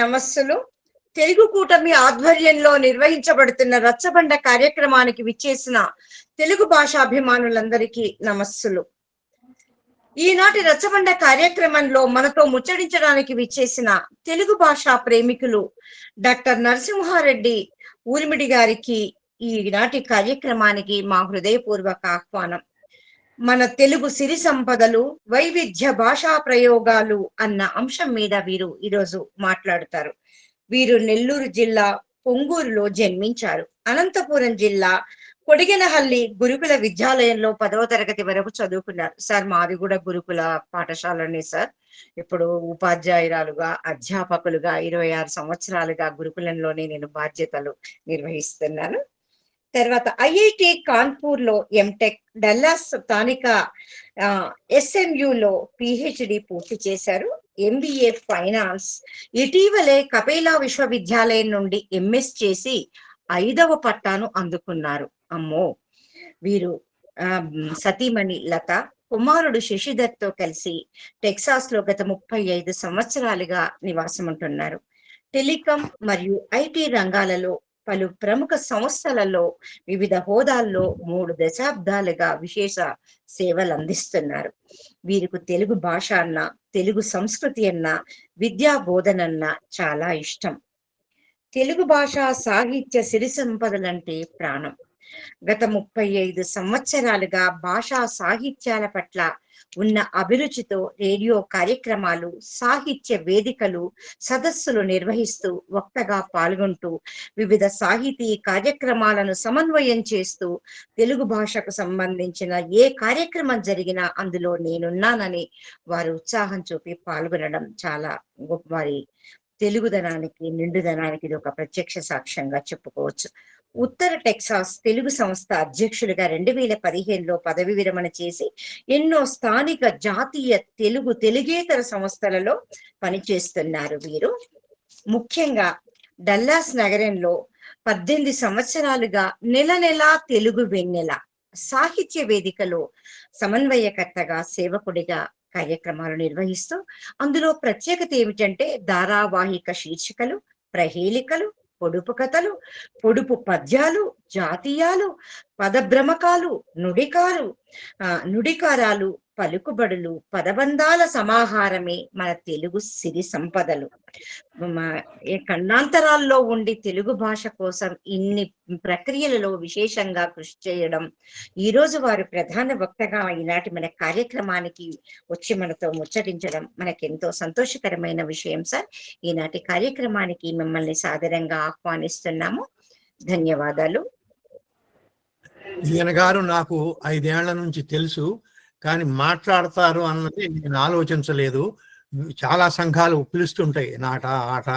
నమస్సులు. తెలుగు కూటమి ఆధ్వర్యంలో నిర్వహించబడుతున్న రచ్చబండ కార్యక్రమానికి విచ్చేసిన తెలుగు భాషాభిమానులందరికీ నమస్సులు. ఈనాటి రచ్చబండ కార్యక్రమంలో మనతో ముచ్చడించడానికి విచ్చేసిన తెలుగు భాషా ప్రేమికులు డాక్టర్ నరసింహారెడ్డి ఊరిమిడి గారికి ఈనాటి కార్యక్రమానికి మా హృదయపూర్వక ఆహ్వానం. మన తెలుగు సిరి సంపదలు, వైవిధ్య భాషా ప్రయోగాలు అన్న అంశం మీద వీరు ఈరోజు మాట్లాడుతారు. వీరు నెల్లూరు జిల్లా పొంగూరులో జన్మించారు. అనంతపురం జిల్లా కొడిగెనహల్లి గురుకుల విద్యాలయంలో 10వ తరగతి వరకు చదువుకున్నారు. సార్, మాది కూడా గురుకుల పాఠశాలనే సార్. ఇప్పుడు ఉపాధ్యాయురాలుగా, అధ్యాపకులుగా 26 సంవత్సరాలుగా గురుకులంలోనే నేను బాధ్యతలు నిర్వహిస్తున్నాను. తర్వాత ఐఐటి కాన్పూర్ లో ఎంటెక్, డల్లాస్ స్థానిక SMUలో PhD పూర్తి చేశారు. MBA finance. ఇటీవలే కపిలా విశ్వవిద్యాలయం నుండి MS చేసి 5వ పట్టాను అందుకున్నారు. అమ్మో! వీరు సతీమణి లత, కుమారుడు శశిధర్ తో కలిసి టెక్సాస్ లో గత 35 సంవత్సరాలుగా నివాసం ఉంటున్నారు. టెలికాం మరియు IT రంగాలలో పలు ప్రముఖ సంస్థలలో వివిధ హోదాల్లో 3 దశాబ్దాలుగా విశేష సేవలు అందిస్తున్నారు. వీరికి తెలుగు భాష అన్న, తెలుగు సంస్కృతి అన్న, విద్యా బోధన అన్న చాలా ఇష్టం. తెలుగు భాష సాహిత్య సిరి సంపదలంటే ప్రాణం. గత 35 సంవత్సరాలుగా భాషా సాహిత్యాల పట్ల ఉన్న అభిరుచితో రేడియో కార్యక్రమాలు, సాహిత్య వేదికలు, సదస్సులు నిర్వహిస్తూ వక్తగా పాల్గొంటూ వివిధ సాహితీ కార్యక్రమాలను సమన్వయం చేస్తూ తెలుగు భాషకు సంబంధించిన ఏ కార్యక్రమం జరిగినా అందులో నేనున్నానని వారు ఉత్సాహం చూపి పాల్గొనడం చాలా వారి తెలుగుదనానికి, నిండుదనానికి ఇది ఒక ప్రత్యక్ష సాక్ష్యంగా చెప్పుకోవచ్చు. ఉత్తర టెక్సాస్ తెలుగు సంస్థ అధ్యక్షులుగా 2015లో పదవి విరమణ చేసి ఎన్నో స్థానిక, జాతీయ తెలుగేతర సంస్థలలో పనిచేస్తున్నారు. వీరు ముఖ్యంగా డల్లాస్ నగరంలో 18 సంవత్సరాలుగా నెల తెలుగు వెన్నెల సాహిత్య వేదికలో సమన్వయకర్తగా, సేవకుడిగా కార్యక్రమాలు నిర్వహిస్తూ, అందులో ప్రత్యేకత ఏమిటంటే ధారావాహిక శీర్షికలు, ప్రహేళికలు, పొడుపు కథలు, పొడుపు పద్యాలు, జాతీయాలు, పదభ్రమకాలు, నుడికారాలు, పలుకుబడులు, పదబంధాల సమాహారమే మన తెలుగు సిరి సంపదలు. ఖండాంతరాల్లో ఉండి తెలుగు భాష కోసం ఇన్ని ప్రక్రియలలో విశేషంగా కృషి చేయడం, ఈరోజు వారు ప్రధాన వక్తగా ఈనాటి మన కార్యక్రమానికి వచ్చి మనతో ముచ్చటించడం మనకెంతో సంతోషకరమైన విషయం సార్. ఈనాటి కార్యక్రమానికి మిమ్మల్ని సాదరంగా ఆహ్వానిస్తున్నాము. ధన్యవాదాలు. ఈయన గారు నాకు 5 ఏళ్ల నుంచి తెలుసు, కానీ మాట్లాడతారు అన్నది నేను ఆలోచించలేదు. చాలా సంఘాలు పిలుస్తుంటాయి, నాట ఆట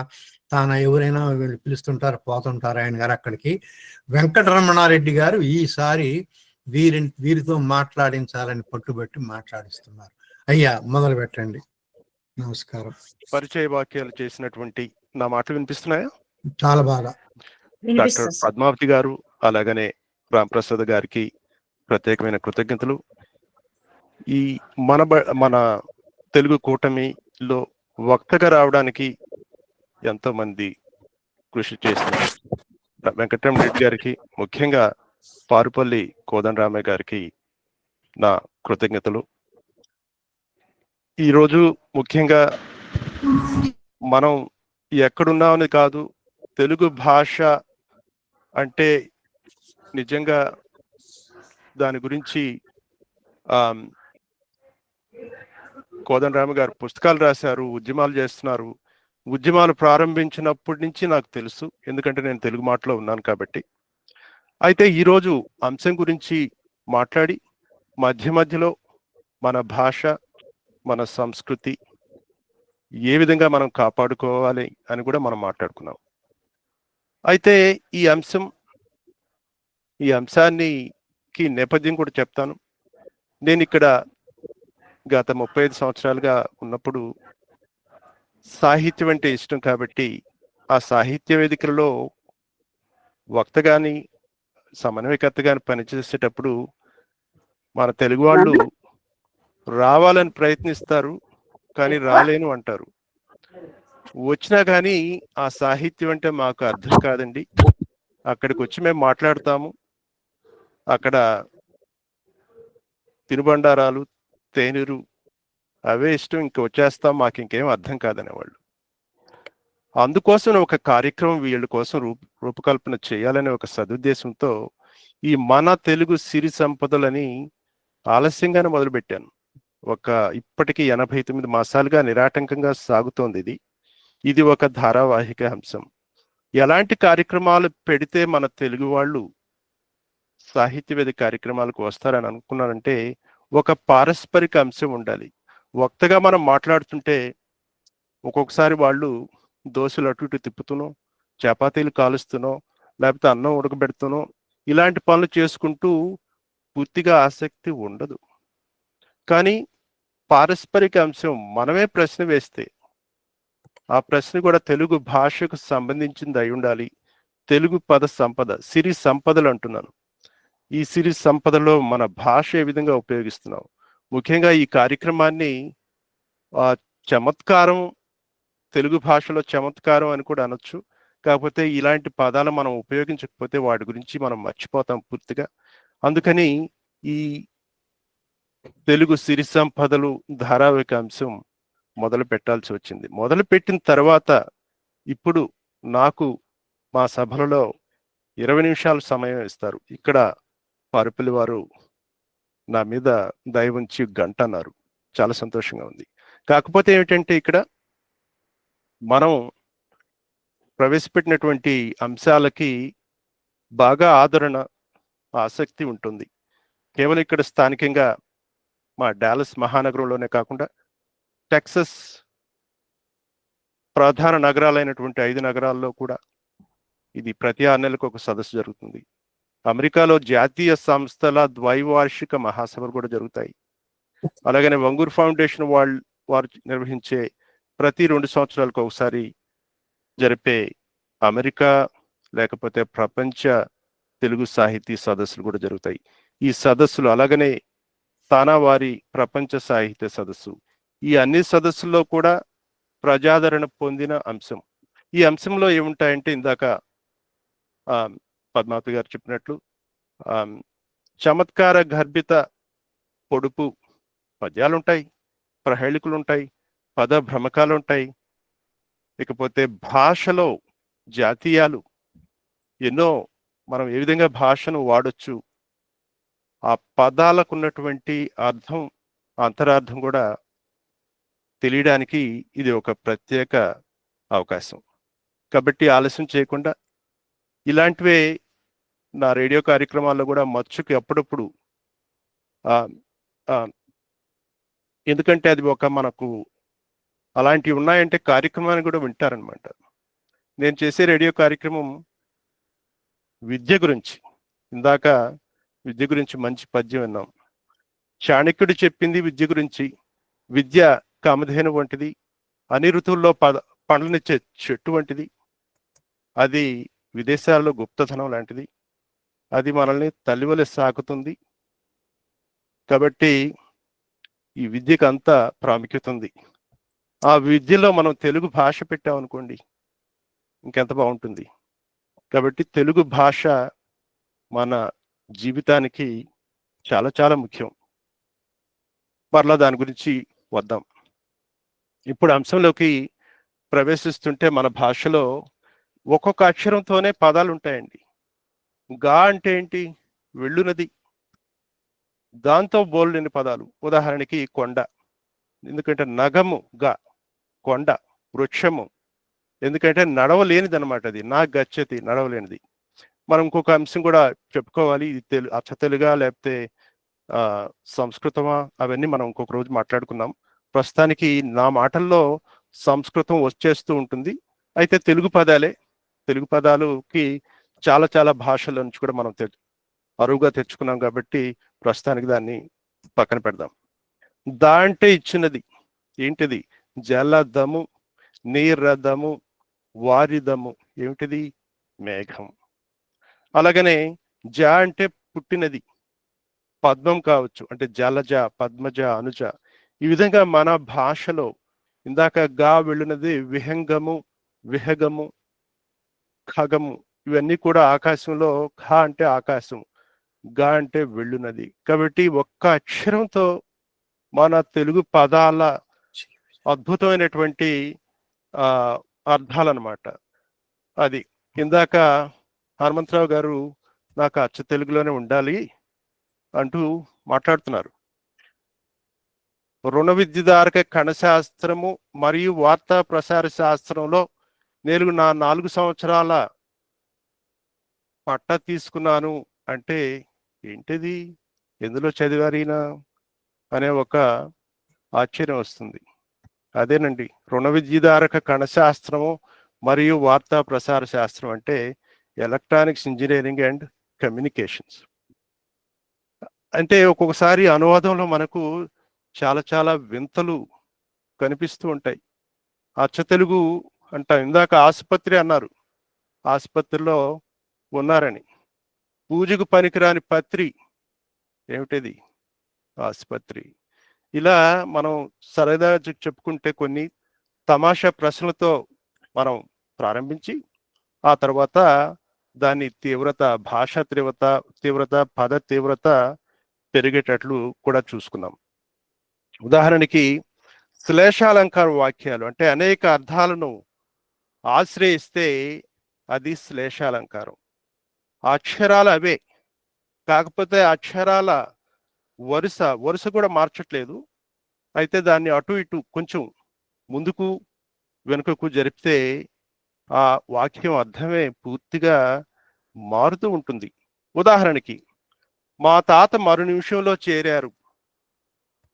తాన ఎవరైనా వీళ్ళు పిలుస్తుంటారు, పోతుంటారు ఆయన గారు అక్కడికి. వెంకటరమణారెడ్డి గారు ఈసారి వీరితో మాట్లాడించాలని పట్టుబట్టి మాట్లాడిస్తున్నారు. అయ్యా, మొదలు పెట్టండి. నమస్కారం. పరిచయ వాక్యాలు చేసినటువంటి నా మాటలు వినిపిస్తున్నాయా? చాలా బాగా. డాక్టర్ పద్మావతి గారు, అలాగనే రాంప్రసాద్ గారికి ప్రత్యేకమైన కృతజ్ఞతలు. ఈ మన తెలుగు కూటమిలో వక్తగా రావడానికి ఎంతో మంది కృషి చేస్తున్నారు. వెంకటరమణరెడ్డి గారికి, ముఖ్యంగా పారుపల్లి కోదండరామయ్య గారికి నా కృతజ్ఞతలు. ఈరోజు ముఖ్యంగా మనం ఎక్కడున్నామని కాదు, తెలుగు భాష అంటే నిజంగా దాని గురించి కోదండరామ గారు పుస్తకాలు రాశారు, ఉద్యమాలు చేస్తున్నారు. ఉద్యమాలు ప్రారంభించినప్పటి నుంచి నాకు తెలుసు, ఎందుకంటే నేను తెలుగు మాటలో ఉన్నాను కాబట్టి. అయితే ఈరోజు అంశం గురించి మాట్లాడి మధ్యలో మన భాష, మన సంస్కృతి ఏ విధంగా మనం కాపాడుకోవాలి అని కూడా మనం మాట్లాడుకున్నాం. అయితే ఈ అంశానికి నేపథ్యం కూడా చెప్తాను. నేను ఇక్కడ గత 35 సంవత్సరాలుగా ఉన్నప్పుడు సాహిత్యం అంటే ఇష్టం కాబట్టి ఆ సాహిత్య వేదికలలో వక్త కానీ, సమన్వయకర్త కానీ పనిచేసేటప్పుడు మన తెలుగు వాళ్ళు రావాలని ప్రయత్నిస్తారు, కానీ రాలేను అంటారు. వచ్చినా కానీ ఆ సాహిత్యం అంటే మాకు అర్థం కాదండి. అక్కడికి వచ్చి మేము మాట్లాడతాము, అక్కడ తినుబండారాలు, తేనీరు అవే ఇష్టం, ఇంక వచ్చేస్తాం, మాకు ఇంకేం అర్థం కాదనేవాళ్ళు. అందుకోసం ఒక కార్యక్రమం వీళ్ళ కోసం రూపకల్పన చేయాలనే ఒక సదుద్దేశంతో ఈ మన తెలుగు సిరి సంపదలని ఆలస్యంగానే మొదలుపెట్టాను. ఇప్పటికీ 89 మాసాలుగా నిరాటంకంగా సాగుతోంది ఇది. ఇది ఒక ధారావాహిక అంశం. ఎలాంటి కార్యక్రమాలు పెడితే మన తెలుగు వాళ్ళు సాహిత్యవేద కార్యక్రమాలకు వస్తారని అనుకున్నానంటే, ఒక పారస్పరిక అంశం ఉండాలి. వక్తగా మనం మాట్లాడుతుంటే ఒక్కొక్కసారి వాళ్ళు దోశలు అటు ఇటు తిప్పుతూనో, చపాతీలు కాలుస్తూనో, లేకపోతే అన్నం ఉడకబెడుతూనో ఇలాంటి పనులు చేసుకుంటూ పూర్తిగా ఆసక్తి ఉండదు. కానీ పారస్పరిక అంశం మనమే ప్రశ్న వేస్తే ఆ ప్రశ్న కూడా తెలుగు భాషకు సంబంధించింది అయి ఉండాలి. తెలుగు పద సంపద, సిరి సంపదలు అంటున్నాను. ఈ సిరి సంపదలో మన భాష ఏ విధంగా ఉపయోగిస్తున్నాం, ముఖ్యంగా ఈ కార్యక్రమాన్ని చమత్కారం, తెలుగు భాషలో చమత్కారం అని కూడా అనొచ్చు. కాకపోతే ఇలాంటి పదాలు మనం ఉపయోగించకపోతే వాటి గురించి మనం మర్చిపోతాం పూర్తిగా. అందుకని ఈ తెలుగు సిరి సంపదలు ధారావాహిక అంశం మొదలు పెట్టాల్సి వచ్చింది. మొదలు పెట్టిన తర్వాత ఇప్పుడు నాకు మా సభలలో 20 నిమిషాల సమయం ఇస్తారు. ఇక్కడ పారుపల్లి వారు నా మీద దయ ఉంచి గంట అన్నారు. చాలా సంతోషంగా ఉంది. కాకపోతే ఏమిటంటే ఇక్కడ మనం ప్రవేశపెట్టినటువంటి అంశాలకి బాగా ఆదరణ, ఆసక్తి ఉంటుంది. కేవలం ఇక్కడ స్థానికంగా మా డాలస్ మహానగరంలోనే కాకుండా టెక్సస్ ప్రధాన నగరాలైనటువంటి 5 నగరాల్లో కూడా ఇది ప్రతి 6 నెలలకు ఒక సదస్సు జరుగుతుంది. అమెరికాలో జాతీయ సంస్థల ద్వైవార్షిక మహాసభలు కూడా జరుగుతాయి. అలాగనే వంగూర్ ఫౌండేషన్ వారు నిర్వహించే ప్రతి 2 సంవత్సరాలకు ఒకసారి జరిపే అమెరికా లేకపోతే ప్రపంచ తెలుగు సాహితీ సదస్సులు కూడా జరుగుతాయి. ఈ సదస్సులు అలాగనే స్థానావారి ప్రపంచ సాహిత్య సదస్సు, ఈ అన్ని సదస్సుల్లో కూడా ప్రజాదరణ పొందిన అంశం. ఈ అంశంలో ఏముంటాయంటే ఇందాక పద్మావతి గారు చెప్పినట్లు చమత్కార గర్భిత పొడుపు పద్యాలు ఉంటాయి, ప్రహేళికలు ఉంటాయి, పద భ్రమకాలు ఉంటాయి. ఇకపోతే భాషలో జాతీయాలు ఎన్నో, మనం ఏ విధంగా భాషను వాడొచ్చు, ఆ పదాలకు ఉన్నటువంటి అర్థం, అంతరార్థం కూడా తెలియడానికి ఇది ఒక ప్రత్యేక అవకాశం. కాబట్టి ఆలస్యం చేయకుండా ఇలాంటివే నా రేడియో కార్యక్రమాల్లో కూడా మచ్చుకి అప్పుడప్పుడు, ఎందుకంటే అది ఒక మనకు అలాంటివి ఉన్నాయంటే కార్యక్రమాన్ని కూడా వింటారనమాట. నేను చేసే రేడియో కార్యక్రమం విద్య గురించి, ఇందాక విద్య గురించి మంచి పద్యం విన్నాం. చాణక్యుడు చెప్పింది విద్య గురించి. విద్య కామధేను వంటిది, అన్ని ఋతువుల్లో పండ్లనిచ్చే చెట్టు వంటిది, అది విదేశాల్లో గుప్తధనం లాంటిది, అది మనల్ని తల్లివలె సాకుతుంది. కాబట్టి ఈ విద్యకు అంత ప్రాముఖ్యత ఉంది. ఆ విద్యలో మనం తెలుగు భాష పెట్టామనుకోండి ఇంకెంత బాగుంటుంది. కాబట్టి తెలుగు భాష మన జీవితానికి చాలా చాలా ముఖ్యం. మరలా దాని గురించి వద్దాం. ఇప్పుడు అంశంలోకి ప్రవేశిస్తుంటే మన భాషలో ఒక్కొక్క అక్షరంతోనే పదాలు ఉంటాయండి. గా అంటే ఏంటి? వెళ్ళునది. దాంతో బోల్డెని పదాలు. ఉదాహరణకి కొండ, ఎందుకంటే నగము గా, కొండ. వృక్షము, ఎందుకంటే నడవలేనిది అనమాట, అది నా గచ్చతి, నడవలేనిది. మనం ఇంకొక అంశం కూడా చెప్పుకోవాలి. ఇది అచ్చ తెలుగా లేకపోతే సంస్కృతమా, అవన్నీ మనం ఇంకొక రోజు మాట్లాడుకుందాం. ప్రస్తుతానికి నా మాటల్లో సంస్కృతం వచ్చేస్తూ ఉంటుంది. అయితే తెలుగు పదాలుకి చాలా చాలా భాషల నుంచి కూడా మనం అరువుగా తెచ్చుకున్నాం. కాబట్టి ప్రస్తుతానికి దాన్ని పక్కన పెడదాం. దా అంటే ఇచ్చినది. ఏంటిది? జలదము, నీరదము, వారిదము. ఏమిటిది? మేఘం. అలాగనే జ అంటే పుట్టినది. పద్మం కావచ్చు, అంటే జలజ, పద్మజ, అనుజ. ఈ విధంగా మన భాషలో ఇందాక గా వెళ్ళినది విహంగము, విహగము, ఖగము, ఇవన్నీ కూడా ఆకాశంలో. ఖ అంటే ఆకాశం, గా అంటే వెళ్ళునది. కాబట్టి ఒక్క అక్షరంతో మన తెలుగు పదాల అద్భుతమైనటువంటి ఆ అర్థాలన్నమాట. అది ఇందాక హనుమంతరావు గారు నాకు అచ్చ తెలుగులోనే ఉండాలి అంటూ మాట్లాడుతున్నారు. రుణ విద్యుదారక కణశాస్త్రము మరియు వార్తా ప్రసార శాస్త్రంలో నేను నా 4 సంవత్సరాల పట్టా తీసుకున్నాను అంటే ఏంటిది, ఎందులో చదివారీనా అనే ఒక ఆశ్చర్యం వస్తుంది. అదేనండి రుణ విద్యుదారక కణశాస్త్రము మరియు వార్తా ప్రసార శాస్త్రం అంటే ఎలక్ట్రానిక్స్ ఇంజనీరింగ్ అండ్ కమ్యూనికేషన్స్. అంటే ఒక్కొక్కసారి అనువాదంలో మనకు చాలా చాలా వింతలు కనిపిస్తూ ఉంటాయి. అచ్చ తెలుగు అంటాం. ఇందాక ఆసుపత్రి అన్నారు, ఆసుపత్రిలో ఉన్నారని. పూజకు పనికిరాని పత్రి ఏమిటిది? ఆసుపత్రి. ఇలా మనం సరదా చెప్పుకుంటే కొన్ని తమాషా ప్రశ్నలతో మనం ప్రారంభించి ఆ తర్వాత దాని తీవ్రత, భాష తీవ్రత, పద తీవ్రత పెరిగేటట్లు కూడా చూసుకున్నాం. ఉదాహరణకి శ్లేషాలంకార వాక్యాలు అంటే అనేక అర్థాలను ఆశ్రయిస్తే అది శ్లేషాలంకారం. అక్షరాలు అవే, కాకపోతే అక్షరాల వరుస కూడా మార్చట్లేదు. అయితే దాన్ని అటు ఇటు కొంచెం ముందుకు వెనుకకు జరిపితే ఆ వాక్యం అర్థమే పూర్తిగా మారుతూ ఉంటుంది. ఉదాహరణకి మా తాత మరు నిమిషంలో చేరారు.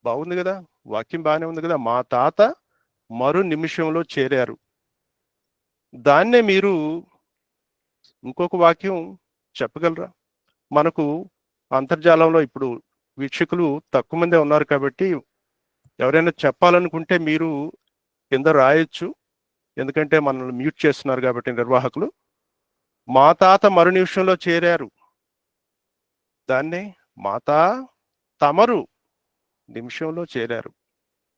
బాగుంది కదా, వాక్యం బాగానే ఉంది కదా. మా తాత మరు నిమిషంలో చేరారు. దాన్నే మీరు ఇంకొక వాక్యం చెప్పగలరా? మనకు అంతర్జాలంలో ఇప్పుడు వీక్షకులు తక్కువ మందే ఉన్నారు కాబట్టి ఎవరైనా చెప్పాలనుకుంటే మీరు కింద రాయొచ్చు, ఎందుకంటే మనల్ని మ్యూట్ చేస్తున్నారు కాబట్టి నిర్వాహకులు. మా తాత మరు నిమిషంలో చేరారు, దాన్నే మాతా తమరు నిమిషంలో చేరారు.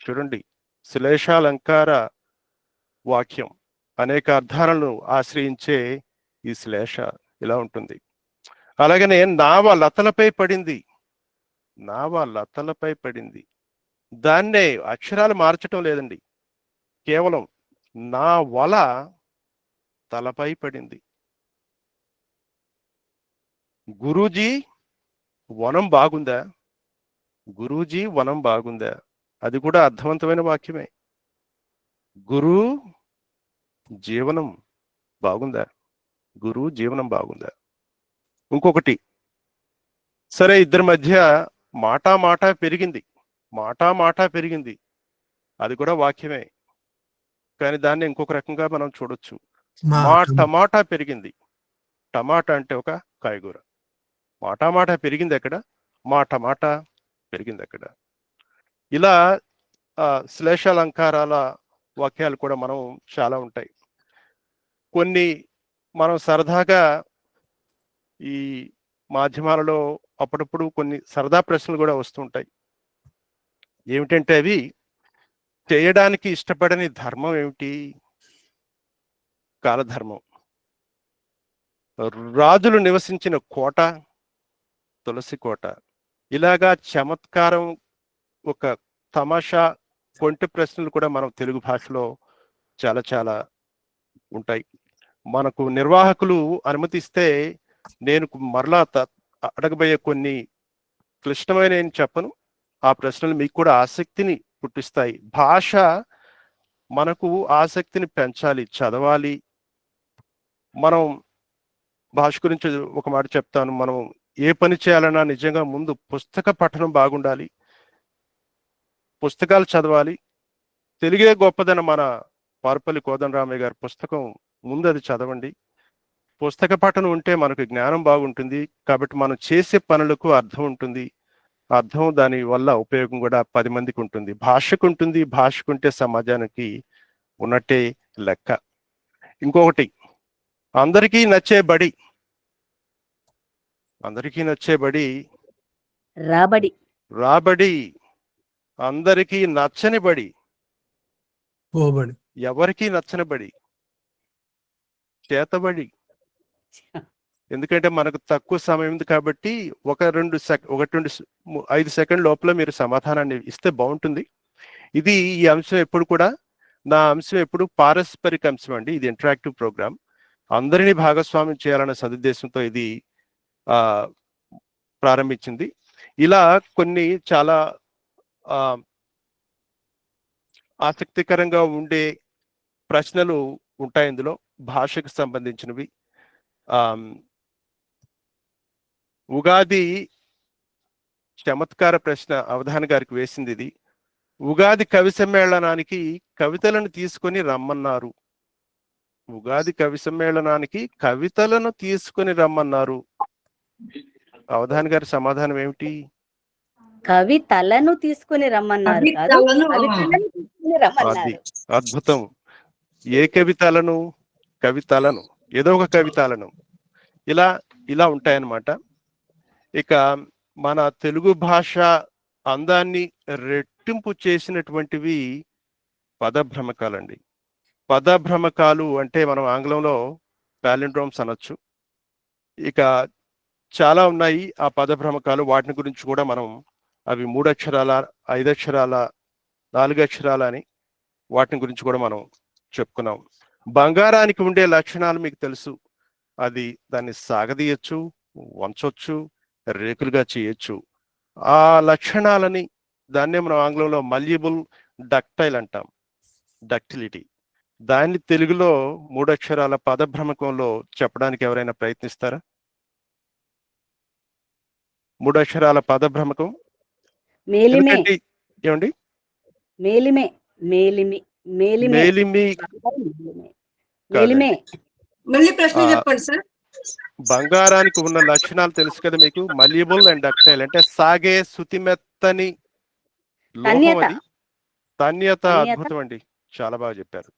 చూడండి, శ్లేషాలంకార వాక్యం అనేక అర్థాలను ఆశ్రయించే ఈ శ్లేష ఇలా ఉంటుంది. అలాగనే నావ లతలపై పడింది, నావ లతలపై పడింది. దాన్నే అక్షరాలు మార్చటం లేదండి, కేవలం నా వల తలపై పడింది. గురూజీ వనం బాగుందా, గురూజీ వనం బాగుందా, అది కూడా అర్థవంతమైన వాక్యమే. గురు జీవనం బాగుందా, గురు జీవనం బాగుందా. ఇంకొకటి, సరే ఇద్దరి మధ్య మాట పెరిగింది, మాట పెరిగింది, అది కూడా వాక్యమే. కానీ దాన్ని ఇంకొక రకంగా మనం చూడొచ్చు. టమాటా పెరిగింది, టమాటా అంటే ఒక కాయగూర. మాట పెరిగింది ఎక్కడ, టమాటా పెరిగింది ఎక్కడ. ఇలా శ్లేషాలంకారాల వాక్యాలు కూడా మనం చాలా ఉంటాయి. కొన్ని మనం సరదాగా ఈ మాధ్యమాలలో అప్పుడప్పుడు కొన్ని సరదా ప్రశ్నలు కూడా వస్తుంటాయి. ఏమిటంటే అవి చేయడానికి ఇష్టపడని ధర్మం ఏమిటి? కాలధర్మం. రాజులు నివసించిన కోట తులసి కోట. ఇలాగా చమత్కారం, ఒక తమాషా కొంటి ప్రశ్నలు కూడా మనం తెలుగు భాషలో చాలా చాలా ఉంటాయి. మనకు నిర్వాహకులు అనుమతిస్తే నేను మరలా అడగబోయే కొన్ని క్లిష్టమైన ఏం చెప్పను, ఆ ప్రశ్నలు మీకు కూడా ఆసక్తిని పుట్టిస్తాయి. భాష మనకు ఆసక్తిని పెంచాలి, చదవాలి. మనం భాష గురించి ఒక మాట చెప్తాను. మనం ఏ పని చేయాలన్నా నిజంగా ముందు పుస్తక పఠనం బాగుండాలి, పుస్తకాలు చదవాలి. తెలుగే గొప్పదని మన పారుపల్లి కోదండరామయ్య గారి పుస్తకం, ముందు అది చదవండి. పుస్తక పఠనం ఉంటే మనకు జ్ఞానం బాగుంటుంది, కాబట్టి మనం చేసే పనులకు అర్థం ఉంటుంది. అర్థం, దాని వల్ల ఉపయోగం కూడా 10 మందికి ఉంటుంది. భాషకు ఉంటుంది, భాషకుంటే సమాజానికి ఉన్నట్టే లెక్క. ఇంకొకటి, అందరికీ నచ్చే బడి, అందరికీ నచ్చే బడి రాబడి. రాబడి. అందరికీ నచ్చని బడి పోబడి. ఎవరికీ నచ్చనబడి, చేతబడి. ఎందుకంటే మనకు తక్కువ సమయం ఉంది కాబట్టి ఒక 5 సెకండ్ లోపల మీరు సమాధానాన్ని ఇస్తే బాగుంటుంది. ఈ అంశం ఎప్పుడు కూడా, నా అంశం ఎప్పుడు పారస్పరిక అంశం అండి. ఇది ఇంటరాక్టివ్ ప్రోగ్రామ్. అందరినీ భాగస్వామ్యం చేయాలనే సదుద్దేశంతో ఇది ప్రారంభించింది. ఇలా కొన్ని చాలా ఆసక్తికరంగా ఉండే ప్రశ్నలు ఉంటాయి ఇందులో, భాషకు సంబంధించినవి. ఉగాది చమత్కార ప్రశ్న అవధాని గారికి వేసింది ఇది. ఉగాది కవి సమ్మేళనానికి కవితలను తీసుకొని రమ్మన్నారు. ఉగాది కవి సమ్మేళనానికి కవితలను తీసుకొని రమ్మన్నారు. అవధాని గారి సమాధానం ఏమిటి? కవితలను తీసుకుని రమ్మన్నారు కాదు, కవితలను తీసుకుని రమ్మన్నారు. అద్భుతం. ఏ కవితలను? కవితలను, ఏదో ఒక కవితలను. ఇలా ఉంటాయన్నమాట. ఇక మన తెలుగు భాష అందాన్ని రెట్టింపు చేసినటువంటివి పదభ్రమకాలండి. పదభ్రమకాలు అంటే మనం ఆంగ్లంలో పాలిండ్రోమ్స్ అనొచ్చు. ఇక చాలా ఉన్నాయి ఆ పదభ్రమకాలు. వాటిని గురించి కూడా మనం, అవి 3 అక్షరాల, 5 అక్షరాల, 4 అక్షరాల అని వాటిని గురించి కూడా మనం చెప్పుకున్నాం. బంగారానికి ఉండే లక్షణాలు మీకు తెలుసు. దాన్ని సాగదీయచ్చు, వంచొచ్చు, రేకులుగా చేయొచ్చు. ఆ లక్షణాలని, దాన్నే మనం ఆంగ్లంలో మల్యబుల్ డక్టైల్ అంటాం, డక్టిలిటీ. దాన్ని తెలుగులో 3 అక్షరాల పదభ్రమకంలో చెప్పడానికి ఎవరైనా ప్రయత్నిస్తారా? 3 అక్షరాల పదభ్రమకం ఏమండి? మేలిమే, మేలిమి, మేలిమే, మేలిమి. మేలిమే. మళ్ళీ ప్రశ్న చెప్పండి సార్. బంగారానికి ఉన్న లక్షణాలు తెలుసు కదా మీకు. మల్యబుల్ అండ్ డక్టైల్ అంటే సాగే, శుతిమెత్తని లోహం. అది తన్యత. అద్భుతం అండి, చాలా బాగా చెప్పారు.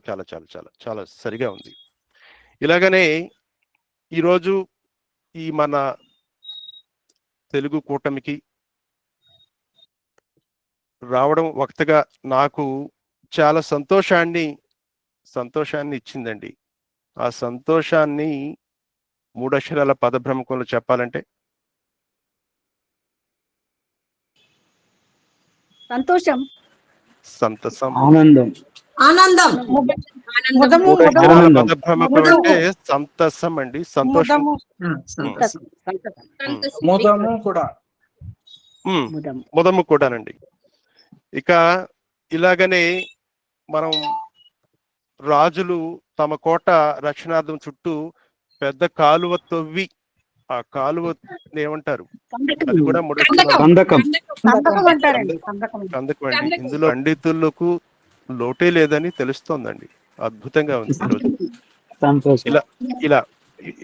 చాలా చాలా చాలా చాలా సరిగా ఉంది. ఇలాగనే ఈరోజు ఈ మన తెలుగు కూటమికి రావడం వక్తగా నాకు చాలా సంతోషాన్ని ఇచ్చిందండి. ఆ సంతోషాన్ని 3 అక్షరాల పదభ్రమకంలో చెప్పాలంటే సంతోషం, సంతసం, ఆనందం, ఆనందం, పదభ్రమకం అంటే సంతసం అండి. సంతోషం, ముదము కూడానండి. ఇక ఇలాగనే మనం రాజులు తమ కోట రక్షణార్థం చుట్టూ పెద్ద కాలువ తవ్వి, ఆ కాలువ ఏమంటారు? అది కూడా కందకం అండి. ఇందులో పండితులకు లోటే లేదని తెలుస్తోందండి. అద్భుతంగా ఉంది ఈరోజు.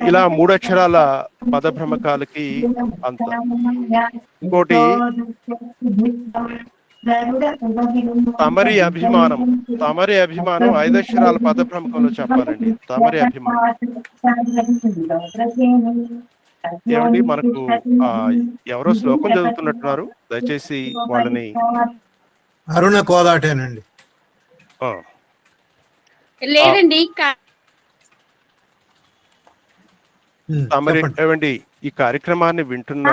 ఇలా 3 అక్షరాల పదభ్రమకాలకి అంత. ఇంకోటి తమరి అభిమానం. 5 అక్షరాల పదభ్రమకంలో చెప్పాలండి. తమరి అభిమానం ఏమండి? మనకు ఎవరో శ్లోకం చదువుతున్నట్టున్నారు, దయచేసి వాళ్ళని. అరుణ కోదాటేనండి. లేదండి. తమరి ఏమండి? ఈ కార్యక్రమాన్ని వింటున్నా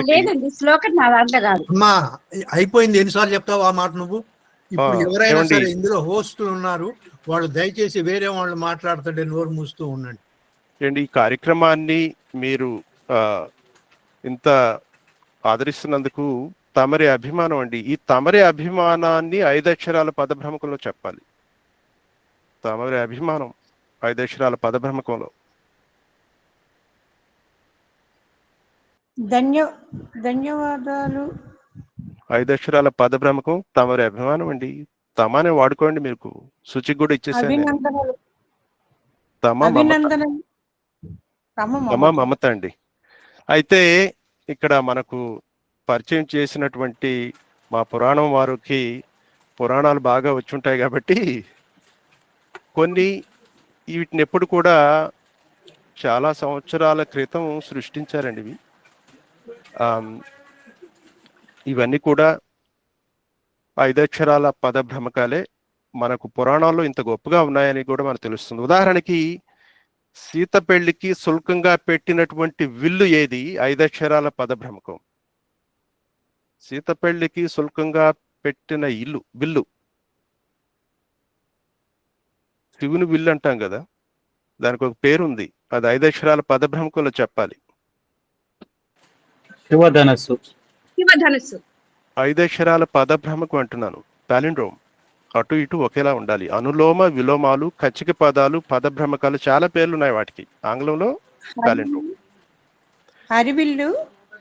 లేదండి, శ్లోకం నా దాంట్లో కాదు. అమ్మా, అయిపోయింది. ఎన్నిసార్లు చెప్తావు ఆ మాట నువ్వు? ఇప్పుడు ఎవరైనా సరే ఇందులో హోస్టులు ఉన్నారు, వాళ్ళు దయచేసి వేరే వాళ్ళు మాట్లాడుతుంటే నోరు మూస్తూ ఉండండి. ఈ కార్యక్రమాన్ని మీరు ఇంత ఆదరిస్తున్నందుకు తమరి అభిమానం అండి. ఈ తమరి అభిమానాన్ని 5 అక్షరాల పదభ్రమకంలో చెప్పాలి. తమరి అభిమానం 5 అక్షరాల పదభ్రమకంలో. ధన్యవాదాలు. 5 అక్షరాల పదభ్రమకం తమరి అభిమానం అండి. తమానే వాడుకోండి, మీకు శుచి కూడా ఇచ్చేసాను. తమ మమత అండి. అయితే ఇక్కడ మనకు పరిచయం చేసినటువంటి మా పురాణం వారికి పురాణాలు బాగా వచ్చి ఉంటాయి కాబట్టి కొన్ని వీటిని ఎప్పుడు కూడా చాలా సంవత్సరాల క్రితం సృష్టించారండి ఇవి. ఇవన్నీ కూడా ఐదక్షరాల పద భ్రమకాలే మనకు పురాణాల్లో ఇంత గొప్పగా ఉన్నాయని కూడా మనకు తెలుస్తుంది. ఉదాహరణకి సీత పెళ్లికి శుల్కంగా పెట్టినటువంటి విల్లు ఏది? ఐదక్షరాల పద భ్రమకం. సీత పెళ్లికి శుల్కంగా పెట్టిన విల్లు శివుని విల్లు అంటాం కదా, దానికి ఒక పేరుంది. అది ఐదక్షరాల పద భ్రమకంలో చెప్పాలి. శివధనస్సు. శివధనుస్సు. ఐదక్షరాల పద భ్రమకం అంటున్నాను, పాలిండ్రోమ్. అటు ఇటు ఒకేలా ఉండాలి. అనులోమ విలోమాలు, కచ్చిక పదాలు, పద భ్రమకాలు, చాలా పేర్లు ఉన్నాయి వాటికి. ఆంగ్లంలో పాలిండ్రోమ్. హరివిల్లు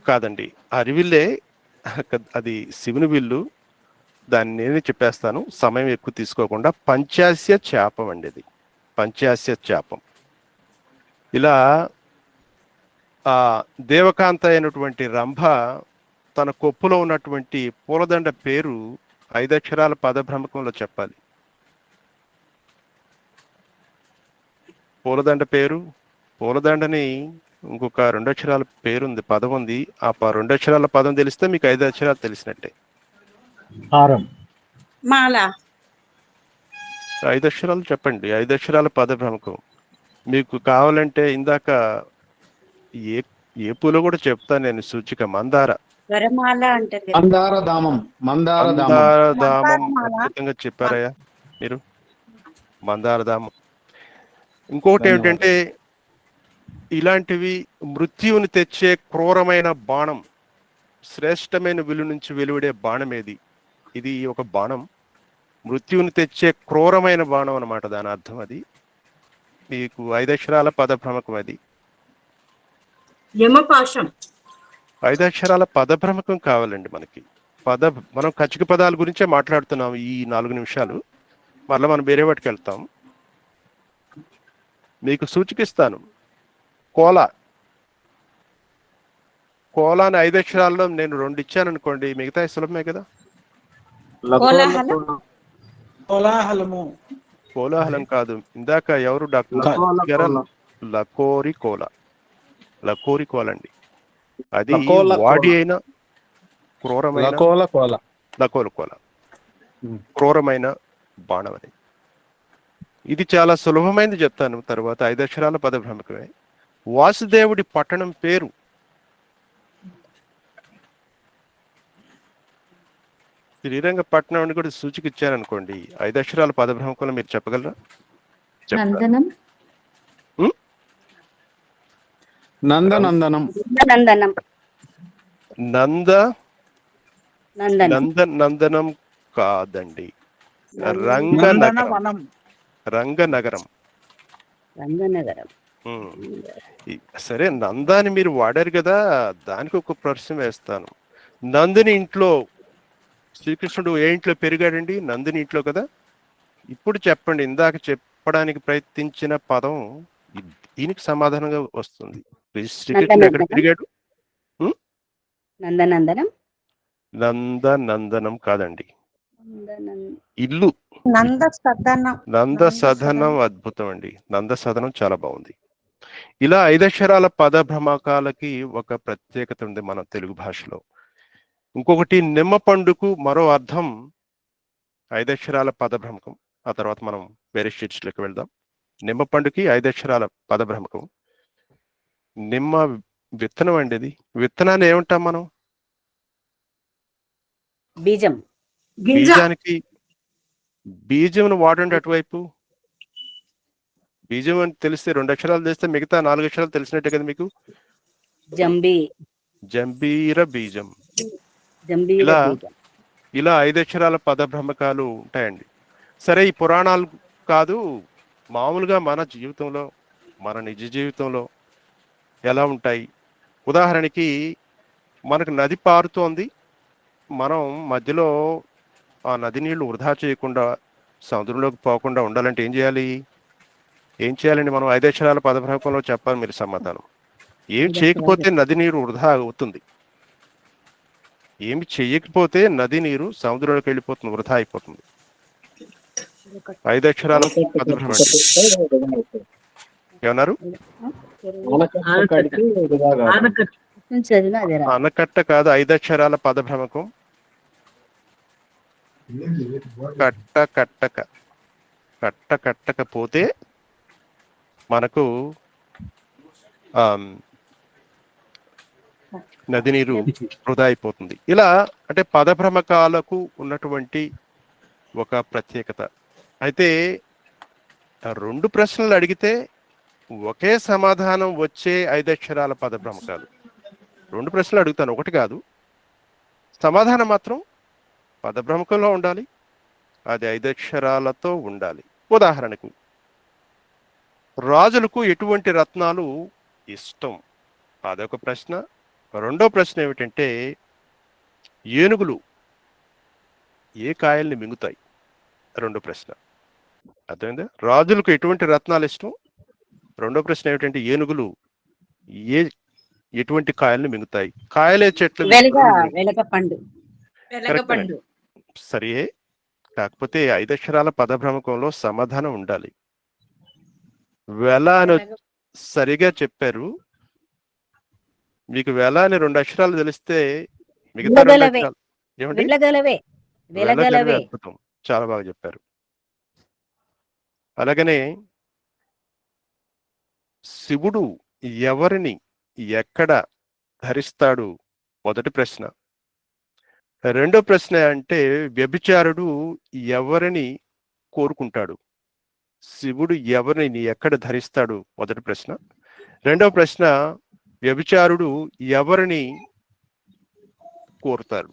కాదండి, అరివిల్లే. అది శివుని విల్లు. దాన్ని నేనే చెప్పేస్తాను సమయం ఎక్కువ తీసుకోకుండా. పంచాస్య చాపం అండి అది. పంచాస్య చాపం. ఇలా ఆ దేవకాంత అయినటువంటి రంభ తన కొప్పులో ఉన్నటువంటి పూలదండ పేరు ఐదక్షరాల పద భ్రమకంలో చెప్పాలి. పూలదండ పేరు, పూలదండని ఇంకొక 2 అక్షరాల పేరుంది, పదం ఉంది. ఆ 2 అక్షరాల పదం తెలిస్తే మీకు 5 అక్షరాలు తెలిసినట్టే. హారం. మాల. 5 అక్షరాలు చెప్పండి. 5 అక్షరాల పద భ్రమకం. మీకు కావాలంటే ఇందాక ఏ పూలో కూడా చెప్తాను నేను. సూచిక మందార. వరమాల అంటారు. మందారధామం. మందారధామం. మందారధామం. అద్భుతంగా చెప్పారయ్యా మీరు. మందారధామం. ఇంకోటి ఏమిటంటే, ఇలాంటివి మృత్యువుని తెచ్చే క్రూరమైన బాణం, శ్రేష్టమైన విలు నుంచి వెలువడే బాణం ఏది? ఇది ఒక బాణం, మృత్యువుని తెచ్చే క్రూరమైన బాణం అన్నమాట దాని అర్థం. అది మీకు 5 అక్షరాల పద భ్రమకం. అది యమపాశం. 5 అక్షరాల పద భ్రమకం కావాలండి మనకి. మనం కచ్చిక పదాల గురించే మాట్లాడుతున్నాం ఈ 4 నిమిషాలు. మరలా మనం వేరే వాటికి వెళ్తాం. మీకు సూచికిస్తాను. కోలా. కోలాని 5 అక్షరాల్లో నేను 2 ఇచ్చాను అనుకోండి, మిగతా సులభమే కదా. కోలాహలము. కోలాహలం కాదు. ఇందాక ఎవరు డాక్టర్ లకోరి కోల. లకోరి కోల అండి. అది వాడి అయిన క్రూరమైన లకోల కోల, క్రూరమైన బాణం అని. ఇది చాలా సులభమైనది, చెప్తాను తర్వాత. 5 అక్షరాల పద భ్రమకమే. వాసుదేవుడి పట్టణం పేరు. శ్రీరంగపట్నం అని కూడా సూచిక ఇచ్చాను అనుకోండి, 5 అక్షరాల పద భ్రమకంలో మీరు చెప్పగలరా? నందనం. నందనందనం. నందనం. నందనం కాదండి. రంగనగరం. రంగనగరం. సరే, నందాని మీరు వాడారు కదా, దానికి ఒక ప్రశ్న వేస్తాను. నందిని ఇంట్లో శ్రీకృష్ణుడు ఏ ఇంట్లో పెరిగాడండి? నందిని ఇంట్లో కదా. ఇప్పుడు చెప్పండి, ఇందాక చెప్పడానికి ప్రయత్నించిన పదం దీనికి సమాధానంగా వస్తుంది. శ్రీకృష్ణుడు ఎక్కడ పెరిగాడు? నందనందనం. నందనందనం కాదండి. ఇల్లు. నంద సదనం. అద్భుతం అండి. నంద సదనం చాలా బాగుంది. ఇలా 5 అక్షరాల పద భ్రమకాలకి ఒక ప్రత్యేకత ఉంది మన తెలుగు భాషలో. ఇంకొకటి, నిమ్మ పండుకు మరో అర్థం 5 అక్షరాల పద భ్రమకం. ఆ తర్వాత మనం వేరే షీట్స్లోకి వెళ్దాం. నిమ్మ పండుకి 5 అక్షరాల పద భ్రమకం. నిమ్మ విత్తనం అండి. ఇది విత్తనాన్ని ఏమంటాం మనం? బీజం. బీజానికి బీజం వాడండి అటువైపు. బీజం అని తెలిస్తే 2 అక్షరాలు తెలిస్తే మిగతా 4 అక్షరాలు తెలిసినట్టే కదా మీకు. జంబీర బీజం. ఇలా 5 అక్షరాల పద భ్రమకాలు ఉంటాయండి. సరే, ఈ పురాణాలు కాదు, మామూలుగా మన జీవితంలో, మన నిజ జీవితంలో ఎలా ఉంటాయి? ఉదాహరణకి, మనకు నది పారుతోంది. మనం మధ్యలో ఆ నది నీళ్లు వృధా చేయకుండా, సముద్రంలోకి పోకుండా ఉండాలంటే ఏం చేయాలండి మనం? 5 అక్షరాల పద భ్రమకంలో చెప్పాలి మీరు సమాధానం. ఏమి చేయకపోతే నది నీరు వృధా అవుతుంది. ఏమి చెయ్యకపోతే నది నీరు సముద్రంలోకి వెళ్ళిపోతుంది, వృధా అయిపోతుంది. 5 అక్షరాల పద భ్రమకం. ఏమన్నారు? ఆనకట్ట కాదు, 5 అక్షరాల పద భ్రమకం. కట్టకపోతే మనకు నది నీరు వృధా అయిపోతుంది. ఇలా అంటే పదభ్రమకాలకు ఉన్నటువంటి ఒక ప్రత్యేకత. అయితే 2 ప్రశ్నలు అడిగితే ఒకే సమాధానం వచ్చే 5 అక్షరాల పదభ్రమకాలు. 2 ప్రశ్నలు అడుగుతాను, ఒకటి కాదు. సమాధానం మాత్రం పదభ్రమకంలో ఉండాలి, అది 5 అక్షరాలతో ఉండాలి. ఉదాహరణకు, రాజులకు ఎటువంటి రత్నాలు ఇష్టం? అదొక ప్రశ్న. రెండో ప్రశ్న ఏమిటంటే, ఏనుగులు ఏ కాయల్ని మింగుతాయి? రెండో ప్రశ్న. అర్థమైందా? రాజులకు ఎటువంటి రత్నాలు ఇష్టం? రెండో ప్రశ్న ఏమిటంటే, ఏనుగులు ఎటువంటి కాయల్ని మింగుతాయి? కాయలే చెట్లు వెలగపండు. సరే, కాకపోతే 5 అక్షరాల పదభ్రమకంలో సమాధానం ఉండాలి. వెల అని సరిగా చెప్పారు. మీకు వెల అని 2 అక్షరాలు తెలిస్తే మిగతా 2 అక్షరాలు ఏమిటి? అద్భుతం, చాలా బాగా చెప్పారు. అలాగనే శివుడు ఎవరిని ఎక్కడ ధరిస్తాడు? మొదటి ప్రశ్న. రెండో ప్రశ్న అంటే, వ్యభిచారుడు ఎవరిని కోరుకుంటాడు? శివుడు ఎవరిని ఎక్కడ ధరిస్తాడు? మొదటి ప్రశ్న. రెండవ ప్రశ్న, వ్యభిచారుడు ఎవరిని కోరుతారు?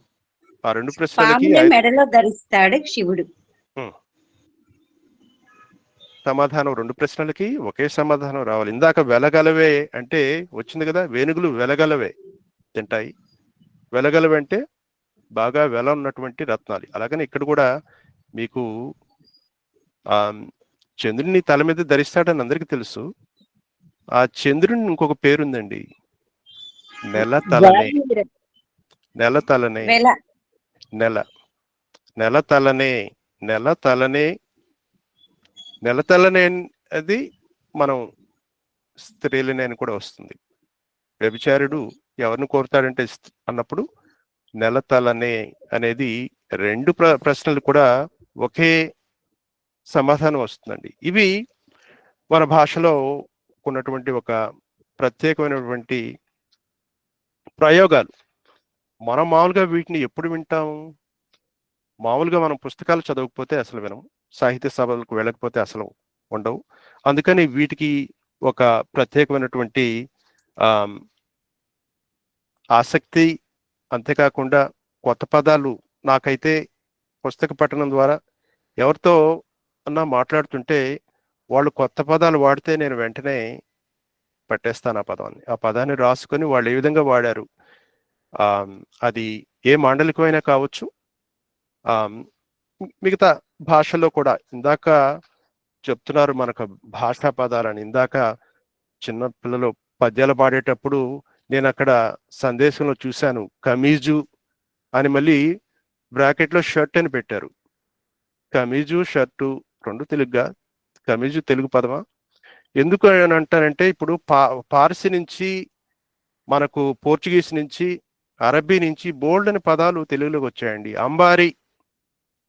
ఆ 2 ప్రశ్నలకి మెడలో ధరిస్తాడు శివుడు. సమాధానం 2 ప్రశ్నలకి ఒకే సమాధానం రావాలి. ఇందాక వెలగలవే అంటే వచ్చింది కదా, వేణుగులు వెలగలవే తింటాయి. వెలగలవే అంటే బాగా వెల ఉన్నటువంటి రత్నాలు. అలాగని ఇక్కడ కూడా మీకు చంద్రుని తల మీద ధరిస్తాడని అందరికీ తెలుసు. ఆ చంద్రుని ఇంకొక పేరుందండి, నెలతలనే. నెలతలనే నెలతలనే అది మనం స్త్రీలనే అని కూడా వస్తుంది. వ్యభిచారుడు ఎవరిని కోరుతాడంటే అన్నప్పుడు నెలతలనే అనేది 2 ప్రశ్నలు కూడా ఒకే సమాధానం వస్తుందండి. ఇవి మన భాషలో ఉన్నటువంటి ఒక ప్రత్యేకమైనటువంటి ప్రయోగాలు. మనం మామూలుగా వీటిని ఎప్పుడు వింటాము? మామూలుగా మనం పుస్తకాలు చదవకపోతే అసలు వినము, సాహిత్య సభలకు వెళ్ళకపోతే అసలు ఉండవు. అందుకని వీటికి ఒక ప్రత్యేకమైనటువంటి ఆసక్తి. అంతేకాకుండా కొత్త పదాలు, నాకైతే పుస్తక పఠనం ద్వారా ఎవరితో అన్నా మాట్లాడుతుంటే వాళ్ళు కొత్త పదాలు వాడితే నేను వెంటనే పట్టేస్తాను ఆ పదాన్ని రాసుకొని వాళ్ళు ఏ విధంగా వాడారు, అది ఏ మాండలికమైనా కావచ్చు, మిగతా భాషలో కూడా. ఇందాక చెప్తున్నారు మనకు భాషా పదాలని. ఇందాక చిన్న పిల్లలు పద్యాలు పాడేటప్పుడు నేను అక్కడ సందేశంలో చూశాను, కమీజు అని మళ్ళీ బ్రాకెట్లో షర్ట్ అని పెట్టారు. కమీజు షర్టు 2 తెలుగుగా. కమీజు తెలుగు పదమా? ఎందుకు అని అంటానంటే, ఇప్పుడు పార్సీ నుంచి, మనకు పోర్చుగీస్ నుంచి, అరబ్బీ నుంచి బోల్డ్ అని పదాలు తెలుగులోకి వచ్చాయండి. అంబారీ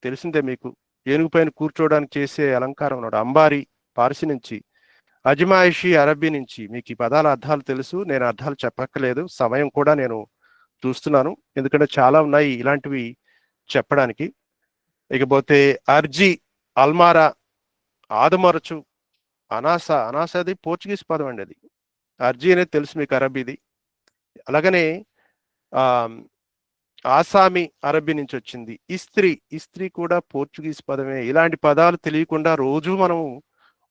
తెలిసిందే మీకు, ఏనుగు పైన కూర్చోవడానికి చేసే అలంకారం ఉన్నాడు, అంబారీ పార్సీ నుంచి. అజమాయిషి అరబ్బీ నుంచి. మీకు ఈ పదాల అర్థాలు తెలుసు, నేను అర్థాలు చెప్పక్కర్లేదు, సమయం కూడా నేను చూస్తున్నాను, ఎందుకంటే చాలా ఉన్నాయి ఇలాంటివి చెప్పడానికి. ఇకపోతే అర్జీ, అల్మారా, ఆదమరచు, అనాస అది పోర్చుగీస్ పదం అండి. అది అర్జీ అనేది తెలుసు మీకు, అరబ్బీది. అలాగనే ఆసామి అరబ్బీ నుంచి వచ్చింది. ఇస్త్రీ కూడా పోర్చుగీస్ పదమే. ఇలాంటి పదాలు తెలియకుండా రోజు మనం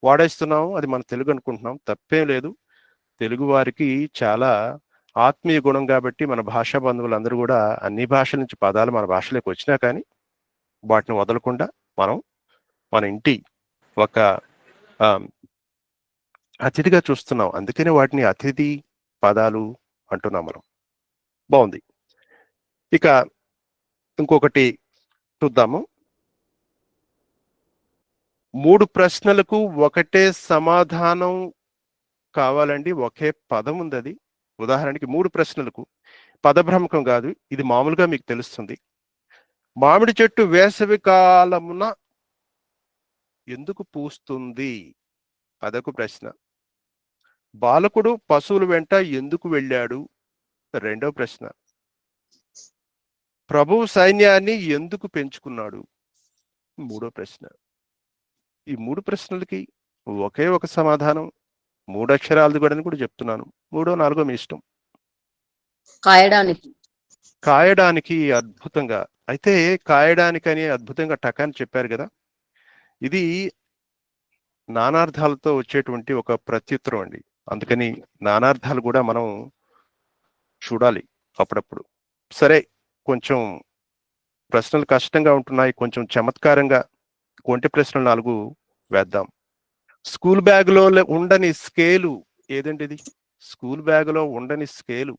వాడేస్తున్నాము. అది మన తెలుగు అనుకుంటున్నాం, తప్పేం లేదు. తెలుగు వారికి చాలా ఆత్మీయ గుణం కాబట్టి మన భాషా బంధువులందరూ కూడా అన్ని భాషల నుంచి పదాలు మన భాషలోకి వచ్చినా కానీ వాటిని వదలకుండా మనం మన ఇంటి ఒక అతిథిగా చూస్తున్నాం. అందుకనే వాటిని అతిథి పదాలు అంటున్నాం మనం. బాగుంది. ఇక ఇంకొకటి చూద్దాము. 3 ప్రశ్నలకు ఒకటే సమాధానం కావాలండి, ఒకే పదం ఉంది. అది ఉదాహరణకి 3 ప్రశ్నలకు పదభ్రమకం కాదు, ఇది మామూలుగా మీకు తెలుస్తుంది. మామిడి చెట్టు వేసవి కాలమున ఎందుకు పూస్తుంది? అదొక ప్రశ్న. బాలకుడు పశువుల వెంట ఎందుకు వెళ్ళాడు? రెండో ప్రశ్న. ప్రభువు సైన్యాన్ని ఎందుకు పెంచుకున్నాడు? మూడో ప్రశ్న. ఈ 3 ప్రశ్నలకి ఒకే ఒక సమాధానం 3 అక్షరాలది కూడా చెప్తున్నాను. 3, 4 మీ ఇష్టం. కాయడానికి. కాయడానికి. అద్భుతంగా. అయితే కాయడానికని అద్భుతంగా టకాని చెప్పారు కదా. ఇది నానార్థాలతో వచ్చేటువంటి ఒక ప్రత్యుత్తరం అండి. అందుకని నానార్థాలు కూడా మనం చూడాలి అప్పుడప్పుడు. సరే, కొంచెం ప్రశ్నలు కష్టంగా ఉంటున్నాయి, కొంచెం చమత్కారంగా కొంటి ప్రశ్నలు 4 వేద్దాం. స్కూల్ బ్యాగ్లో ఉండని స్కేలు ఏదండి ఇది? స్కూల్ బ్యాగ్లో ఉండని scale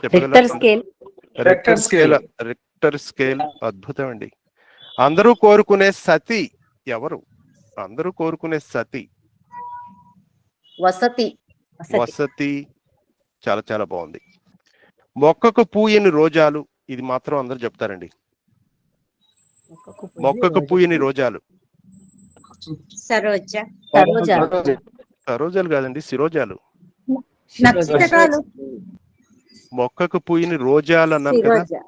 Richter scale. Richter scale. అద్భుతం అండి. అందరూ కోరుకునే సతి ఎవరు? అందరూ కోరుకునే సతి వసతి. వసతి. చాలా చాలా బాగుంది. మొక్కకు పూయని రోజాలు. ఇది మాత్రం అందరూ చెప్తారండి. మొక్కకు పూయని రోజాలు. సరోజ. సరోజాలు కాదండి, శిరోజాలు. నక్షత్రాలు. మొక్కకు పూయని రోజాలు అన్నారు కదా.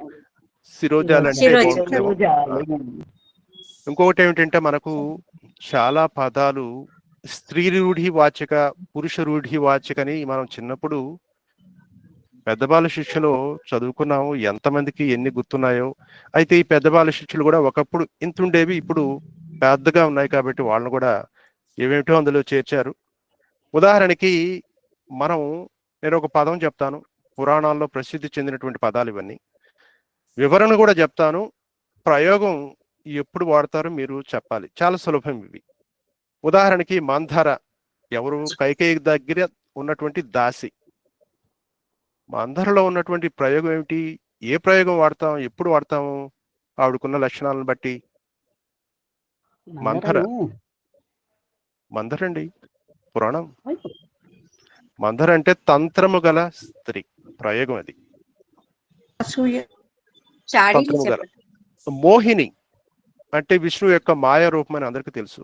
శిరోజాలు అంటే ఇంకొకటి ఏమిటంటే, మనకు చాలా పదాలు స్త్రీ రూఢి వాచక, పురుష రూఢి వాచక అని మనం చిన్నప్పుడు పెద్దబాల శిక్షలో చదువుకున్నాము. ఎంతమందికి ఎన్ని గుర్తున్నాయో. అయితే ఈ పెద్దబాల శిక్షలు కూడా ఒకప్పుడు ఇంత ఉండేవి, ఇప్పుడు పెద్దగా ఉన్నాయి. కాబట్టి వాళ్ళని కూడా ఏమేమిటో అందులో చేర్చారు. ఉదాహరణకి నేను ఒక పదం చెప్తాను. పురాణాల్లో ప్రసిద్ధి చెందినటువంటి పదాలు ఇవన్నీ. వివరణ కూడా చెప్తాను. ప్రయోగం ఎప్పుడు వాడతారో మీరు చెప్పాలి. చాలా సులభం ఇవి. ఉదాహరణకి మంధర ఎవరు? కైకేయి దగ్గర ఉన్నటువంటి దాసి. మంధరలో ఉన్నటువంటి ప్రయోగం ఏమిటి? ఏ ప్రయోగం వాడతాం? ఎప్పుడు వాడతాము? ఆవిడకున్న లక్షణాలను బట్టి. మంధరండి పురాణం. మంధర అంటే తంత్రము గల స్త్రీ. ప్రయోగం అది. తంత్రము గల. మోహిని అంటే విష్ణు యొక్క మాయా రూపం అని అందరికీ తెలుసు.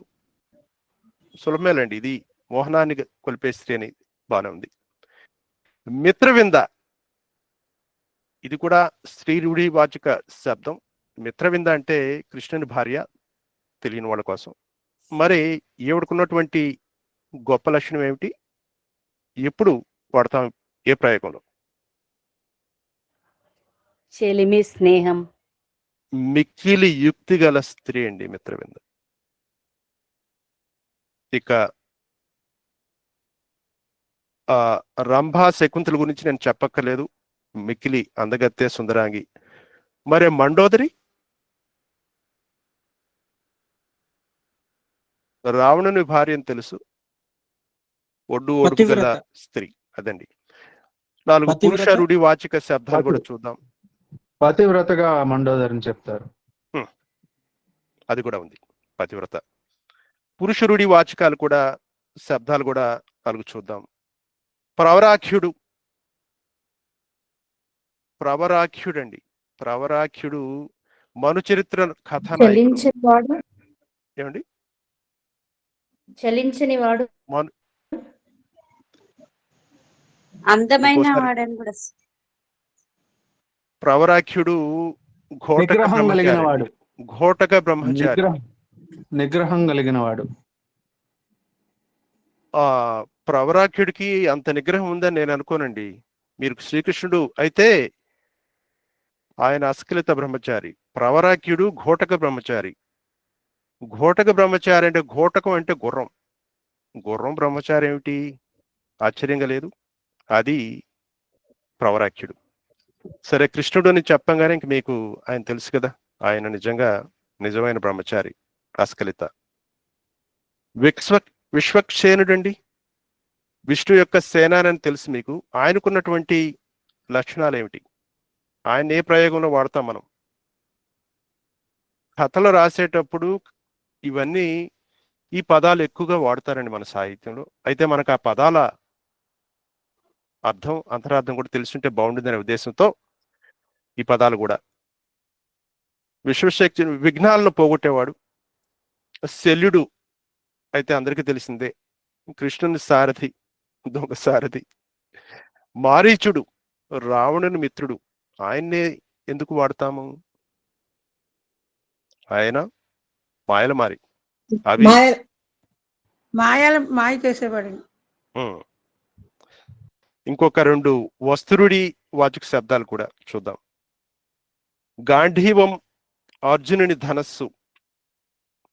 సులభమేలండి. ఇది మోహనాన్ని కొలిపే స్త్రీ అని బాగానే ఉంది. మిత్రవింద. ఇది కూడా స్త్రీ రూఢి వాచక శబ్దం. మిత్రవింద అంటే కృష్ణుని భార్య, తెలియని వాళ్ళ కోసం. మరి ఈవిడకున్నటువంటి గొప్ప లక్షణం ఏమిటి? ఎప్పుడు వాడతాం? ఏ ప్రయోగంలో? చెలిమి, స్నేహం. మిక్కిలి యుక్తి గల స్త్రీ అండి మిత్రవింద. ఇక రంభా శకుంతల గురించి నేను చెప్పక్కర్లేదు. మిక్కిలి అందగత్తె, సుందరాంగి. మరి మండోదరి రావణుని భార్య అని తెలుసు. ఒడ్డు ఒడుపు గల స్త్రీ. అదండి. 4 పురుష రూఢి వాచక శబ్దాలు కూడా చూద్దాం. పతివ్రతగా మండోదరిని చెప్తారు. అది కూడా ఉంది. పతివ్రత. పురుష రూఢి వాచకాలు కూడా శబ్దాలు కూడా 4 చూద్దాం. ప్రవరాఖ్యుడు. ప్రవరాఖ్యుడండి. ప్రవరాఖ్యుడు మను చరిత్ర కథ. ఏమండి? చలించని వాడు. అందమైన వాడని కూడా. ప్రవరాఖ్యుడు నిగ్రహం కలిగిన వాడు. ఘోటక బ్రహ్మచారి. నిగ్రహం కలిగిన వాడు. ప్రవరాఖ్యుడికి అంత నిగ్రహం ఉందని నేను అనుకోనండి. మీరు శ్రీకృష్ణుడు అయితే ఆయన అస్ఖలిత బ్రహ్మచారి. ప్రవరాఖ్యుడు ఘోటక బ్రహ్మచారి. ఘోటక బ్రహ్మచారి అంటే, ఘోటకం అంటే గుర్రం. గుర్రం బ్రహ్మచారి ఏమిటి? ఆశ్చర్యంగా లేదు? అది ప్రవరాఖ్యుడు. సరే, కృష్ణుడు అని చెప్పంగానే ఇంక మీకు ఆయన తెలుసు కదా. ఆయన నిజంగా నిజమైన బ్రహ్మచారి, అస్ఖలిత. విశ్వక్సేనుడండి. విష్ణు యొక్క సేనాని తెలుసు మీకు. ఆయనకున్నటువంటి లక్షణాలు ఏమిటి? ఆయన ఏ ప్రయోగంలో వాడతాం మనం? కథలు రాసేటప్పుడు ఇవన్నీ, ఈ పదాలు ఎక్కువగా వాడతారండి మన సాహిత్యంలో. అయితే మనకు ఆ పదాల అర్థం, అంతరార్థం కూడా తెలుసుంటే బాగుంటుందనే ఉద్దేశంతో ఈ పదాలు కూడా. విశ్వశక్తి విఘ్నాలను పోగొట్టేవాడు. శల్యుడు అయితే అందరికీ తెలిసిందే, కృష్ణుని సారథి, దొంగ సారథి. మారీచుడు రావణుని మిత్రుడు, ఆయన్నే ఎందుకు వాడతాము? ఆయన మాయల మారి. అవి మాయ చేసేవాడు. ఇంకొక 2 వస్త్రుడి వాచక శబ్దాలు కూడా చూద్దాం. గాంధీవం అర్జునుని ధనస్సు,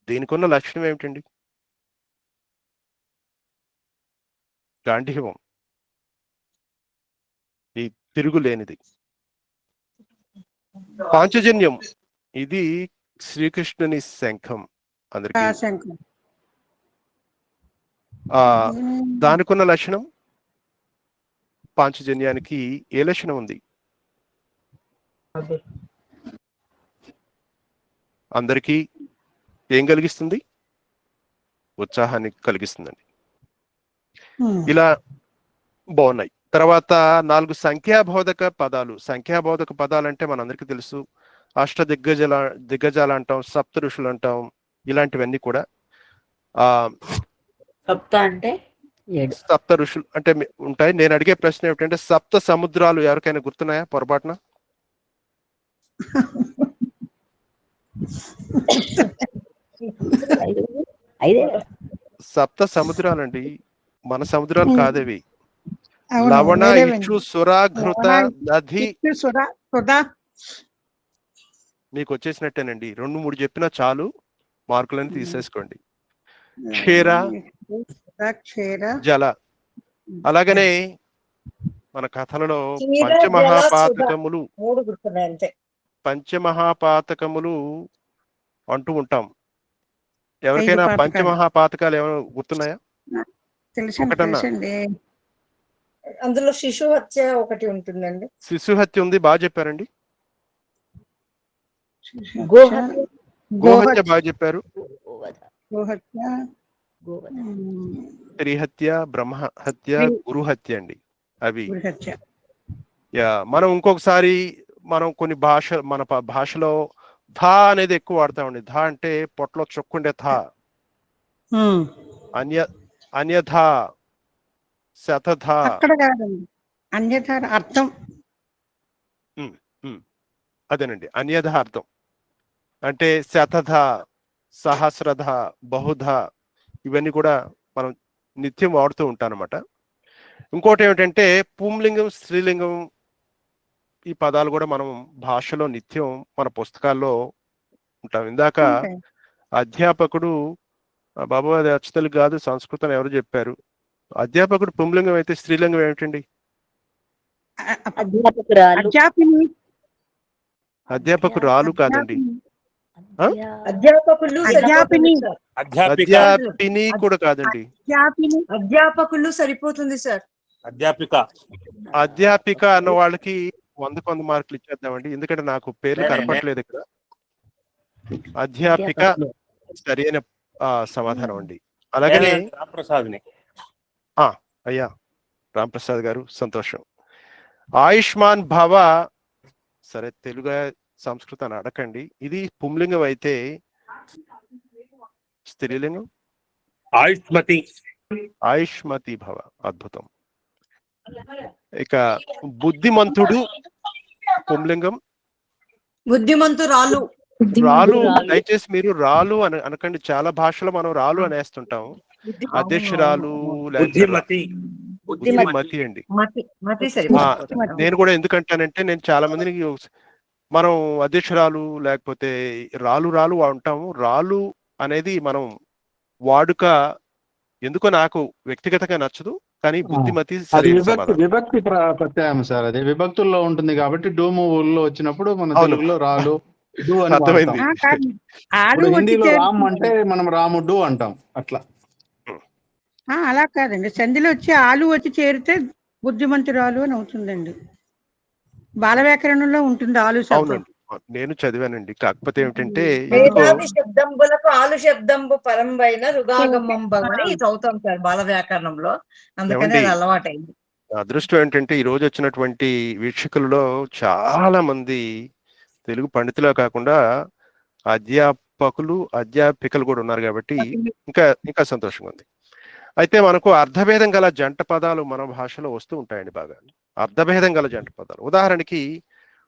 దీనికున్న లక్షణం ఏమిటండి? గాంధీవం ఈ తిరుగులేనిది. పాంచజన్యం, ఇది శ్రీకృష్ణుని శంఖం. అందరికీ శంఖం. దానికున్న లక్షణం, పాంచజన్యానికి ఏ లక్షణం ఉంది? అందరికీ ఏం కలిగిస్తుంది? ఉత్సాహాన్ని కలిగిస్తుందండి. ఇలా బాగున్నాయి. తర్వాత 4 సంఖ్యాబోధక పదాలు. సంఖ్యాబోధక పదాలు అంటే మనందరికీ తెలుసు, అష్ట దిగ్గజాలు అంటాం, సప్త ఋషులు అంటాం, ఇలాంటివన్నీ కూడా. సప్త ఋషులు అంటే ఉంటాయి. నేను అడిగే ప్రశ్న ఏమిటంటే, సప్త సముద్రాలు ఎవరికైనా గుర్తున్నాయా పొరపాటున? సప్త సముద్రాలండి, మన సముద్రాలు కాదేవి. లవణ, ఇచ్చు, సుర, ఘృత, దధి. మీకు వచ్చేసినట్టేనండి. 2-3 చెప్పినా చాలు, మార్కులని తీసేసుకోండి. క్షీర, జల. అలాగనే మన కథలలో పంచమహాపాతకములు అంటూ ఉంటాం. ఎవరికైనా పంచమహాపాతకాలు ఏమైనా గుర్తున్నాయా? అందులో శిశు హత్య ఒకటి ఉంటుందండి. శిశు హత్య ఉంది, బాగా చెప్పారండి. గోహత్య బాగా చెప్పారు. స్త్రీ హత్య, బ్రహ్మ హత్య, గురు హత్య అండి అవి. మనం ఇంకొకసారి కొన్ని మన భాషలో ధా అనేది ఎక్కువ వాడతామండి. ధా అంటే పొట్టలో చొక్కుండే ధా. అన్యథా, శతధా. అర్థం అదేనండి, అన్యథ అర్థం అంటే శతధ, సహస్రధ, బహుధ, ఇవన్నీ కూడా మనం నిత్యం వాడుతూ ఉంటాం అన్నమాట. ఇంకోటి ఏమిటంటే పుంలింగం, స్త్రీలింగం, ఈ పదాలు కూడా మనం భాషలో నిత్యం మన పుస్తకాల్లో ఉంటాం. ఇందాక అధ్యాపకుడు, బాబు అది అచ్చతలు కాదు, సంస్కృతం ఎవరు చెప్పారు? అధ్యాపకుడు పుంలింగం అయితే స్త్రీలింగం ఏమిటండి? అధ్యాపకురాలు కాదండి, అధ్యాపిని కూడా కాదండి, అధ్యాపకులు సరిపోతుంది సార్. అధ్యాపిక అన్న వాళ్ళకి 100 మార్కులు ఇచ్చేద్దామండి, ఎందుకంటే నాకు పేర్లు కనపట్లేదు ఇక్కడ. అధ్యాపిక సరైన సమాధానం అండి. అలాగనే అయ్యా రాంప్రసాద్ గారు, సంతోషం. ఆయుష్మాన్ భవ, సరే తెలుగు సంస్కృతాన్ని అడకండి. ఇది పుంలింగం అయితే స్త్రీలింగం ఆయుష్మతి భవ. అద్భుతం. ఇక బుద్ధిమంతుడు పుంలింగం. బుద్ధిమంతురాలు. రాలు, దయచేసి మీరు రాలు అని అనకండి. చాలా భాషలో మనం రాలు అనేస్తుంటాం. అధ్యక్షురాలు, బుద్ధిమతి అండి. నేను కూడా ఎందుకంటానంటే, నేను చాలా మందిని మనం అధ్యక్షురాలు లేకపోతే రాలు అంటాము. రాలు అనేది మనం వాడుక ఎందుకో నాకు వ్యక్తిగతంగా నచ్చదు, కానీ బుద్ధిమతి విభక్తి ప్రత్యయం సార్. అది విభక్తుల్లో ఉంటుంది కాబట్టి డూము ఊళ్ళో వచ్చినప్పుడు మన తెలుగులో రాలు అర్థమైంది. హిందీలో రామ్ అంటే మనం రాముడు అంటాం. అట్లా అలా కాదండి, సంధిలో వచ్చి ఆలు వచ్చి చేరితే బుద్ధిమంతురాలు అని అవుతుందండి. బాల వ్యాకరణంలో ఉంటుంది ఆలు శబ్దం. నేను చదివానండి. కాకపోతే ఏమిటంటే శబ్దంబులకు ఆలు శబ్దంబు పరంబైన రుగాగమంబని చదువుతాం సార్ బాల వ్యాకరణంలో, అందుకని అది అలవాటైంది. అదృష్టం ఏంటంటే ఈ రోజు వచ్చినటువంటి వీక్షకులలో చాలా మంది తెలుగు పండితులే కాకుండా అధ్యాపికలు కూడా ఉన్నారు కాబట్టి ఇంకా సంతోషంగా ఉంది. అయితే మనకు అర్థభేదం గల జంట పదాలు మన భాషలో వస్తూ ఉంటాయండి బాగా. అర్థభేదం గల జంట పదాలు ఉదాహరణకి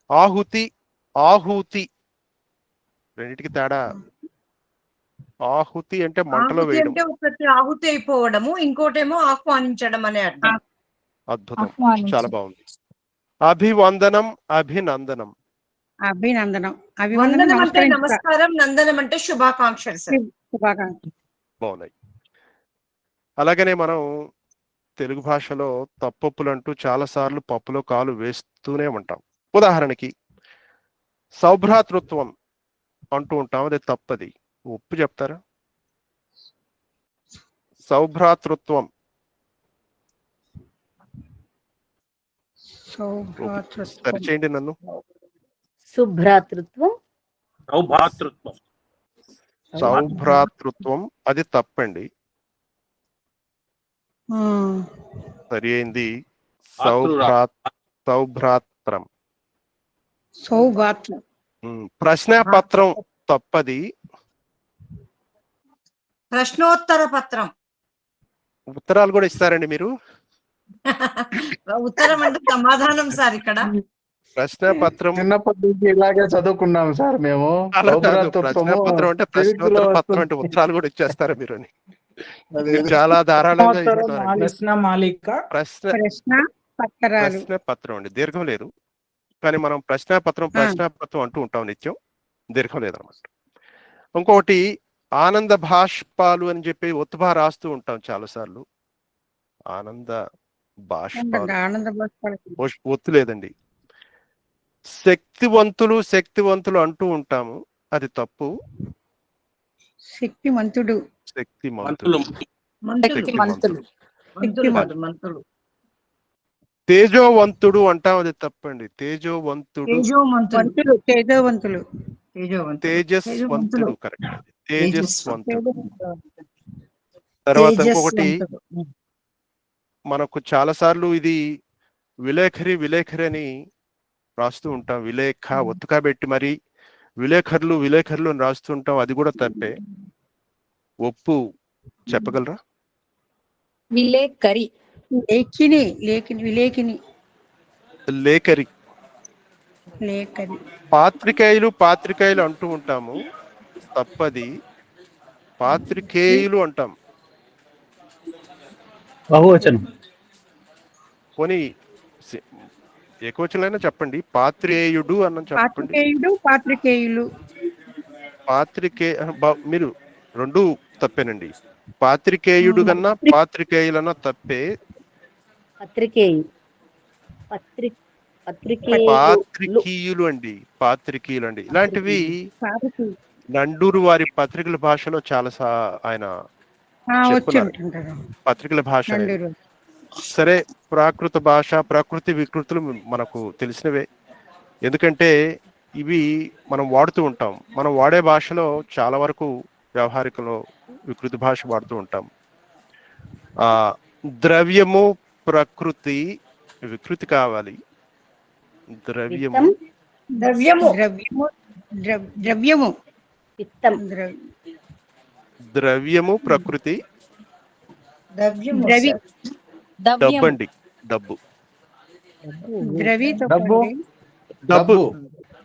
ఆహూతి రెండింటికి తేడా. ఆహుతి అంటే మంటలో ఆహుతి వేయడం. అంటే ఒకటి ఆహుతి అయిపోవడము, ఇంకోటేమో ఆహ్వానించడం అనే అర్థం. అద్భుతం, చాలా బాగుంది. అభివందనం, అభినందనం. అభినందనం. వందనం అంటే నమస్కారం, నందనం అంటే శుభాకాంక్షలు సార్. శుభాకాంక్షలు. బాగున్నాయి. అలాగనే మనం తెలుగు భాషలో తప్పొప్పులు అంటూ చాలా సార్లు పప్పులో కాలు వేస్తూనే ఉంటాం. ఉదాహరణకి సౌభ్రాతృత్వం అంటూ ఉంటాం, అది తప్పది. ఒప్పు చెప్తారా? సౌభ్రాతృత్వం. సరిచేయండి నన్ను. శుభ్రాతృత్వం. సౌభ్రాతృత్వం అది తప్పండి. సరి అయింది సౌభ్రాత్రం. ప్రశ్నాపత్రం తప్పది. ప్రశ్నోత్తర పత్రం. ఉత్తరాలు కూడా ఇస్తారండి మీరు? ఉత్తరం అంటే సమాధానం సార్. ఇక్కడ ప్రశ్నాపత్రం చిన్నప్పటి నుంచి ఇలాగే చదువుకున్నాం సార్ మేము. ప్రశ్నాపత్రం అంటే ప్రశ్నోత్తర పత్రం అంటే ఉత్తరాలు కూడా ఇచ్చేస్తారా మీరు అని చాలా ధారాళంగా. ప్రశ్న పత్రం అండి, దీర్ఘం లేదు. కానీ మనం ప్రశ్నాపత్రం అంటూ ఉంటాం నిత్యం, దీర్ఘం లేదన్నమాట. ఇంకొకటి ఆనంద భాష్పాలు అని చెప్పి ఒత్తుబా రాస్తూ ఉంటాం చాలా సార్లు. ఆనంద భాష్పాలు ఒత్తు లేదండి. శక్తివంతులు అంటూ ఉంటాము, అది తప్పు. శక్తిమంతుడు. తేజోవంతుడు అంటాం, అది తప్పండి. తేజస్వంతుడు కరెక్ట్. తేజస్వంతుడు. తర్వాత ఇంకొకటి మనకు చాలా సార్లు ఇది విలేఖరి అని రాస్తూ ఉంటాం. విలేఖ ఒత్తుగా పెట్టి మరి విలేఖరులు అని రాస్తూ ఉంటాం, అది కూడా తప్పే. ఒప్పు చెప్పగలరా? విలేకరి. లేఖరి. పాత్రికేయులు అంటూ ఉంటాము, తప్పది. పాత్రికేయులు అంటాం. బహువచనం. పోనీ ఏకవచనైనా చెప్పండి. పాత్రికేయుడు అన్న చెప్పండి. మీరు రెండు తప్పేనండి. పాత్రికేయుడు కన్నా పాత్రికేయులన్నా తప్పే. పాత్రికీయులు అండి. ఇలాంటివి నండూరు వారి పత్రికల భాషలో చాలా ఆయన చెప్తున్నారు. పత్రికల భాష సరే, ప్రాకృత భాష, ప్రకృతి వికృతులు మనకు తెలిసినవే. ఎందుకంటే ఇవి మనం వాడుతూ ఉంటాం. మనం వాడే భాషలో చాలా వరకు వ్యవహారికలో వికృతి భాష వాడుతూ ఉంటాం. ద్రవ్యము, ప్రకృతి, వికృతి కావాలి. ద్రవ్యము, ప్రకృతి. డబ్బు అండి.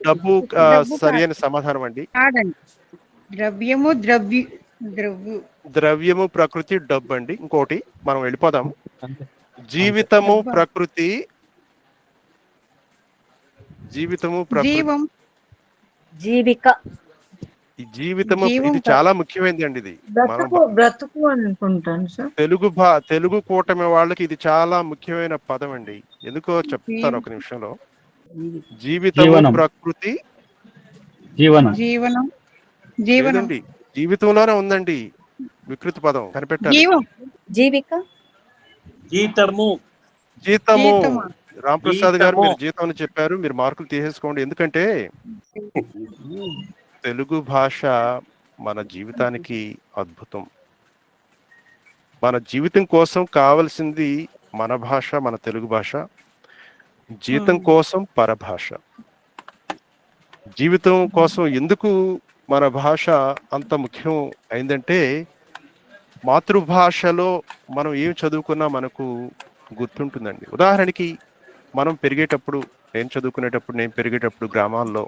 డబ్బు సరి అయిన సమాధానం అండి. ద్రవ్యము, ప్రకృతి, డబ్బు అండి. ఇంకోటి మనం వెళ్ళిపోదాం. జీవితము, ప్రకృతి. జీవితము ఇది చాలా ముఖ్యమైనది అండి. ఇది బ్రతుకు అనుకుంటాను సార్. తెలుగు కూటమి వాళ్ళకి ఇది చాలా ముఖ్యమైన పదం అండి. ఎందుకో చెప్తాను ఒక నిమిషంలో. జీవితము, ప్రకృతి, లేదండి, జీవితంలోనే ఉందండి వికృతి పదం. కనిపెట్టాలి. జీతము. రాంప్రసాద్ గారు మీరు జీతం అని చెప్పారు, మీరు మార్కులు తీసేసుకోండి. ఎందుకంటే తెలుగు భాష మన జీవితానికి అద్భుతం. మన జీవితం కోసం కావలసింది మన భాష, మన తెలుగు భాష జీతం కోసం పరభాష. జీవితం కోసం ఎందుకు మన భాష అంత ముఖ్యం అయిందంటే, మాతృభాషలో మనం ఏం చదువుకున్నా మనకు గుర్తుంటుందండి. ఉదాహరణకి మనం పెరిగేటప్పుడు, నేను పెరిగేటప్పుడు గ్రామాల్లో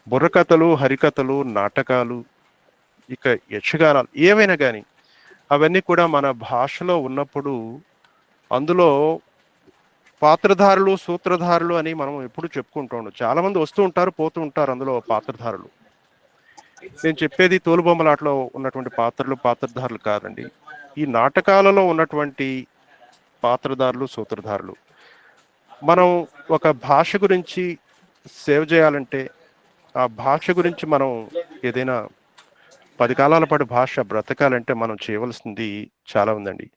బుర్రకథలు, హరికథలు, నాటకాలు, ఇక యక్షగానాలు ఏవైనా కానీ అవన్నీ కూడా మన భాషలో ఉన్నప్పుడు అందులో పాత్రధారులు, సూత్రధారులు అని మనం ఎప్పుడు చెప్పుకుంటూ ఉంటాం. చాలా మంది వస్తూ ఉంటారు, పోతూ ఉంటారు అందులో పాత్రధారులు. నేను చెప్పేది తోలుబొమ్మలాటలో ఉన్నటువంటి పాత్రధారులు కాదండి. ఈ నాటకాలలో ఉన్నటువంటి పాత్రధారులు, సూత్రధారులు. మనం ఒక భాష గురించి సేవ్ చేయాలంటే, ఆ భాష గురించి మనం ఏదైనా 10 కాలాల పాటు భాష బ్రతకాలంటే మనం చేయవలసింది చాలా ఉందండి.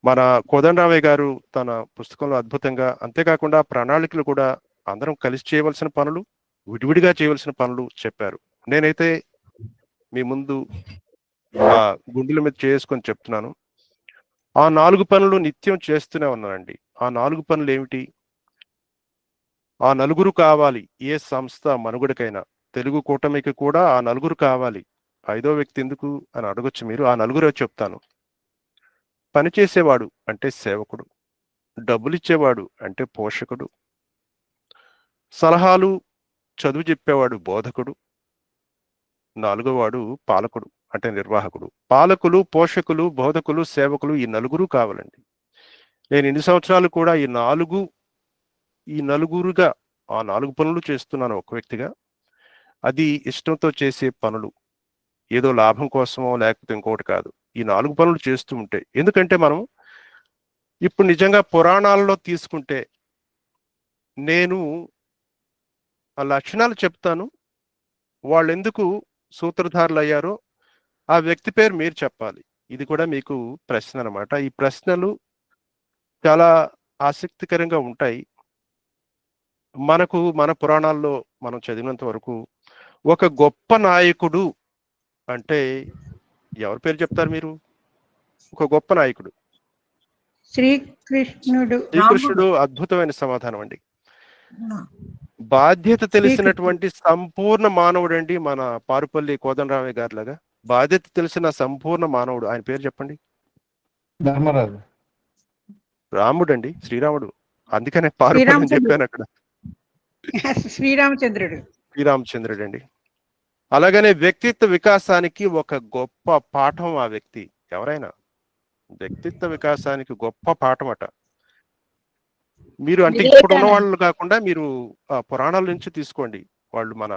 మన కోదండరామయ్య గారు తన పుస్తకంలో అద్భుతంగా, అంతేకాకుండా ప్రణాళికలు కూడా అందరం కలిసి చేయవలసిన పనులు, విడివిడిగా చేయవలసిన పనులు చెప్పారు. నేనైతే మీ ముందు ఆ గుండెల మీద చేసుకొని చెప్తున్నాను. ఆ 4 పనులు నిత్యం చేస్తూనే ఉన్నానండి. ఆ 4 పనులు ఏమిటి? ఆ నలుగురు కావాలి ఏ సంస్థ మనుగడకైనా. తెలుగు కూటమికి కూడా ఆ నలుగురు కావాలి. 5వ వ్యక్తి ఎందుకు అని అడగొచ్చు మీరు. ఆ నలుగురే చెప్తాను. పనిచేసేవాడు అంటే సేవకుడు, డబ్బులిచ్చేవాడు అంటే పోషకుడు, సలహాలు చదువు చెప్పేవాడు బోధకుడు, 4వ వాడు పాలకుడు అంటే నిర్వాహకుడు. పాలకులు, పోషకులు, బోధకులు, సేవకులు ఈ నలుగురు కావాలండి. నేను ఇన్ని సంవత్సరాలు కూడా ఈ నలుగురుగా ఆ 4 పనులు చేస్తున్నాను ఒక వ్యక్తిగా. అది ఇష్టంతో చేసే పనులు, ఏదో లాభం కోసమో లేకపోతే ఇంకోటి కాదు. ఈ 4 పనులు చేస్తూ ఉంటే, ఎందుకంటే మనం ఇప్పుడు నిజంగా పురాణాల్లో తీసుకుంటే నేను ఆ లక్షణాలు చెప్తాను. వాళ్ళు ఎందుకు సూత్రధారులు అయ్యారో ఆ వ్యక్తి పేరు మీరు చెప్పాలి. ఇది కూడా మీకు ప్రశ్న అన్నమాట. ఈ ప్రశ్నలు చాలా ఆసక్తికరంగా ఉంటాయి. మన పురాణాల్లో మనం చదివినంత వరకు ఒక గొప్ప నాయకుడు అంటే ఎవరి పేరు చెప్తారు మీరు? ఒక గొప్ప నాయకుడు శ్రీకృష్ణుడు. అద్భుతమైన సమాధానం అండి. బాధ్యత తెలిసినటువంటి సంపూర్ణ మానవుడు అండి మన పారుపల్లి కోదండరామయ్య గారి లాగా. బాధ్యత తెలిసిన సంపూర్ణ మానవుడు, ఆయన పేరు చెప్పండి. ధర్మరాజు. రాముడు అండి, శ్రీరాముడు. అందుకనే పారుపల్లి అని చెప్పాను అక్కడ. శ్రీరామచంద్రుడు అండి. అలాగనే వ్యక్తిత్వ వికాసానికి ఒక గొప్ప పాఠం ఆ వ్యక్తి. ఎవరైనా వ్యక్తిత్వ వికాసానికి గొప్ప పాఠం అట. మీరు అంటే ఇప్పుడు ఉన్న వాళ్ళు కాకుండా మీరు పురాణాల నుంచి తీసుకోండి. వాళ్ళు మన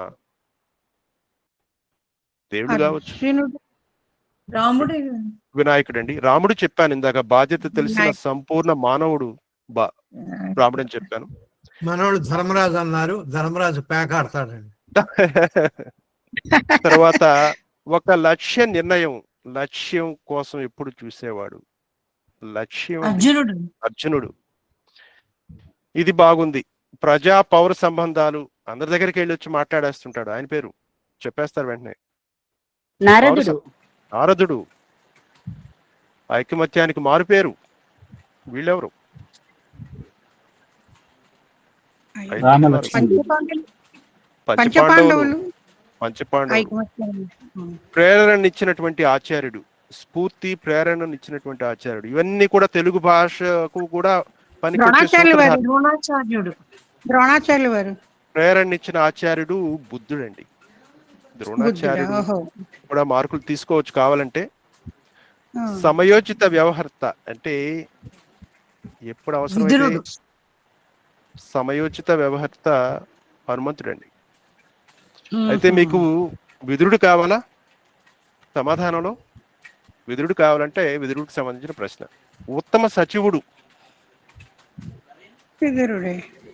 దేవుడు కావచ్చు, రాముడు, వినాయకుడు అండి. రాముడు చెప్పాను ఇందాక, బాధ్యత తెలిసిన సంపూర్ణ మానవుడు రాముడు అని చెప్పాను. మనోడు ధర్మరాజు అన్నారు, ధర్మరాజు పేకాడతాడండి. తర్వాత ఒక లక్ష్య నిర్ణయం, లక్ష్యం కోసం ఎప్పుడు చూసేవాడు లక్ష్యం అర్జునుడు. ఇది బాగుంది. ప్రజా పౌర సంబంధాలు, అందరి దగ్గరికి వెళ్ళి వచ్చి మాట్లాడేస్తుంటాడు. ఆయన పేరు చెప్పేస్తారు వెంటనే, నారదుడు. ఐకమత్యానికి మారు పేరు. వీళ్ళెవరు? పంచపాండవులు. ప్రేరణనిచ్చినటువంటి ఆచార్యుడు, స్ఫూర్తి ప్రేరణనిచ్చినటువంటి ఆచార్యుడు. ఇవన్నీ కూడా తెలుగు భాషకు కూడా ప్రేరణనిచ్చిన ఆచార్యుడు బుద్ధుడండి. ద్రోణాచార్యుడు కూడా మార్కులు తీసుకోవచ్చు కావాలంటే. సమయోచిత వ్యవహర్త అంటే ఎప్పుడు అవసరమైతే సమయోచిత వ్యవహర్త హనుమంతుడండి. అయితే మీకు విదురుడు కావాలా? సమాధానంలో విదురుడు కావాలంటే విదురుడికి సంబంధించిన ప్రశ్న. ఉత్తమ సచివుడు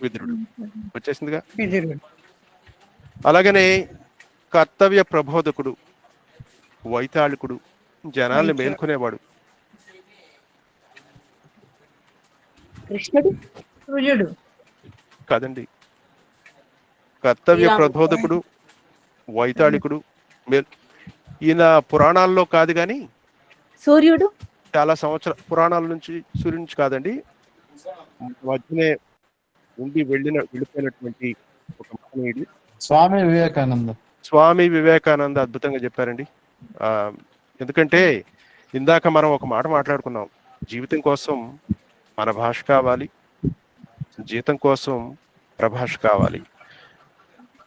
విదురుడు వచ్చేసిందిగా. అలాగనే కర్తవ్య ప్రబోధకుడు వైతాళికుడు, జనాల్ని మేల్కొనేవాడు. సూర్యుడు కాదండి, కర్తవ్య ప్రబోధకుడు, వైతాళికుడు. ఈయన పురాణాల్లో కాదు గాని చాలా సంవత్సరాల పురాణాల నుంచి సూర్యుడి నుంచి కాదండి, మధ్యనే ఉండి వెళ్ళిపోయినటువంటి ఒక మహనీయుడు స్వామి వివేకానంద. స్వామి వివేకానంద అద్భుతంగా చెప్పారండి. ఎందుకంటే ఇందాక మనం ఒక మాట మాట్లాడుకున్నాం, జీవితం కోసం మన భాష కావాలి, జీతం కోసం ప్రభాష కావాలి.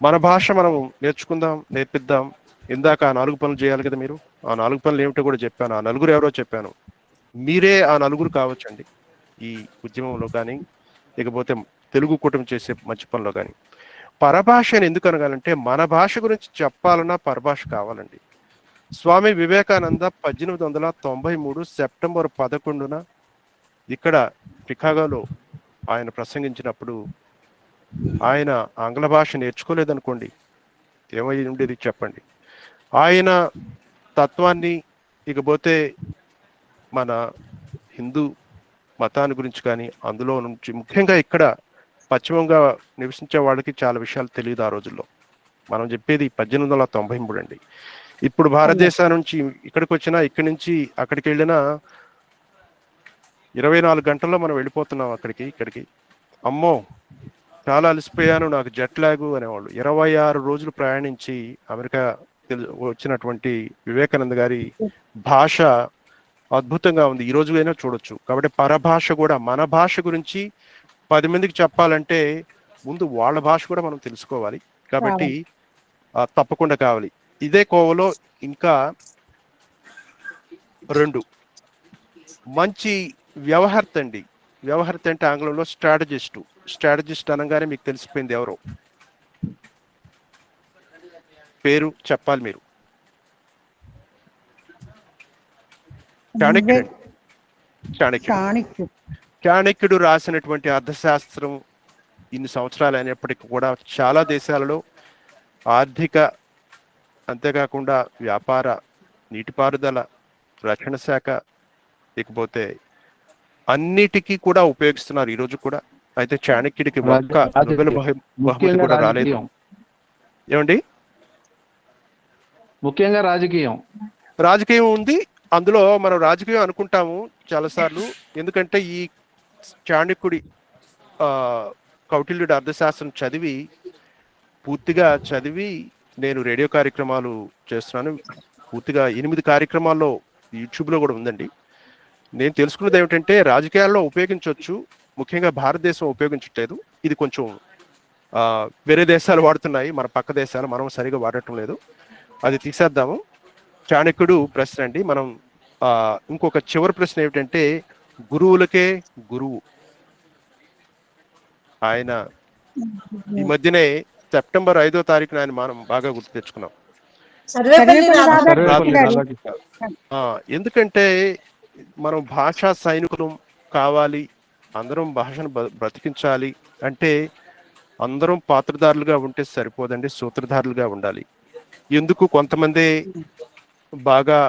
మన భాష మనం నేర్చుకుందాం, నేర్పిద్దాం. ఇందాక ఆ 4 పనులు చేయాలి కదా మీరు, ఆ 4 పనులు ఏమిటో కూడా చెప్పాను. ఆ నలుగురు ఎవరో చెప్పాను, మీరే ఆ నలుగురు కావచ్చండి ఈ ఉద్యమంలో కానీ, లేకపోతే తెలుగు కూటమి చేసే మంచి పనిలో కానీ. పరభాషను ఎందుకు అనగాలంటే మన భాష గురించి చెప్పాలన్నా పరభాష కావాలండి. స్వామి వివేకానంద 1893 సెప్టెంబర్ 11న ఇక్కడ చికాగోలో ఆయన ప్రసంగించినప్పుడు ఆయన ఆంగ్ల భాష నేర్చుకోలేదనుకోండి, ఏమై ఉండేది చెప్పండి. ఆయన తత్వాన్ని, ఇకపోతే మన హిందూ మతాన్ని గురించి కానీ, అందులో నుంచి ముఖ్యంగా ఇక్కడ పశ్చిమంగా నివసించే వాళ్ళకి చాలా విషయాలు తెలియదు ఆ రోజుల్లో. మనం చెప్పేది 1893 అండి. ఇప్పుడు భారతదేశం నుంచి ఇక్కడికి వచ్చినా, ఇక్కడి నుంచి అక్కడికి వెళ్ళినా 24 గంటల్లో మనం వెళ్ళిపోతున్నాం అక్కడికి ఇక్కడికి. అమ్మో చాలా అలసిపోయాను, నాకు జెట్ లాగు అనేవాళ్ళు. 26 రోజులు ప్రయాణించి అమెరికా వచ్చినటువంటి వివేకానంద గారి భాష అద్భుతంగా ఉంది. ఈ రోజు అయినా చూడొచ్చు. కాబట్టి పరభాష కూడా, మన భాష గురించి 10 మందికి చెప్పాలంటే ముందు వాళ్ళ భాష కూడా మనం తెలుసుకోవాలి. కాబట్టి తప్పకుండా కావాలి. ఇదే కోవలో ఇంకా 2 మంచి వ్యవహర్త అండి. వ్యవహర్త అంటే ఆంగ్లంలో స్ట్రాటజిస్టు. స్ట్రాటజిస్ట్ అనగానే మీకు తెలిసిపోయింది ఎవరో, పేరు చెప్పాలి మీరు. చాణక్యుడు రాసినటువంటి అర్థశాస్త్రం ఇన్ని సంవత్సరాలు అయినప్పటికీ కూడా చాలా దేశాలలో ఆర్థిక, అంతేకాకుండా వ్యాపార, నీటిపారుదల, రక్షణ శాఖ, ఇకపోతే అన్నిటికీ కూడా ఉపయోగిస్తున్నారు ఈ రోజు కూడా. అయితే చాణక్యుడికి ఒక్క నోబెల్ బహుమతి కూడా రాలేదు. ఏమండి? ముఖ్యంగా రాజకీయం ఉంది అందులో. మనం రాజకీయం అనుకుంటాము చాలాసార్లు, ఎందుకంటే ఈ చాణక్యుడి కౌటిల్యుడి అర్థశాస్త్రం పూర్తిగా చదివి నేను రేడియో కార్యక్రమాలు చేస్తున్నాను. పూర్తిగా 8 కార్యక్రమాల్లో యూట్యూబ్లో కూడా ఉందండి. నేను తెలుసుకున్నది ఏమిటంటే రాజకీయాల్లో ఉపయోగించవచ్చు, ముఖ్యంగా భారతదేశం ఉపయోగించట్లేదు. ఇది కొంచెం వేరే దేశాలు వాడుతున్నాయి, మన పక్క దేశాలు, మనం సరిగా వాడటం లేదు. అది తీసేద్దాము. చాణక్యుడు ప్రశ్న అండి. మనం ఇంకొక చివరి ప్రశ్న ఏమిటంటే, గురువులకే గురువు ఆయన. ఈ మధ్యనే సెప్టెంబర్ 5వ తారీఖున ఆయన మనం బాగా గుర్తు తెచ్చుకున్నాం. ఎందుకంటే మనం భాషా సైనికులం కావాలి, అందరం భాషను బ్రతికించాలి అంటే అందరం పాత్రధారులుగా ఉంటే సరిపోదండి, సూత్రధారులుగా ఉండాలి. ఎందుకు కొంతమంది బాగా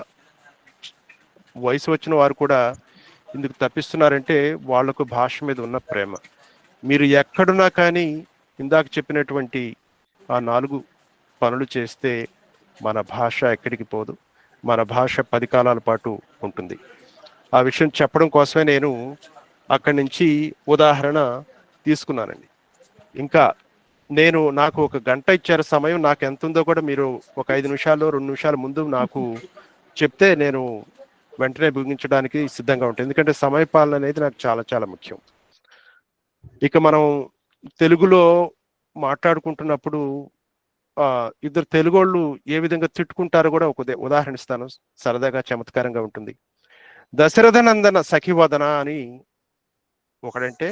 వయసు వచ్చిన వారు కూడా ఇందుకు తప్పిస్తున్నారంటే వాళ్లకు భాష మీద ఉన్న ప్రేమ. మీరు ఎక్కడున్నా కానీ ఇందాక చెప్పినటువంటి ఆ 4 పనులు చేస్తే మన భాష ఎక్కడికి పోదు, మన భాష 10 కాలాల పాటు ఉంటుంది. ఆ విషయం చెప్పడం కోసమే నేను అక్కడి నుంచి ఉదాహరణ తీసుకున్నానండి. ఇంకా నాకు 1 గంట ఇచ్చారు సమయం. నాకు ఎంత ఉందో కూడా మీరు ఒక 5 నిమిషాలు 2 నిమిషాల ముందు నాకు చెప్తే నేను వెంటనే ముగించడానికి సిద్ధంగా ఉంటాను. ఎందుకంటే సమయపాలన అనేది నాకు చాలా చాలా ముఖ్యం. ఇక మనం తెలుగులో మాట్లాడుకుంటున్నప్పుడు ఇద్దరు తెలుగోళ్ళు ఏ విధంగా తిట్టుకుంటారో కూడా ఒక ఉదాహరణ ఇస్తాను, సరదాగా చమత్కారంగా ఉంటుంది. దశరథ నందన సఖివదన అని ఒకడంటే,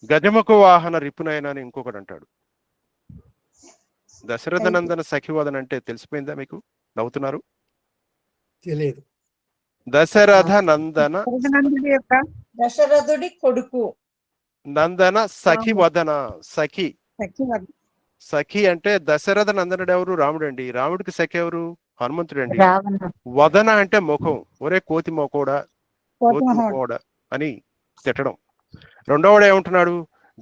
గజముఖ వాహన రిపునయన అని ఇంకొకడు అంటాడు. దశరథ నందన సఖివదన అంటే తెలిసిపోయిందా మీకు? నవ్వుతున్నారు. తెలియదు. దశరథ నందన, దశరథుడి కొడుకు నందన సఖివదన. సఖి అంటే దశరథ నందనుడు ఎవరు? రాముడు అండి. రాముడికి సఖి ఎవరు? హనుమంతుడు అండి. వదన అంటే ముఖం. ఒరే కోతి మొకోడా, కోతి మొకోడా అని తిట్టడం. రెండవడు ఏమంటున్నాడు?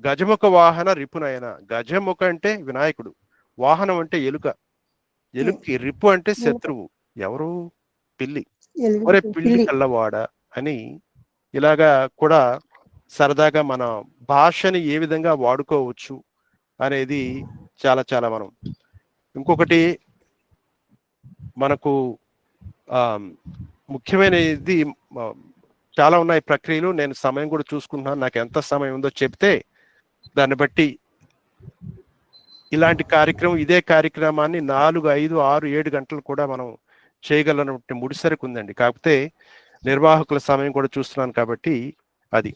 గజముఖ వాహన రిపునయన. గజముఖ అంటే వినాయకుడు, వాహనం అంటే ఎలుక, ఎలుక్కి రిపు అంటే శత్రువు. ఎవరు? పిల్లి. ఒరే పిల్లి కల్లవాడ అని ఇలాగా కూడా సరదాగా మన భాషని ఏ విధంగా వాడుకోవచ్చు అనేది చాలా చాలా మనం ఇంకొకటి మనకు ముఖ్యమైనది చాలా ఉన్నాయి ప్రక్రియలు. నేను సమయం కూడా చూసుకుంటున్నాను, నాకు ఎంత సమయం ఉందో చెప్తే దాన్ని బట్టి ఇలాంటి కార్యక్రమం ఇదే కార్యక్రమాన్ని 4, 5, 6, 7 గంటలు కూడా మనం చేయగలనటువంటి ముడిసరికి ఉందండి. కాకపోతే నిర్వాహకుల సమయం కూడా చూస్తున్నాను కాబట్టి అది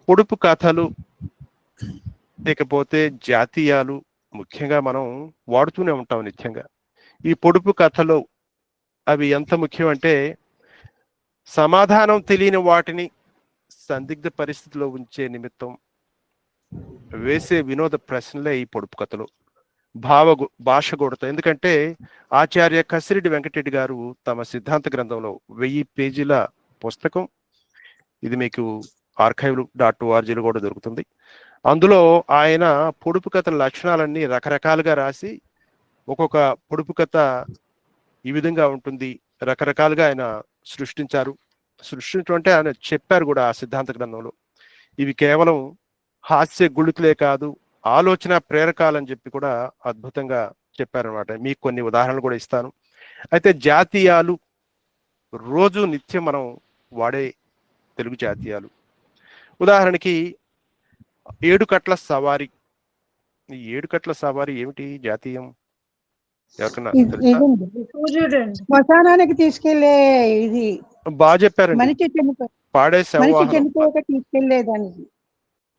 పొడుపు కథలు లేకపోతే జాతీయాలు ముఖ్యంగా మనం వాడుతూనే ఉంటాం నిత్యంగా. ఈ పొడుపు కథలో అవి ఎంత ముఖ్యం అంటే సమాధానం తెలియని వాటిని సందిగ్ధ పరిస్థితిలో ఉంచే నిమిత్తం వేసే వినోద ప్రశ్నలే ఈ పొడుపు కథలు. భాష కూడతాం. ఎందుకంటే ఆచార్య కసిరెడ్డి వెంకటరెడ్డి గారు తమ సిద్ధాంత గ్రంథంలో 1000 పేజీల పుస్తకం, ఇది మీకు archive.org కూడా దొరుకుతుంది. అందులో ఆయన పొడుపు కథల లక్షణాలన్నీ రకరకాలుగా రాసి ఒక్కొక్క పొడుపు కథ ఈ విధంగా ఉంటుంది రకరకాలుగా ఆయన సృష్టించడం అంటే ఆయన చెప్పారు కూడా ఆ సిద్ధాంత గ్రంథంలో. ఇవి కేవలం హాస్య గుళికలే కాదు, ఆలోచన ప్రేరకాలని చెప్పి కూడా అద్భుతంగా చెప్పారనమాట. మీకు కొన్ని ఉదాహరణలు కూడా ఇస్తాను. అయితే జాతీయాలు రోజు నిత్యం మనం వాడే తెలుగు జాతీయాలు, ఉదాహరణకి 7 కట్ల సవారీ. ఈ 7 కట్ల సవారీ ఏమిటి జాతీయం? ఎవరికన్నా తెలుసా? శ్మశానానికి తీసుకెళ్లే ఇది బాగా చెప్పారండి. మనిషి పాడే చనిపోక తీసుకెళ్లేదానికి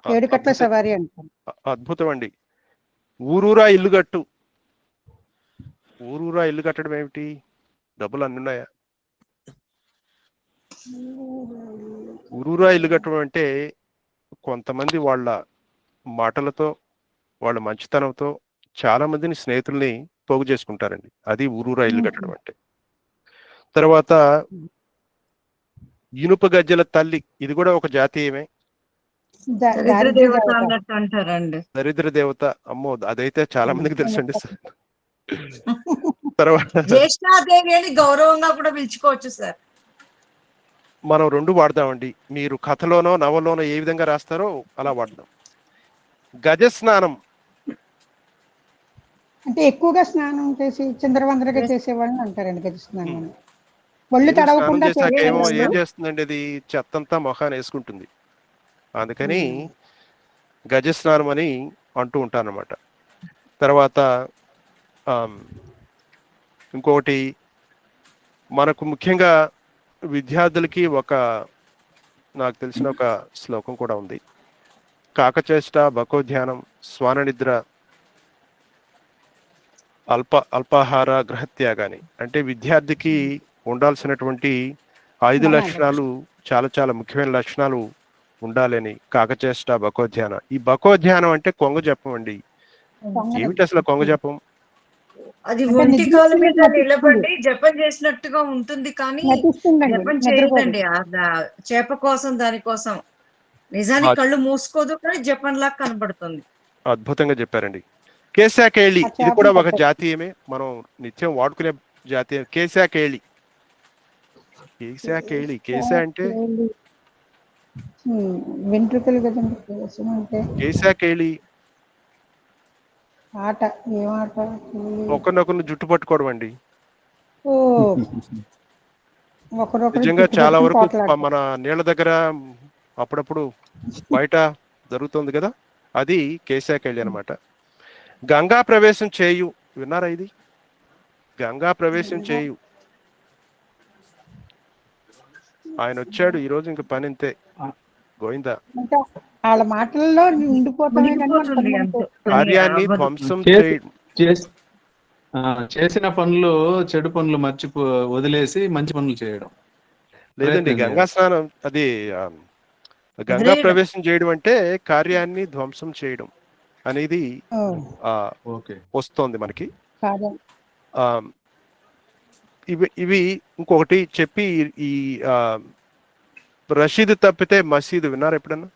7 కట్ల సవారీ అంటారు. అద్భుతం అండి. ఊరూరా ఇల్లు కట్టు. ఊరూరా ఇల్లు కట్టడం ఏమిటి? డబ్బులు అన్ని ఉన్నాయా? ఊరూరా ఇల్లు కట్టడం అంటే కొంతమంది వాళ్ళ మాటలతో వాళ్ళ మంచితనంతో చాలా మందిని స్నేహితుల్ని పోగు చేసుకుంటారండి. అది ఊరూరా ఇల్లు కట్టడం అంటే. తర్వాత ఇనుప గజ్జల తల్లి, ఇది కూడా ఒక జాతీయమే. దరిద్ర దేవత, అమ్మో అదైతే చాలా మందికి తెలుసండి. తర్వాత జ్యేష్ఠాదేవి అని గౌరవంగా కూడా పిలుచుకోవచ్చు సార్. మనం 2 వాడదామండి. మీరు కథలోనో నవలోనో ఏ విధంగా రాస్తారో అలా వాడదాం. గజ స్నానం అంటే ఎక్కువగా స్నానం చేసి చంద్రవందరగా చేసేవాళ్ళని అంటారండి గజ స్నానం. ఒళ్ళు తడవకుండా ఏం చేస్తుందండి, అది చెత్తంతా మొఖాన్ని వేసుకుంటుంది. అందుకని గజ స్నానం అని అంటూ ఉంటారన్నమాట. తర్వాత ఇంకొకటి మనకు ముఖ్యంగా విద్యార్థులకి నాకు తెలిసిన ఒక శ్లోకం కూడా ఉంది. కాకచేష్ట బకోధ్యానం శ్వాన నిద్ర అల్పాహార గ్రహత్యాగాని. అంటే విద్యార్థికి ఉండాల్సినటువంటి 5 లక్షణాలు, చాలా చాలా ముఖ్యమైన లక్షణాలు ఉండాలని. కాకచేష్ట బకోధ్యానం. ఈ బకోధ్యానం అంటే కొంగ జపం అండి. ఏమిటి అసలు కొంగ జపం? అది ఒంటి కాలు మీద నిలబడి జపం చేసినట్టుగా ఉంటుంది, కానీ జపం చేయదండి. చేప కోసం దానికోసం నిజానికి కళ్ళు మూసుకోదు, కానీ జపంలా కనబడుతుంది. అద్భుతంగా చెప్పారండి. కేశాకేళి, ఇది కూడా ఒక జాతీయమే, మనం నిత్యం వాడుకునే జాతీయం. కేశాకేళి. కేశాకేళి, కేశా అంటే వెంట్రుకలు కదండి. కేశాకేళి ఆట, ఏమాట? ఒకరినొకరిని జుట్టు పట్టుకోవడం అండి. నిజంగా చాలా వరకు మన నీళ్ళ దగ్గర అప్పుడప్పుడు బయట జరుగుతుంది కదా, అది కేశాకేళి అనమాట. గంగా ప్రవేశం చేయు, విన్నారా ఇది? గంగా ప్రవేశం చేయు. ఆయన వచ్చాడు ఈ రోజు, ఇంక పని అంతే, గోయిందా. వాళ్ళ మాటల్లో కార్యాన్ని ధ్వంసం చేసిన పనులు, చెడు పనులు వదిలేసి మంచి పనులు చేయడం లేదండి. గంగా స్నానం, అది గంగా ప్రవేశం చేయడం అంటే కార్యాన్ని ధ్వంసం చేయడం అనేది వస్తోంది మనకి. ఇవి ఇంకొకటి చెప్పి, ఈ రషీదు తప్పితే మసీదు, విన్నారు ఎప్పుడన్నా?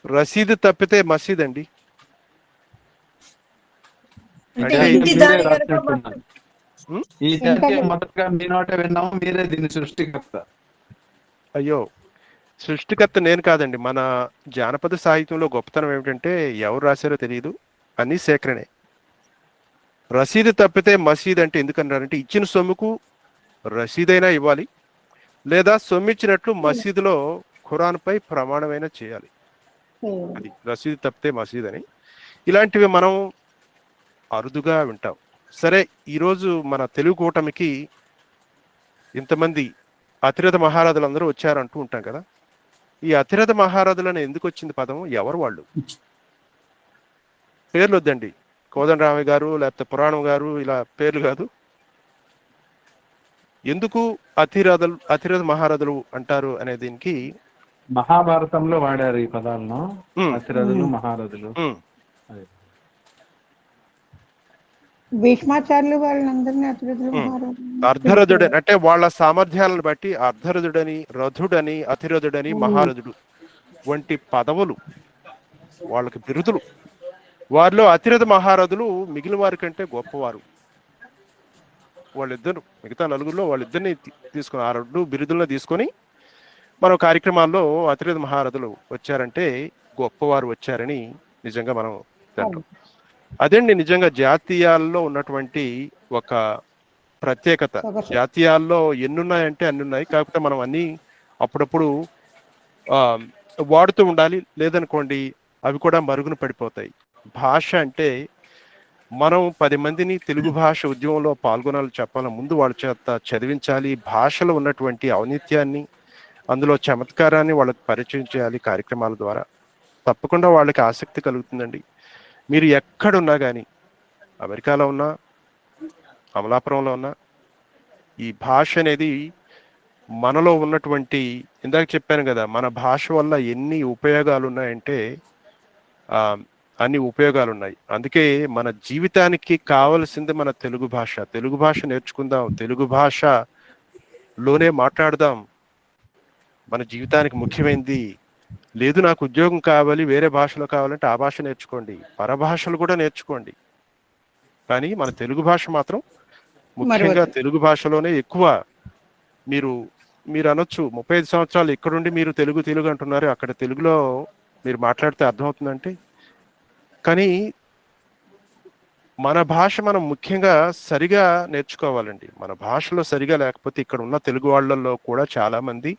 రసీదు తప్పితే మసీద్ అండి. ఈ జాతీయం మొదటగా మీ నోటే విన్నాము, మీరే దీని సృష్టికర్త. అయ్యో, సృష్టికర్త నేను కాదండి. మన జానపద సాహిత్యంలో గొప్పతనం ఏమిటంటే ఎవరు రాశారో తెలియదు, అన్ని సేకరణే. రసీదు తప్పితే మసీద్ అంటే ఎందుకన్నారంటే ఇచ్చిన సొమ్ముకు రసీదైనా ఇవ్వాలి, లేదా సొమ్మిచ్చినట్లు మసీదులో ఖురాన్పై ప్రమాణమైనా చేయాలి. అది రసీదు తప్పితే మసీద్ అని. ఇలాంటివి మనం అరుదుగా వింటాం. సరే, ఈరోజు మన తెలుగు కూటమికి ఇంతమంది అతిరథ మహారాజులందరూ వచ్చారంటూ ఉంటాం కదా. ఈ అతిరథ మహారాజులను ఎందుకు వచ్చింది పదం? ఎవరు వాళ్ళు? పేర్లు వద్దండి, కోదండరామయ్య గారు లేకపోతే పురాణం గారు ఇలా పేర్లు కాదు. ఎందుకు అతిరథ మహారథులు అంటారు అనే దీనికి మహాభారతంలో వాడారు ఈ పదాలను, అతిరథులు, మహారథులు. భీష్మాచార్యులు వాళ్ళందరినీ అతిరథులు అర్ధరథుడని అంటే వాళ్ళ సామర్థ్యాలను బట్టి అర్ధరథుడని, రథుడని, అతిరథుడని, మహారథుడు వంటి పదవులు వాళ్ళకి బిరుదులు. వారిలో అతిరథ మహారథులు మిగిలిన వారి కంటే గొప్పవారు. వాళ్ళిద్దరు, మిగతా నలుగురిలో వాళ్ళిద్దరిని తీసుకొని ఆ రెండు బిరుదులను తీసుకొని మనం కార్యక్రమాల్లో అతిరథ మహారథులు వచ్చారంటే గొప్పవారు వచ్చారని నిజంగా మనం అంటాం. అదండి నిజంగా జాతీయాల్లో ఉన్నటువంటి ఒక ప్రత్యేకత. జాతీయాల్లో ఎన్నున్నాయంటే అన్ని ఉన్నాయి, కాకపోతే మనం అన్ని అప్పుడప్పుడు వాడుతూ ఉండాలి, లేదనుకోండి అవి కూడా మరుగున పడిపోతాయి. భాష అంటే మనం 10 మందిని తెలుగు భాష ఉద్యమంలో పాల్గొనాలి చెప్పాలి, ముందు వాళ్ళ చేత చదివించాలి. భాషలో ఉన్నటువంటి ఔన్నిత్యాన్ని, అందులో చమత్కారాన్ని వాళ్ళకి పరిచయం చేయాలి కార్యక్రమాల ద్వారా. తప్పకుండా వాళ్ళకి ఆసక్తి కలుగుతుందండి. మీరు ఎక్కడున్నా కానీ, అమెరికాలో ఉన్నా, అమలాపురంలో ఉన్నా, ఈ భాష అనేది మనలో ఉన్నటువంటి, ఇందాక చెప్పాను కదా, మన భాష వల్ల ఎన్ని ఉపయోగాలు ఉన్నాయంటే అన్ని ఉపయోగాలు ఉన్నాయి. అందుకే మన జీవితానికి కావలసింది మన తెలుగు భాష. తెలుగు భాష నేర్చుకుందాం, తెలుగు భాషలోనే మాట్లాడదాం. మన జీవితానికి ముఖ్యమైనది. లేదు నాకు ఉద్యోగం కావాలి, వేరే భాషలో కావాలంటే ఆ భాష నేర్చుకోండి, పరభాషలు కూడా నేర్చుకోండి. కానీ మన తెలుగు భాష మాత్రం ముఖ్యంగా తెలుగు భాషలోనే ఎక్కువ. మీరు అనొచ్చు 35 సంవత్సరాలు ఇక్కడుండి మీరు తెలుగు అంటున్నారు, అక్కడ తెలుగులో మీరు మాట్లాడితే అర్థమవుతుందంటే. కానీ మన భాష మనం ముఖ్యంగా సరిగా నేర్చుకోవాలండి. మన భాషలో సరిగా లేకపోతే ఇక్కడ ఉన్న తెలుగు వాళ్ళల్లో కూడా చాలా మంది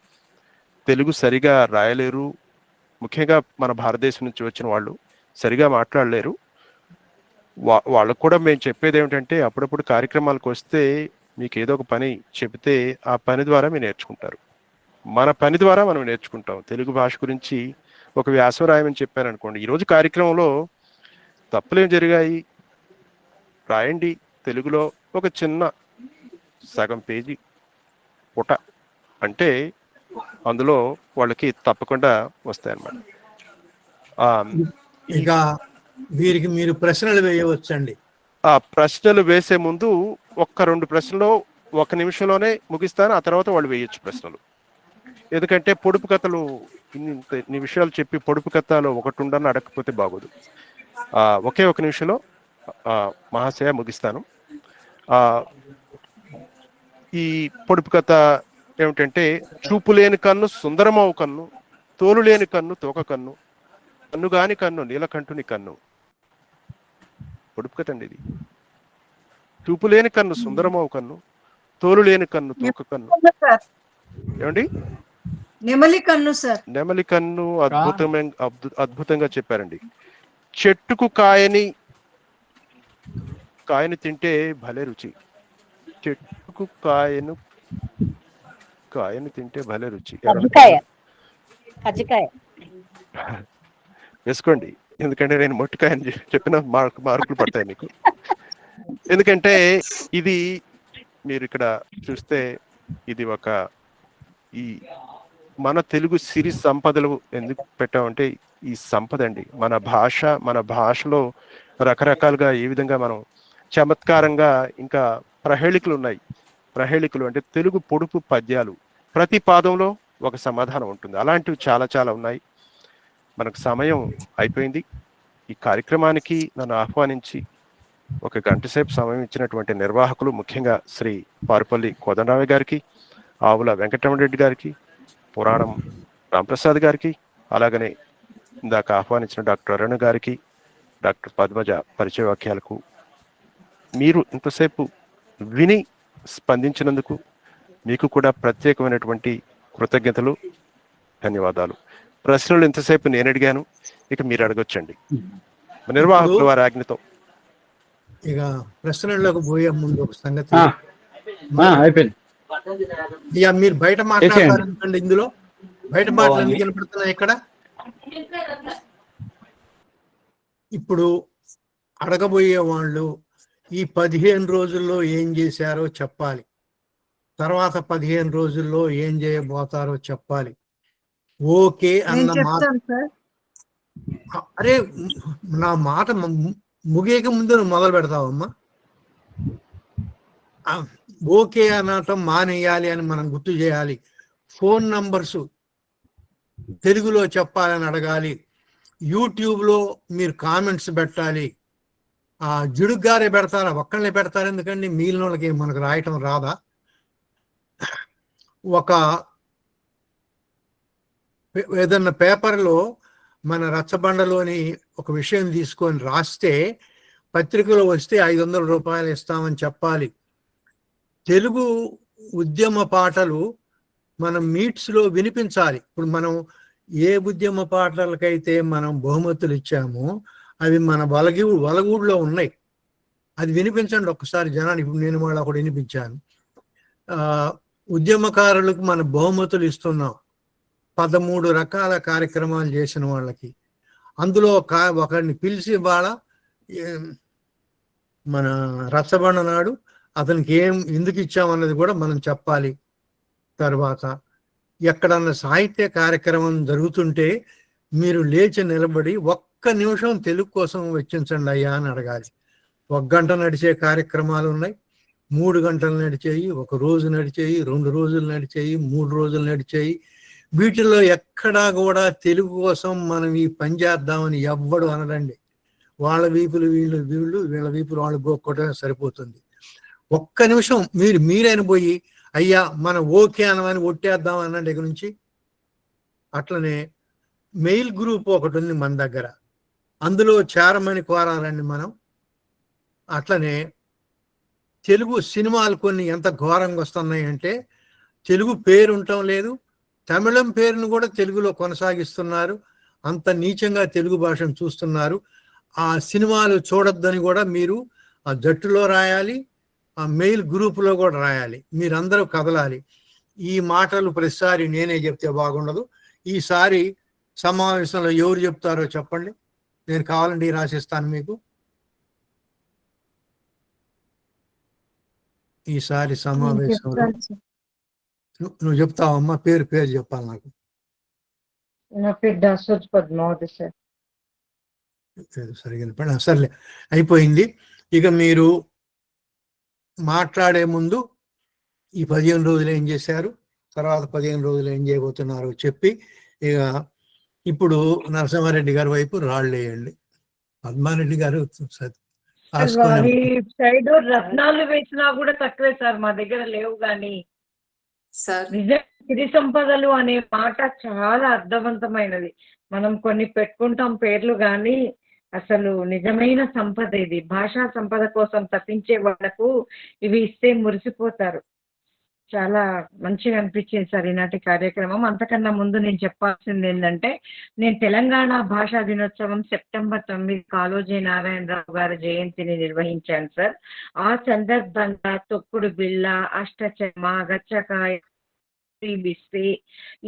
తెలుగు సరిగా రాయలేరు. ముఖ్యంగా మన భారతదేశం నుంచి వచ్చిన వాళ్ళు సరిగా మాట్లాడలేరు. వాళ్ళకు కూడా మేము చెప్పేది ఏమిటంటే, అప్పుడప్పుడు కార్యక్రమాలకు వస్తే మీకు ఏదో ఒక పని చెబితే ఆ పని ద్వారా మీరు నేర్చుకుంటారు. మన పని ద్వారా మనం నేర్చుకుంటాం. తెలుగు భాష గురించి ఒక వ్యాసం రాయమని చెప్పారనుకోండి, ఈరోజు కార్యక్రమంలో తప్పులేం జరిగాయి రాయండి, తెలుగులో ఒక చిన్న సగం పేజీ పుట అంటే అందులో వాళ్ళకి తప్పకుండా వస్తాయన్నమాట. ఇక వీరికి మీరు ప్రశ్నలు వేయవచ్చండి. ఆ ప్రశ్నలు వేసే ముందు 1-2 ప్రశ్నలు 1 నిమిషంలోనే ముగిస్తాను. ఆ తర్వాత వాళ్ళు వేయొచ్చు ప్రశ్నలు. ఎందుకంటే పొడుపు కథలు ఇన్ని విషయాలు చెప్పి పొడుపు కథలు ఒకటి ఉండని అడగకపోతే బాగోదు. ఒకే 1 నిమిషంలో మహాశయ ముగిస్తాను. ఈ పొడుపు కథ ఏమిటంటే, చూపు లేని కన్ను సుందరమవు కన్ను, తోలు లేని కన్ను తోక కన్ను, కన్ను గాని కన్ను నీలకంఠుని కన్ను. పొడుపు కథ అండి ఇది. చూపు లేని కన్ను సుందరమవు కన్ను, తోలు లేని కన్ను తోక కన్ను. ఏమండి? నెమలి కన్ను సార్. నెమలి కన్ను అద్భుతంగా చెప్పారండి. చెట్టుకు కాయని తింటే భలే రుచి. చెట్టుకు కాయను తింటే భలే రుచి. వేసుకోండి, ఎందుకంటే నేను మొట్టికాయని చెప్పిన మార్కులు పడతాయి మీకు. ఎందుకంటే ఇది మీరు ఇక్కడ చూస్తే ఇది ఈ మన తెలుగు సిరి సంపదలు ఎందుకు పెట్టామంటే ఈ సంపద అండి. మన భాషలో రకరకాలుగా ఏ విధంగా మనం చమత్కారంగా ఇంకా ప్రహేళికలు ఉన్నాయి. ప్రహేళికలు అంటే తెలుగు పొడుపు పద్యాలు, ప్రతి పాదంలో ఒక సమాధానం ఉంటుంది. అలాంటివి చాలా చాలా ఉన్నాయి. మనకు సమయం అయిపోయింది. ఈ కార్యక్రమానికి నన్ను ఆహ్వానించి ఒక గంట సేపు సమయం ఇచ్చినటువంటి నిర్వాహకులు, ముఖ్యంగా శ్రీ పారుపల్లి కోదండరావు గారికి, ఆవుల వెంకటరమణరెడ్డి గారికి, పురాణం రాంప్రసాద్ గారికి, అలాగనే ఇందాక ఆహ్వానించిన డాక్టర్ అరుణ్ గారికి, డాక్టర్ పద్మజ పరిచయ వాక్యాలకు మీరు ఇంతసేపు విని స్పందించినందుకు మీకు కూడా ప్రత్యేకమైనటువంటి కృతజ్ఞతలు, ధన్యవాదాలు. ప్రశ్నలు ఇంతసేపు నేను అడిగాను, ఇక మీరు అడగొచ్చండి నిర్వాహకులు వారి ఆజ్ఞతో. ఇక ప్రశ్నలకు పోయే ముందు ఒక సంగతి, అయిపోయింది. ఇక మీరు బయట మాట్లాడతారు ఎందుకండి, ఇందులో బయట మాటలు ఎందుకు వినపడుతున్నాయి ఇక్కడ? ఇప్పుడు అడగబోయే వాళ్ళు ఈ 15 రోజుల్లో ఏం చేశారో చెప్పాలి, తర్వాత 15 రోజుల్లో ఏం చేయబోతారో చెప్పాలి. ఓకే అన్న మాట, అరే నా మాట ముగియక ముందు నువ్వు మొదలు పెడతావమ్మా. ఓకే అనటం మానేయాలి అని మనం గుర్తు చేయాలి. ఫోన్ నంబర్స్ తెలుగులో చెప్పాలని అడగాలి. యూట్యూబ్లో మీరు కామెంట్స్ పెట్టాలి. జిడుగ్గారే పెడతారా, ఒక్కళ్ళే పెడతారు ఎందుకండి, మిగిలిన వాళ్ళకి మనకు రాయటం రాదా? ఒక ఏదన్నా పేపర్లో మన రచ్చబండలోని ఒక విషయం తీసుకొని రాస్తే పత్రికలో వస్తే 500 రూపాయలు ఇస్తామని చెప్పాలి. తెలుగు ఉద్యమ పాటలు మనం మీట్స్లో వినిపించాలి. ఇప్పుడు మనం ఏ ఉద్యమ పాటలకైతే మనం బహుమతులు ఇచ్చామో అవి మన వలగూడులో ఉన్నాయి. అది వినిపించండి ఒక్కసారి జనానికి. ఇప్పుడు నేను మళ్ళీ ఒకటి వినిపించాను. ఉద్యమకారులకు మన బహుమతులు ఇస్తున్నాం 13 రకాల కార్యక్రమాలు చేసిన వాళ్ళకి. అందులో ఒకరిని పిలిచి వాళ్ళ మన రచ్చబండ నాడు అతనికి ఎందుకు ఇచ్చామన్నది కూడా మనం చెప్పాలి. తర్వాత ఎక్కడన్నా సాహిత్య కార్యక్రమం జరుగుతుంటే మీరు లేచి నిలబడి ఒక్క నిమిషం తెలుగు కోసం వెచ్చించండి అయ్యా అని అడగాలి. 1 గంట నడిచే కార్యక్రమాలు ఉన్నాయి, 3 గంటలు నడిచేయి, 1 రోజు నడిచేయి, 2 రోజులు నడిచేయి, 3 రోజులు నడిచేయి. వీటిల్లో ఎక్కడా కూడా తెలుగు కోసం మనం ఈ పని చేద్దామని ఎవ్వడు అనడండి. వాళ్ళ వీపులు వీళ్ళ వీపులు వాళ్ళు గోక్కోవటమే సరిపోతుంది. ఒక్క నిమిషం మీరైనా పోయి అయ్యా మనం ఓకే అనమని ఒట్టేద్దాం అన్న దగ్గర నుంచి. అట్లనే మెయిల్ గ్రూప్ ఒకటి ఉంది మన దగ్గర, అందులో చేరమని కోరాలండి మనం. అట్లనే తెలుగు సినిమాలు కొన్ని ఎంత ఘోరంగా వస్తున్నాయి అంటే తెలుగు పేరు ఉండటం లేదు, తమిళం పేరును కూడా తెలుగులో కొనసాగిస్తున్నారు. అంత నీచంగా తెలుగు భాషను చూస్తున్నారు. ఆ సినిమాలు చూడొద్దని కూడా మీరు ఆ జట్టులో రాయాలి, ఆ మెయిల్ గ్రూపులో కూడా రాయాలి. మీరందరూ కదలాలి. ఈ మాటలు ప్రతిసారి నేనే చెప్తే బాగుండదు. ఈసారి సమావేశంలో ఎవరు చెప్తారో చెప్పండి, నేను కావాలండి రాసిస్తాను మీకు. ఈసారి సమావేశంలో నువ్వు చెప్తావమ్మా, పేరు చెప్పాలి నాకు. నా పేరు దాసోజు పద్మావతి సార్. సరిగ్గా సర్లే, అయిపోయింది. ఇక మీరు మాట్లాడే ముందు ఈ 15 రోజులు ఏం చేశారు, తర్వాత 15 రోజులు ఏం చేయబోతున్నారు చెప్పి, ఇక ఇప్పుడు నరసింహారెడ్డి గారి వైపు రాళ్ళు వేయండి. పద్మారెడ్డి గారు సైడ్ రత్నాలు వేసినా కూడా తక్కువే సార్, మా దగ్గర లేవు. కానీ నిజం సిరి సంపదలు అనే మాట చాలా అర్థవంతమైనది. మనం కొన్ని పెట్టుకుంటాం పేర్లు, కానీ అసలు నిజమైన సంపద ఇది. భాషా సంపద కోసం తప్పించే వాళ్ళకు ఇవి ఇస్తే మురిసిపోతారు. చాలా మంచిగా అనిపించింది సార్ ఈనాటి కార్యక్రమం. అంతకన్నా ముందు నేను చెప్పాల్సింది ఏంటంటే, నేను తెలంగాణ భాషా దినోత్సవం సెప్టెంబర్ 9 కాళోజీ నారాయణరావు గారి జయంతిని నిర్వహించాను సార్. ఆ సందర్భంగా తొక్కుడు బిళ్ళ, అష్టచమ్మ, గచ్చకాయ, బిస్తే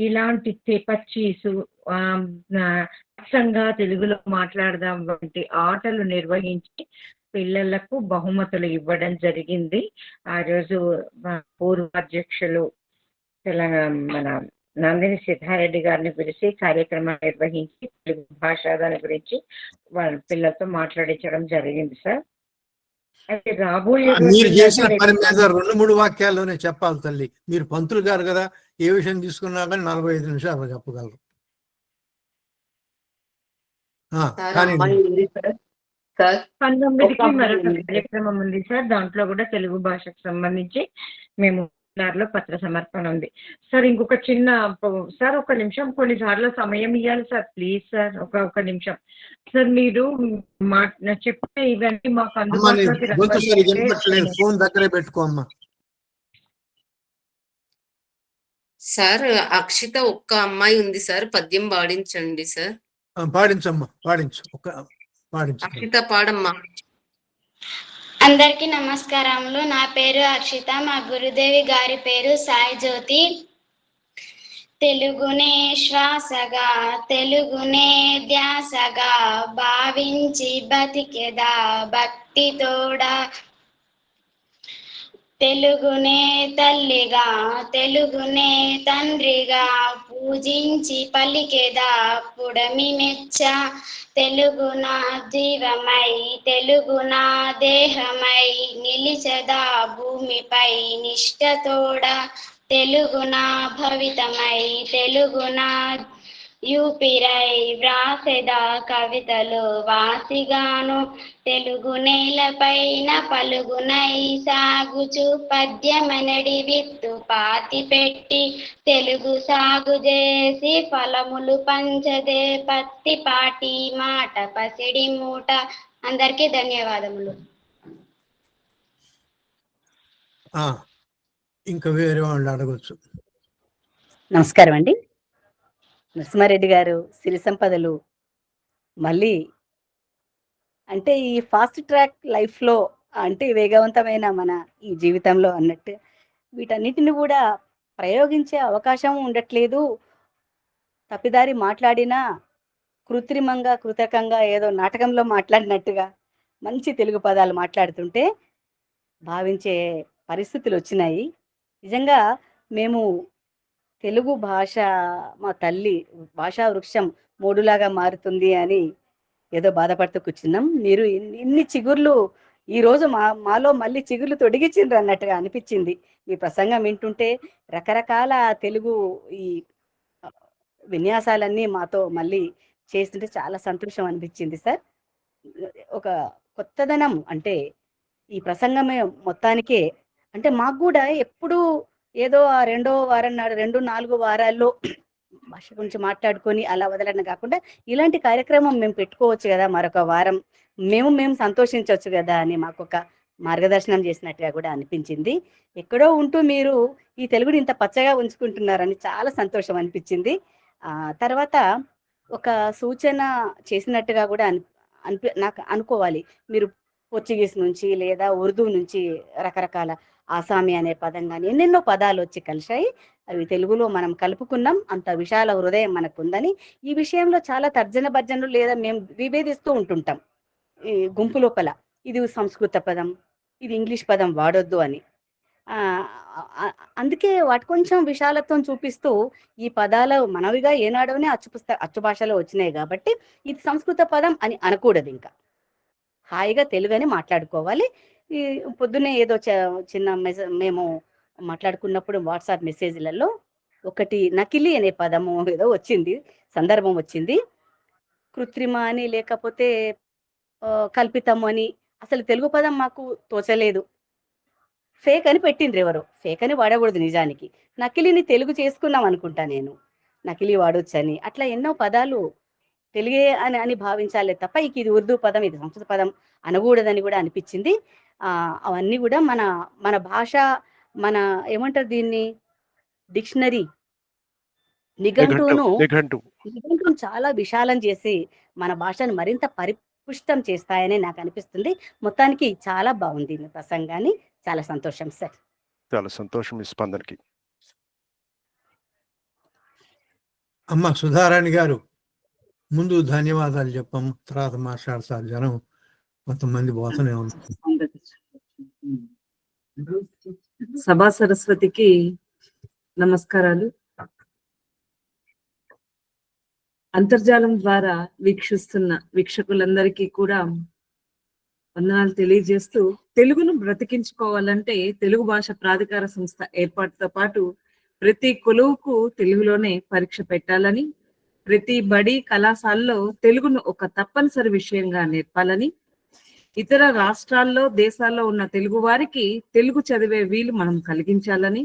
ఇలాంటి పచ్చీసు, అచ్చంగా తెలుగులో మాట్లాడదాం వంటి ఆటలు నిర్వహించి పిల్లలకు బహుమతులు ఇవ్వడం జరిగింది. ఆ రోజు పూర్వ అధ్యక్షులు మన నందిని సిద్ధారెడ్డి గారిని పిలిచి కార్యక్రమం నిర్వహించి తెలుగు భాష దాని గురించి వాళ్ళ పిల్లలతో మాట్లాడించడం జరిగింది సార్. అయితే రాబోయే మీరు చేసిన పని మీద 2-3 వాక్యాల్లోనే చెప్పాలి తల్లి. మీరు పంతులు గారు కదా, ఏ విషయం తీసుకున్నా కానీ 45 నిమిషాలు చెప్పగలరు. సార్ 19కి మరొక ఒక కార్యక్రమం ఉంది సార్. దాంట్లో కూడా తెలుగు భాషకు సంబంధించి మేము లో పత్ర సమర్పణ ఉంది సార్. ఇంకొక చిన్న సార్, ఒక నిమిషం, కొన్నిసార్లు సమయం ఇవ్వాలి సార్, ప్లీజ్ సార్, ఒక నిమిషం సార్. మీరు చెప్తే ఇవన్నీ మాకు అమ్మా నీ అందుబాటులోకి గొంతు సరిగ్గా వినపడట్లేదు, రావాలి. ఫోన్ దగ్గరే పెట్టుకో అమ్మా. సార్ అక్షిత ఒక్క అమ్మాయి ఉంది సార్, పద్యం పాడించండి సార్. పాడించమ్మా, పాడించు, పాడించు. అక్షిత పాడమ్మా. అందరికీ నమస్కారములు. నా పేరు అక్షిత. మా గురుదేవి గారి పేరు సాయి జ్యోతి. తెలుగునే శ్వాసగా తెలుగునే ధ్యాసగా భావించి బతికెదా భక్తితోడా, తెలుగునే తల్లిగా తెలుగునే తండ్రిగా పూజించి పలికెదా పుడమి మెచ్చ, తెలుగు నా జీవమై తెలుగు నా దేహమై నిలిచెదా భూమిపై నిష్ఠతోడ, తెలుగు నా భవితమై తెలుగు నా యూపిరై వ్రాసెదా కవితలు వాసిగాను, తెలుగు నేలపైన పలుగునై సాగుచు పద్యమనడి విత్తు పాతి పెట్టి, తెలుగు సాగు చేసి ఫలములు పంచదే పత్తి పాటి మాట పసిడి మూట. అందరికీ ధన్యవాదములు. ఇంకా వేరే వాళ్ళు అడగచ్చు. నమస్కారం అండి. నరసింహారెడ్డి గారు సిరి సంపదలు మళ్ళీ అంటే ఈ ఫాస్ట్ ట్రాక్ లైఫ్లో అంటే వేగవంతమైన మన ఈ జీవితంలో అన్నట్టు వీటన్నిటిని కూడా ప్రయోగించే అవకాశం ఉండట్లేదు. తప్పిదారి మాట్లాడినా కృత్రిమంగా కృతకంగా ఏదో నాటకంలో మాట్లాడినట్టుగా మంచి తెలుగు పదాలు మాట్లాడుతుంటే భావించే పరిస్థితులు వచ్చినాయి. నిజంగా మేము తెలుగు భాష మా తల్లి భాషా వృక్షం మూడులాగా మారుతుంది అని ఏదో బాధపడుతూ కూర్చున్నాం. మీరు ఇన్ని చిగుర్లు ఈరోజు మాలో మళ్ళీ చిగుర్లు తొడిగించిండ్రు అన్నట్టుగా అనిపించింది. మీ ప్రసంగం వింటుంటే రకరకాల తెలుగు ఈ విన్యాసాలన్నీ మాతో మళ్ళీ చేస్తుంటే చాలా సంతోషం అనిపించింది సార్. ఒక కొత్తదనం అంటే ఈ ప్రసంగమే మొత్తానికే అంటే మాకు కూడా ఎప్పుడు ఏదో ఆ రెండో వారం నాడు 2-4 వారాల్లో భాష గురించి మాట్లాడుకొని అలా వదలడం కాకుండా ఇలాంటి కార్యక్రమం మేము పెట్టుకోవచ్చు కదా, మరొక వారం మేము సంతోషించవచ్చు కదా అని మాకు ఒక మార్గదర్శనం చేసినట్టుగా కూడా అనిపించింది. ఎక్కడో ఉంటూ మీరు ఈ తెలుగుని ఇంత పచ్చగా ఉంచుకుంటున్నారని చాలా సంతోషం అనిపించింది. తర్వాత ఒక సూచన చేసినట్టుగా కూడా నాకు అనుకోవాలి. మీరు పోర్చుగీస్ నుంచి లేదా ఉర్దూ నుంచి రకరకాల ఆసామి అనే పదం కానీ ఎన్నెన్నో పదాలు వచ్చి కలిశాయి. అవి తెలుగులో మనం కలుపుకున్నాం. అంత విశాల హృదయం మనకు ఉందని ఈ విషయంలో చాలా తర్జన భర్జనలు లేదా మేము విభేదిస్తూ ఉంటుంటాం ఈ గుంపు లోపల. ఇది సంస్కృత పదం, ఇది ఇంగ్లీష్ పదం వాడొద్దు అని. అందుకే వాటి కొంచెం విశాలత్వం చూపిస్తూ ఈ పదాలు మనవిగా ఏనాడోనే అచ్చు భాషలో వచ్చినాయి కాబట్టి ఇది సంస్కృత పదం అని అనకూడదు. ఇంకా హాయిగా తెలుగు అని మాట్లాడుకోవాలి. ఈ పొద్దున్నే ఏదో చిన్న మేము మాట్లాడుకున్నప్పుడు వాట్సాప్ మెసేజ్లలో ఒకటి నకిలీ అనే పదము ఏదో వచ్చింది, సందర్భం వచ్చింది. కృత్రిమ అని లేకపోతే కల్పితము అని అసలు తెలుగు పదం మాకు తోచలేదు. ఫేక్ అని పెట్టిండ్రు ఎవరో. ఫేక్ అని వాడకూడదు నిజానికి. నకిలీని తెలుగు చేసుకున్నాం అనుకుంటా నేను, నకిలీ వాడొచ్చని. అట్లా ఎన్నో పదాలు తెలుగే అని భావించాలే తప్ప ఇది ఉర్దూ పదం ఇది సంస్కృత పదం అనకూడదని కూడా అనిపించింది. అవన్నీ కూడా మన భాష మన ఏమంటారు దీన్ని డిక్షనరీ నిఘంటువును చాలా విశాలం చేసి మన భాషను మరింత పరిపుష్టం చేస్తాయని నాకు అనిపిస్తుంది. మొత్తానికి చాలా బాగుంది ప్రసంగాన్ని. చాలా సంతోషం సార్. చాలా సంతోషం ఈ స్పందనకి. అమ్మ సుధారాణి గారు ముందు ధన్యవాదాలు చెప్పాము, తర్వాత మాట్లాడతారు. జనం కొంతమంది పోతూనే ఉన్నారు. సభా సరస్వతికి నమస్కారాలు. అంతర్జాలం ద్వారా వీక్షిస్తున్న వీక్షకులందరికీ కూడా వందనాలు తెలియజేస్తూ, తెలుగును బ్రతికించుకోవాలంటే తెలుగు భాష ప్రాధికార సంస్థ ఏర్పాటుతో పాటు ప్రతి కొలువుకు తెలుగులోనే పరీక్ష పెట్టాలని, ప్రతి బడి కళాశాలలో తెలుగును ఒక తప్పనిసరి విషయంగా నేర్పాలని, ఇతర రాష్ట్రాల్లో దేశాల్లో ఉన్న తెలుగు వారికి తెలుగు చదివే వీలు మనం కలిగించాలని,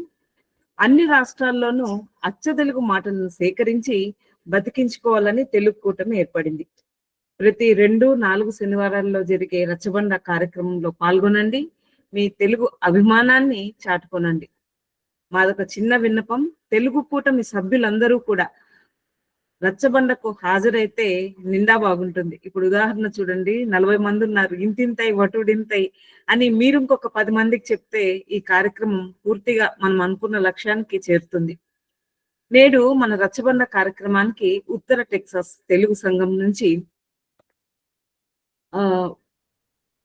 అన్ని రాష్ట్రాల్లోనూ అచ్చ తెలుగు మాటలను సేకరించి బతికించుకోవాలని తెలుగు కూటమి ఏర్పడింది. ప్రతి 2-4 శనివారాల్లో జరిగే రచ్చబండ కార్యక్రమంలో పాల్గొనండి, మీ తెలుగు అభిమానాన్ని చాటుకొనండి. మాదొక చిన్న విన్నపం, తెలుగు కూటమి సభ్యులందరూ కూడా రచ్చబండకు హాజరైతే నిండా బాగుంటుంది. ఇప్పుడు ఉదాహరణ చూడండి, 40 మంది ఉన్నారు, ఇంతింతై వటుడింతై అని మీరు ఇంకొక 10 మందికి చెప్తే ఈ కార్యక్రమం పూర్తిగా మనం అనుకున్న లక్ష్యానికి చేరుతుంది. నేడు మన రచ్చబండ కార్యక్రమానికి ఉత్తర టెక్సాస్ తెలుగు సంఘం నుంచి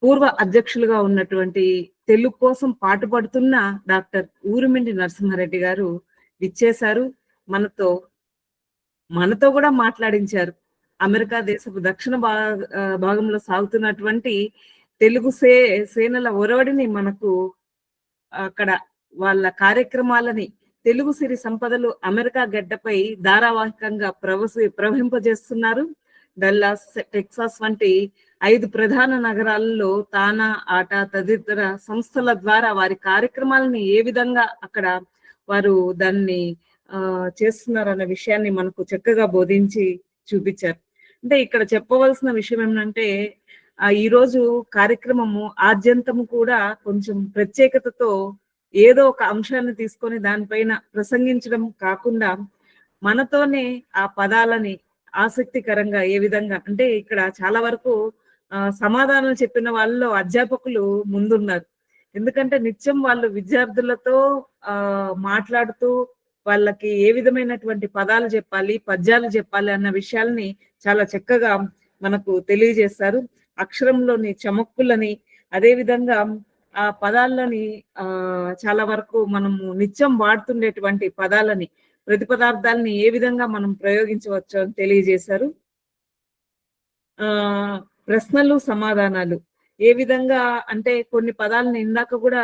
పూర్వ అధ్యక్షులుగా ఉన్నటువంటి తెలుగు కోసం పాటుపడుతున్న డాక్టర్ ఊరిమిండి నరసింహారెడ్డి గారు విచ్చేశారు. మనతో కూడా మాట్లాడించారు. అమెరికా దేశపు దక్షిణ భాగంలో సాగుతున్నటువంటి తెలుగు సేనల ఒరవడిని మనకు అక్కడ వాళ్ళ కార్యక్రమాలని, తెలుగు సిరి సంపదలు అమెరికా గడ్డపై ధారావాహికంగా ప్రవహింపజేస్తున్నారు. డల్లాస్, టెక్సాస్ వంటి 5 ప్రధాన నగరాలలో తానా, ఆట తదితర సంస్థల ద్వారా వారి కార్యక్రమాలని ఏ విధంగా అక్కడ వారు దాన్ని చేస్తున్నారన్న విషయాన్ని మనకు చక్కగా బోధించి చూపించారు. అంటే ఇక్కడ చెప్పవలసిన విషయం ఏమంటే, ఈ రోజు కార్యక్రమము ఆద్యంతము కూడా కొంచెం ప్రత్యేకతతో ఏదో ఒక అంశాన్ని తీసుకొని దానిపైన ప్రసంగించడం కాకుండా, మనతోనే ఆ పదాలని ఆసక్తికరంగా ఏ విధంగా అంటే, ఇక్కడ చాలా వరకు సమాధానం చెప్పిన వాళ్ళలో అధ్యాపకులు ముందున్నారు. ఎందుకంటే నిత్యం వాళ్ళు విద్యార్థులతో మాట్లాడుతూ వాళ్ళకి ఏ విధమైనటువంటి పదాలు చెప్పాలి, పద్యాలు చెప్పాలి అన్న విషయాల్ని చాలా చక్కగా మనకు తెలియజేస్తారు. అక్షరంలోని చమక్కులని, అదే విధంగా ఆ పదాల్లోని చాలా వరకు మనము నిత్యం వాడుతుండేటువంటి పదాలని, ప్రతిపదార్థాలని ఏ విధంగా మనం ప్రయోగించవచ్చు అని తెలియజేశారు. ప్రశ్నలు సమాధానాలు ఏ విధంగా అంటే, కొన్ని పదాలను ఇందాక కూడా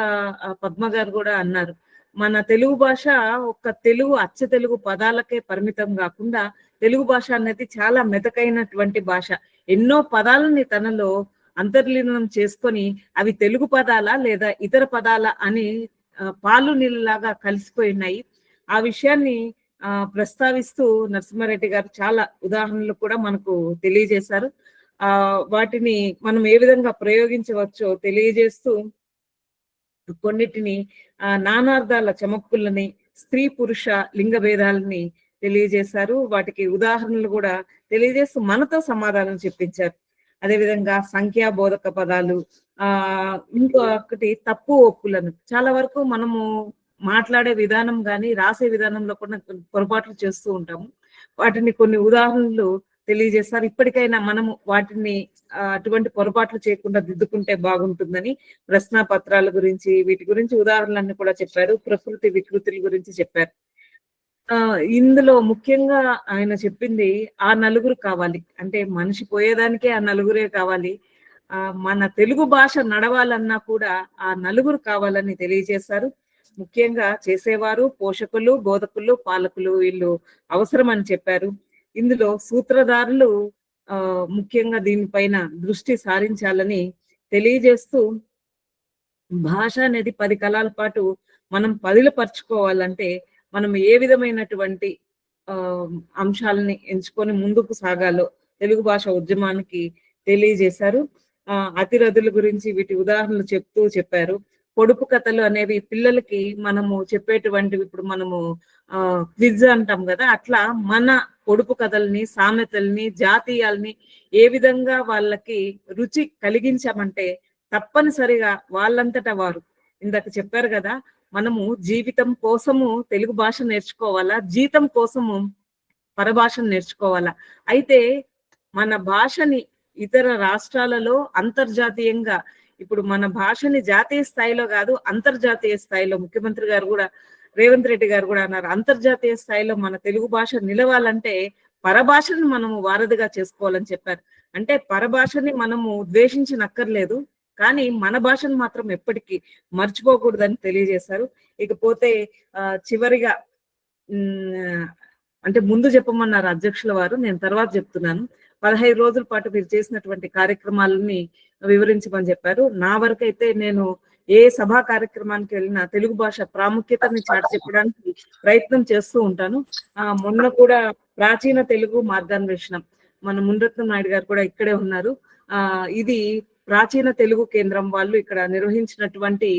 పద్మ గారు కూడా అన్నారు, మన తెలుగు భాష ఒక్క తెలుగు అచ్చ తెలుగు పదాలకే పరిమితం కాకుండా తెలుగు భాష అనేది చాలా మెతకైనటువంటి భాష. ఎన్నో పదాలని తనలో అంతర్లీనం చేసుకొని అవి తెలుగు పదాలా లేదా ఇతర పదాలా అని పాలు నీళ్ళలాగా కలిసిపోయినాయి. ఆ విషయాన్ని ప్రస్తావిస్తూ నరసింహారెడ్డి గారు చాలా ఉదాహరణలు కూడా మనకు తెలియజేశారు. వాటిని మనం ఏ విధంగా ప్రయోగించవచ్చో తెలియజేస్తూ కొన్నిటిని నానార్థాల చమక్కులని, స్త్రీ పురుష లింగ భేదాలని తెలియజేశారు. వాటికి ఉదాహరణలు కూడా తెలియజేస్తూ మనతో సమాధానం చెప్పించారు. అదేవిధంగా సంఖ్యా బోధక పదాలు, ఇంకొకటి తప్పు ఒప్పులను చాలా వరకు మనము మాట్లాడే విధానం కానీ రాసే విధానంలో కూడా పొరపాట్లు చేస్తూ ఉంటాము. వాటిని కొన్ని ఉదాహరణలు తెలియజేస్తారు. ఇప్పటికైనా మనము వాటిని అటువంటి పొరపాట్లు చేయకుండా దిద్దుకుంటే బాగుంటుందని ప్రశ్న పత్రాల గురించి వీటి గురించి ఉదాహరణలన్నీ కూడా చెప్పారు. ప్రకృతి వికృతుల గురించి చెప్పారు. ఇందులో ముఖ్యంగా ఆయన చెప్పింది ఆ నలుగురు కావాలి, అంటే మనిషి పోయేదానికే ఆ నలుగురే కావాలి. మన తెలుగు భాష నడవాలన్నా కూడా ఆ నలుగురు కావాలని తెలియజేశారు. ముఖ్యంగా చేసేవారు, పోషకులు, బోధకులు, పాలకులు వీళ్ళు అవసరం అని చెప్పారు. ఇందులో సూత్రధారులు ముఖ్యంగా దీనిపైన దృష్టి సారించాలని తెలియజేస్తూ, భాష అనేది 10 కాలాల పాటు మనం పదిలపరుచుకోవాలంటే మనం ఏ విధమైనటువంటి అంశాలని ఎంచుకొని ముందుకు సాగాలో తెలుగు భాష ఉద్యమానికి తెలియజేశారు. అతిరథుల గురించి వీటి ఉదాహరణలు చెప్తూ చెప్పారు. పొడుపు కథలు అనేవి పిల్లలకి మనము చెప్పేటువంటివి, ఇప్పుడు మనము క్విజ్ అంటాం కదా, అట్లా మన పొడుపు కథల్ని, సామెతల్ని, జాతీయాల్ని ఏ విధంగా వాళ్ళకి రుచి కలిగించామంటే తప్పనిసరిగా వాళ్ళంతటా వారు, ఇందాక చెప్పారు కదా, మనము జీవితం కోసము తెలుగు భాష నేర్చుకోవాలా, జీతం కోసము పరభాషను నేర్చుకోవాలా. అయితే మన భాషని ఇతర రాష్ట్రాలలో అంతర్జాతీయంగా, ఇప్పుడు మన భాషని జాతీయ స్థాయిలో కాదు అంతర్జాతీయ స్థాయిలో, ముఖ్యమంత్రి గారు కూడా రేవంత్ రెడ్డి గారు కూడా అన్నారు, అంతర్జాతీయ స్థాయిలో మన తెలుగు భాష నిలవాలంటే పరభాషను మనము వారధిగా చేసుకోవాలని చెప్పారు. అంటే పరభాషని మనము ద్వేషించనక్కర్లేదు, కానీ మన భాషను మాత్రం ఎప్పటికీ మర్చిపోకూడదని తెలియజేశారు. ఇకపోతే చివరిగా అంటే ముందు చెప్పమన్నారు అధ్యక్షుల వారు, నేను తర్వాత చెప్తున్నాను. 15 రోజుల పాటు మీరు చేసినటువంటి కార్యక్రమాలని వివరించమని చెప్పారు. నా వరకైతే నేను ఏ సభా కార్యక్రమానికి వెళ్ళినా తెలుగు భాష ప్రాముఖ్యతని చాటి చెప్పడానికి ప్రయత్నం చేస్తూ ఉంటాను. మొన్న కూడా ప్రాచీన తెలుగు మార్గాన్వేషణం, మన మునిరత్నం నాయుడు గారు కూడా ఇక్కడే ఉన్నారు. ఇది ప్రాచీన తెలుగు కేంద్రం వాళ్ళు ఇక్కడ నిర్వహించినటువంటి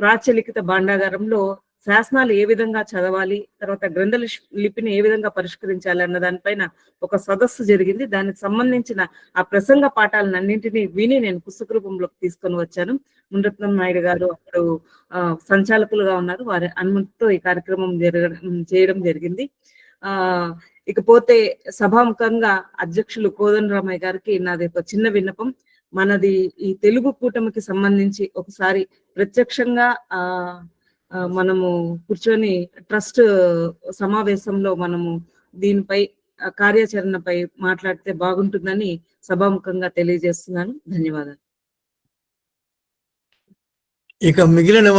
ప్రాచ్యలిఖిత భాండాగారంలో శాసనాలు ఏ విధంగా చదవాలి, తర్వాత గ్రంథ లిపిని ఏ విధంగా పరిష్కరించాలి అన్న దానిపైన ఒక సదస్సు జరిగింది. దానికి సంబంధించిన ఆ ప్రసంగ పాఠాలన్నింటినీ విని నేను పుస్తక రూపంలోకి తీసుకొని వచ్చాను. మునిరత్నం నాయుడు గారు అప్పుడు సంచాలకులుగా ఉన్నారు. వారి అనుమతితో ఈ కార్యక్రమం చేయడం జరిగింది. ఇకపోతే సభాముఖంగా అధ్యక్షులు కోదండరామయ్య గారికి నాది ఒక చిన్న విన్నపం. మనది ఈ తెలుగు కూటమికి సంబంధించి ఒకసారి ప్రత్యక్షంగా మనము కూర్చొని ట్రస్ట్ సమావేశంలో మనము దీనిపై కార్యాచరణపై మాట్లాడితే బాగుంటుందని సభాముఖంగా తెలియజేస్తున్నాను. ధన్యవాదాలు. ఇక మిగిలిన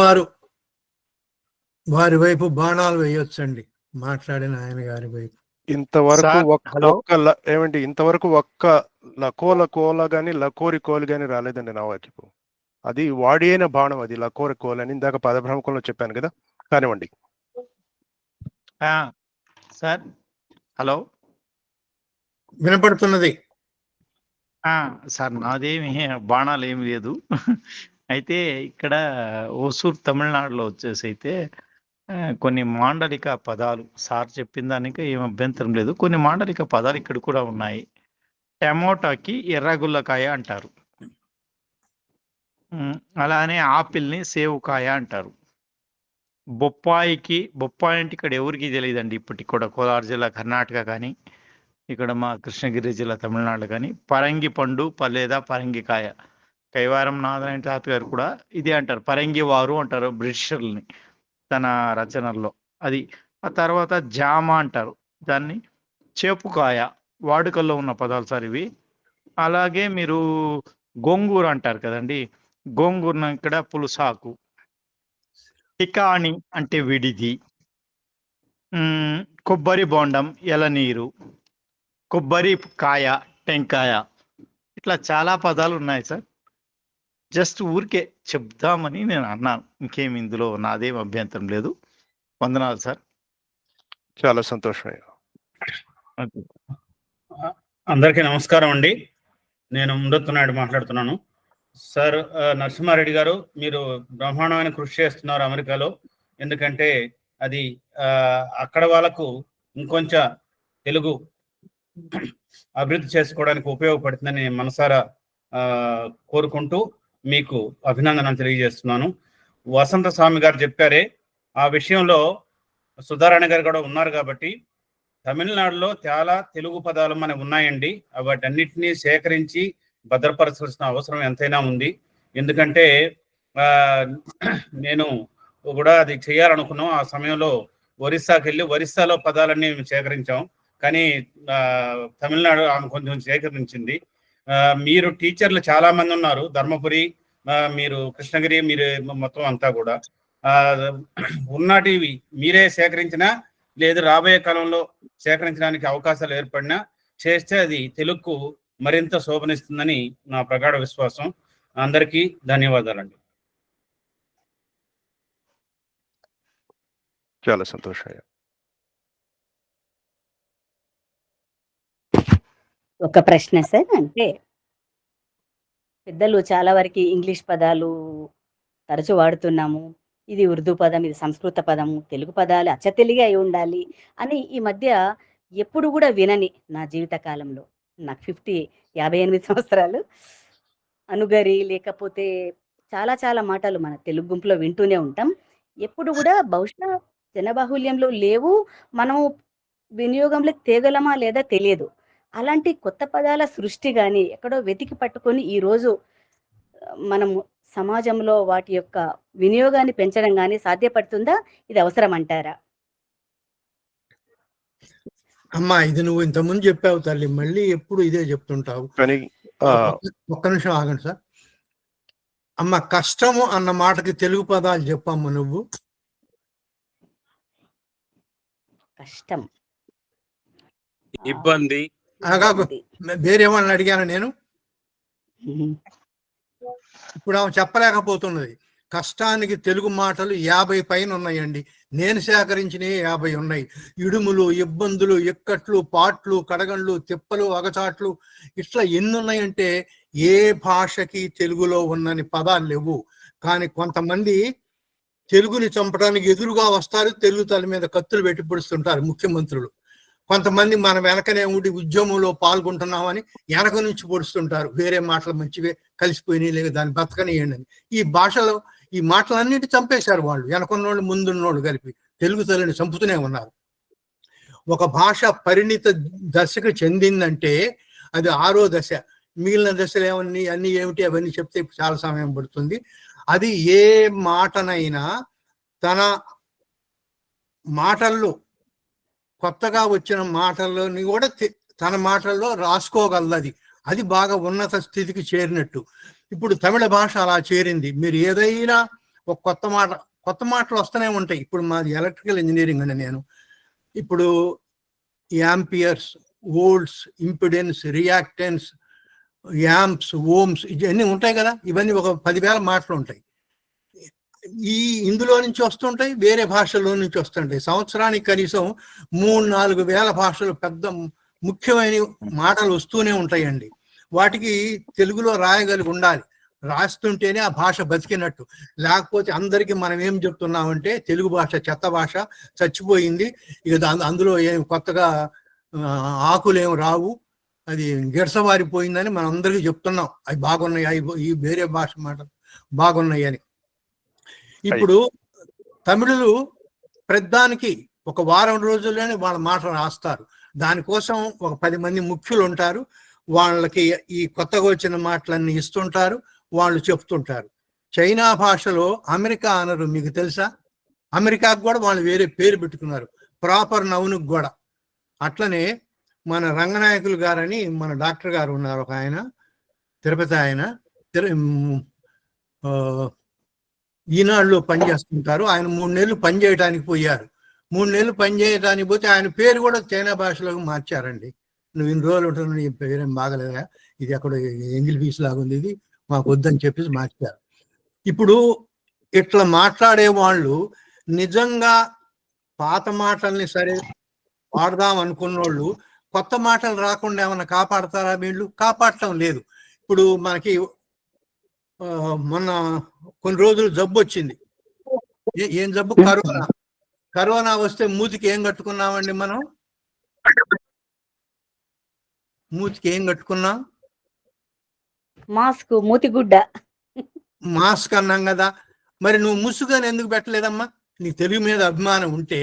వారి వైపు బాణాలు వేయొచ్చండి, మాట్లాడిన ఆయన గారి వైపు. ఇంతవరకు ఒక్క లకోల కోల గాని లకోరి కోలు గాని రాలేదండి నా వైపు. అది వాడి అయిన బాణం, అది లకోరి కోల్ అని ఇందాక పదభ్రమకంలో చెప్పాను కదా. కానివ్వండి సార్. హలో, వినపడుతున్నది సార్. నాదేమి బాణాలు ఏమి లేదు. అయితే ఇక్కడ ఓసూర్ తమిళనాడులో వచ్చేసి అయితే కొన్ని మాండలిక పదాలు సార్ చెప్పిన దానికి ఏం అభ్యంతరం లేదు. కొన్ని మాండలిక పదాలు ఇక్కడ కూడా ఉన్నాయి. టమోటాకి ఎర్రగుల్లకాయ అంటారు, అలానే ఆపిల్ని సేవుకాయ అంటారు. బొప్పాయి అంటే ఇక్కడ ఎవరికి తెలియదండి ఇప్పటికి కూడా, కోలార్ జిల్లా కర్ణాటక కానీ ఇక్కడ మా కృష్ణగిరి జిల్లా తమిళనాడు కానీ. పరంగి పండు లేదా పరంగికాయ, కైవారం నారాయణ తాత గారు కూడా ఇదే అంటారు, పరంగి వారు అంటారు బ్రిటిషర్లని తన రచనల్లో. అది ఆ తర్వాత జామ అంటారు దాన్ని, చేపుకాయ వాడుకల్లో ఉన్న పదాలు సార్ ఇవి. అలాగే మీరు గోంగూర అంటారు కదండి, గోంగూరను ఇక్కడ పులుసాకు. టికాణి అంటే విడిది. కొబ్బరి బోండం ఎలనీరు, కొబ్బరి కాయ టెంకాయ, ఇట్లా చాలా పదాలు ఉన్నాయి సార్. జస్ట్ ఊరికే చెప్దామని నేను అన్నాను, ఇంకేమి ఇందులో నాదేం అభ్యంతరం లేదు. వందనాలు సార్. చాలా సంతోషం. అందరికీ నమస్కారం అండి. నేను మునిరత్నం నాయుడు మాట్లాడుతున్నాను. సార్, నరసింహారెడ్డి గారు, మీరు బ్రహ్మాండమైన కృషి చేస్తున్నారు అమెరికాలో. ఎందుకంటే అది అక్కడ వాళ్ళకు ఇంకొంచెం తెలుగు అభివృద్ధి చేసుకోవడానికి ఉపయోగపడుతుందని మనసారా కోరుకుంటూ మీకు అభినందనలు తెలియజేస్తున్నాను. వసంత స్వామి గారు చెప్పారే, ఆ విషయంలో సుధారాణి గారు కూడా ఉన్నారు కాబట్టి తమిళనాడులో చాలా తెలుగు పదాలు మనకు ఉన్నాయండి. వాటన్నిటినీ సేకరించి భద్రపరచాల్సిన అవసరం ఎంతైనా ఉంది. ఎందుకంటే నేను కూడా అది చేయాలనుకున్నాం. ఆ సమయంలో ఒరిస్సాకి వెళ్ళి ఒరిస్సాలో పదాలన్నీ మేము సేకరించాం. కానీ తమిళనాడు ఆమె కొంచెం సేకరించింది. మీరు టీచర్లు చాలా మంది ఉన్నారు, ధర్మపురి, మీరు కృష్ణగిరి, మీరు మొత్తం అంతా కూడా ఉన్నటివి మీరే సేకరించినా లేదు రాబోయే కాలంలో సేకరించడానికి అవకాశాలు ఏర్పడినా చేస్తే అది తెలుగుకు మరింత శోభనిస్తుందని నా ప్రగాఢ విశ్వాసం. అందరికీ ధన్యవాదాలండి. చాలా సంతోషం. ఒక ప్రశ్న సార్, అంటే పెద్దలు చాలా వరకు ఇంగ్లీష్ పదాలు తరచు వాడుతున్నాము, ఇది ఉర్దూ పదం, ఇది సంస్కృత పదము, తెలుగు పదాలు అచ్చతెలిగే అయి ఉండాలి అని ఈ మధ్య ఎప్పుడు కూడా వినని నా జీవిత కాలంలో, నాకు 58 సంవత్సరాలు, అనుగరి లేకపోతే చాలా చాలా మాటలు మన తెలుగు గుంపులో వింటూనే ఉంటాం. ఎప్పుడు కూడా బహుశా జనబాహుల్యంలో లేవు, మనం వినియోగంలోకి తేగలమా లేదా తెలియదు. అలాంటి కొత్త పదాల సృష్టి కానీ ఎక్కడో వెతికి పట్టుకొని ఈరోజు మనము సమాజంలో వాటి యొక్క వినియోగాన్ని పెంచడం కానీ సాధ్యపడుతుందా? ఇది అవసరం అంటారా? అమ్మా, ఇది నువ్వు ఇంతకుముందు చెప్పావు తల్లి, మళ్ళీ ఎప్పుడు ఇదే చెప్తుంటావు. ఒక్క నిమిషం ఆగండి సార్. అమ్మ, కష్టము అన్న మాటకి తెలుగు పదాలు చెప్పమ్మ నువ్వు. కష్టం, ఇబ్బంది, వేరే వాళ్ళని అడిగాను నేను. ఇప్పుడు ఆమె చెప్పలేకపోతున్నది. కష్టానికి తెలుగు మాటలు 50 పైన ఉన్నాయండి. నేను సేకరించినవి 50 ఉన్నాయి. ఇడుములు, ఇబ్బందులు, ఇక్కట్లు, పాట్లు, కడగండ్లు, తిప్పలు, అగచాట్లు, ఇట్లా ఎన్ని ఉన్నాయంటే ఏ భాషకి తెలుగులో ఉన్నని పదాలు లేవు. కానీ కొంతమంది తెలుగుని చంపడానికి ఎదురుగా వస్తారు, తెలుగు తల మీద కత్తులు పెట్టి పొడుస్తుంటారు ముఖ్యమంత్రులు. కొంతమంది మన వెనకనే ఉండి ఉద్యమంలో పాల్గొంటున్నామని వెనక నుంచి పొడుస్తుంటారు. వేరే మాటలు మంచివే, కలిసిపోయినాయి, లేదా దాన్ని బతకనియండి అని. ఈ భాషలో ఈ మాటలన్నిటి చంపేశారు వాళ్ళు, వెనకున్నోళ్ళు ముందున్నోళ్ళు కలిపి తెలుగు తల్లిని చంపుతూనే ఉన్నారు. ఒక భాష పరిణిత దశకు చెందిందంటే అది 6వ దశ. మిగిలిన దశలు ఏమన్నీ అన్నీ ఏమిటి అవన్నీ చెప్తే చాలా సమయం పడుతుంది. అది ఏ మాటనైనా తన మాటల్లో కొత్తగా వచ్చిన మాటల్లోని కూడా తన మాటల్లో రాసుకోగలది. అది బాగా ఉన్నత స్థితికి చేరినట్టు. ఇప్పుడు తమిళ భాష అలా చేరింది. మీరు ఏదైనా ఒక కొత్త మాటలు వస్తూనే ఉంటాయి. ఇప్పుడు మాది ఎలక్ట్రికల్ ఇంజనీరింగ్ అండి. నేను ఇప్పుడు amperes, volts, impedance, reactance, amps, ohms ఇవన్నీ ఉంటాయి కదా. ఇవన్నీ ఒక 10,000 మాటలు ఉంటాయి. ఇందులో నుంచి వస్తుంటాయి, వేరే భాషల్లో నుంచి వస్తుంటాయి. సంవత్సరానికి కనీసం 3-4 వేల భాషలు పెద్ద ముఖ్యమైన మాటలు వస్తూనే ఉంటాయండి. వాటికి తెలుగులో రాయగలిగి ఉండాలి. రాస్తుంటేనే ఆ భాష బతికినట్టు. లేకపోతే అందరికీ మనం ఏం చెప్తున్నామంటే తెలుగు భాష చెత్త భాష, చచ్చిపోయింది, ఇక అందులో ఏం కొత్తగా ఆకులేం రావు, అది గిడసవారిపోయిందని మనం అందరికీ చెప్తున్నాం. అవి బాగున్నాయి, అవి ఈ వేరే భాష మాటలు బాగున్నాయి అని. ఇప్పుడు తమిళులు ప్రతిదానికి ఒక వారం రోజుల్లోనే వాళ్ళ మాట రాస్తారు. దానికోసం ఒక 10 మంది ముఖ్యులు ఉంటారు. వాళ్ళకి ఈ కొత్తగా వచ్చిన మాటలన్నీ ఇస్తుంటారు, వాళ్ళు చెప్తుంటారు. చైనా భాషలో అమెరికా అనరు, మీకు తెలుసా? అమెరికాకు కూడా వాళ్ళు వేరే పేరు పెట్టుకున్నారు, ప్రాపర్ నౌన్కి కూడా. అట్లనే మన రంగనాయకులు గారని మన డాక్టర్ గారు ఉన్నారు, ఒక ఆయన, తిరుపతి ఆయన, ఈనాడులో పనిచేస్తుంటారు. ఆయన 3 నెలలు పనిచేయడానికి పోయారు. 3 నెలలు పనిచేయడానికి పోతే ఆయన పేరు కూడా చైనా భాషలోకి మార్చారండి. నువ్వు ఇన్ని రోజులు ఉంటున్నావు, నీ పేరేం బాగలేదా, ఇది అక్కడ ఎంగిల్ పీస్ లాగా ఉంది, ఇది మాకు వద్దని చెప్పేసి మార్చారు. ఇప్పుడు ఇట్లా మాట్లాడే వాళ్ళు నిజంగా పాత మాటల్ని సరే వాడదాం అనుకున్నోళ్ళు కొత్త మాటలు రాకుండా ఏమన్నా కాపాడతారా? వీళ్ళు కాపాడటం లేదు. ఇప్పుడు మనకి మొన్న కొన్ని రోజులు జబ్బు వచ్చింది. ఏం జబ్బు? కరోనా. కరోనా వస్తే మూతికి ఏం కట్టుకున్నామండి మనం? మూతికి ఏం కట్టుకున్నాం? మాస్క్, మూతిగుడ్డ. మాస్క్ అన్నాం కదా. మరి నువ్వు ముసుగుని ఎందుకు పెట్టలేదమ్మా? నీకు తెలుగు మీద అభిమానం ఉంటే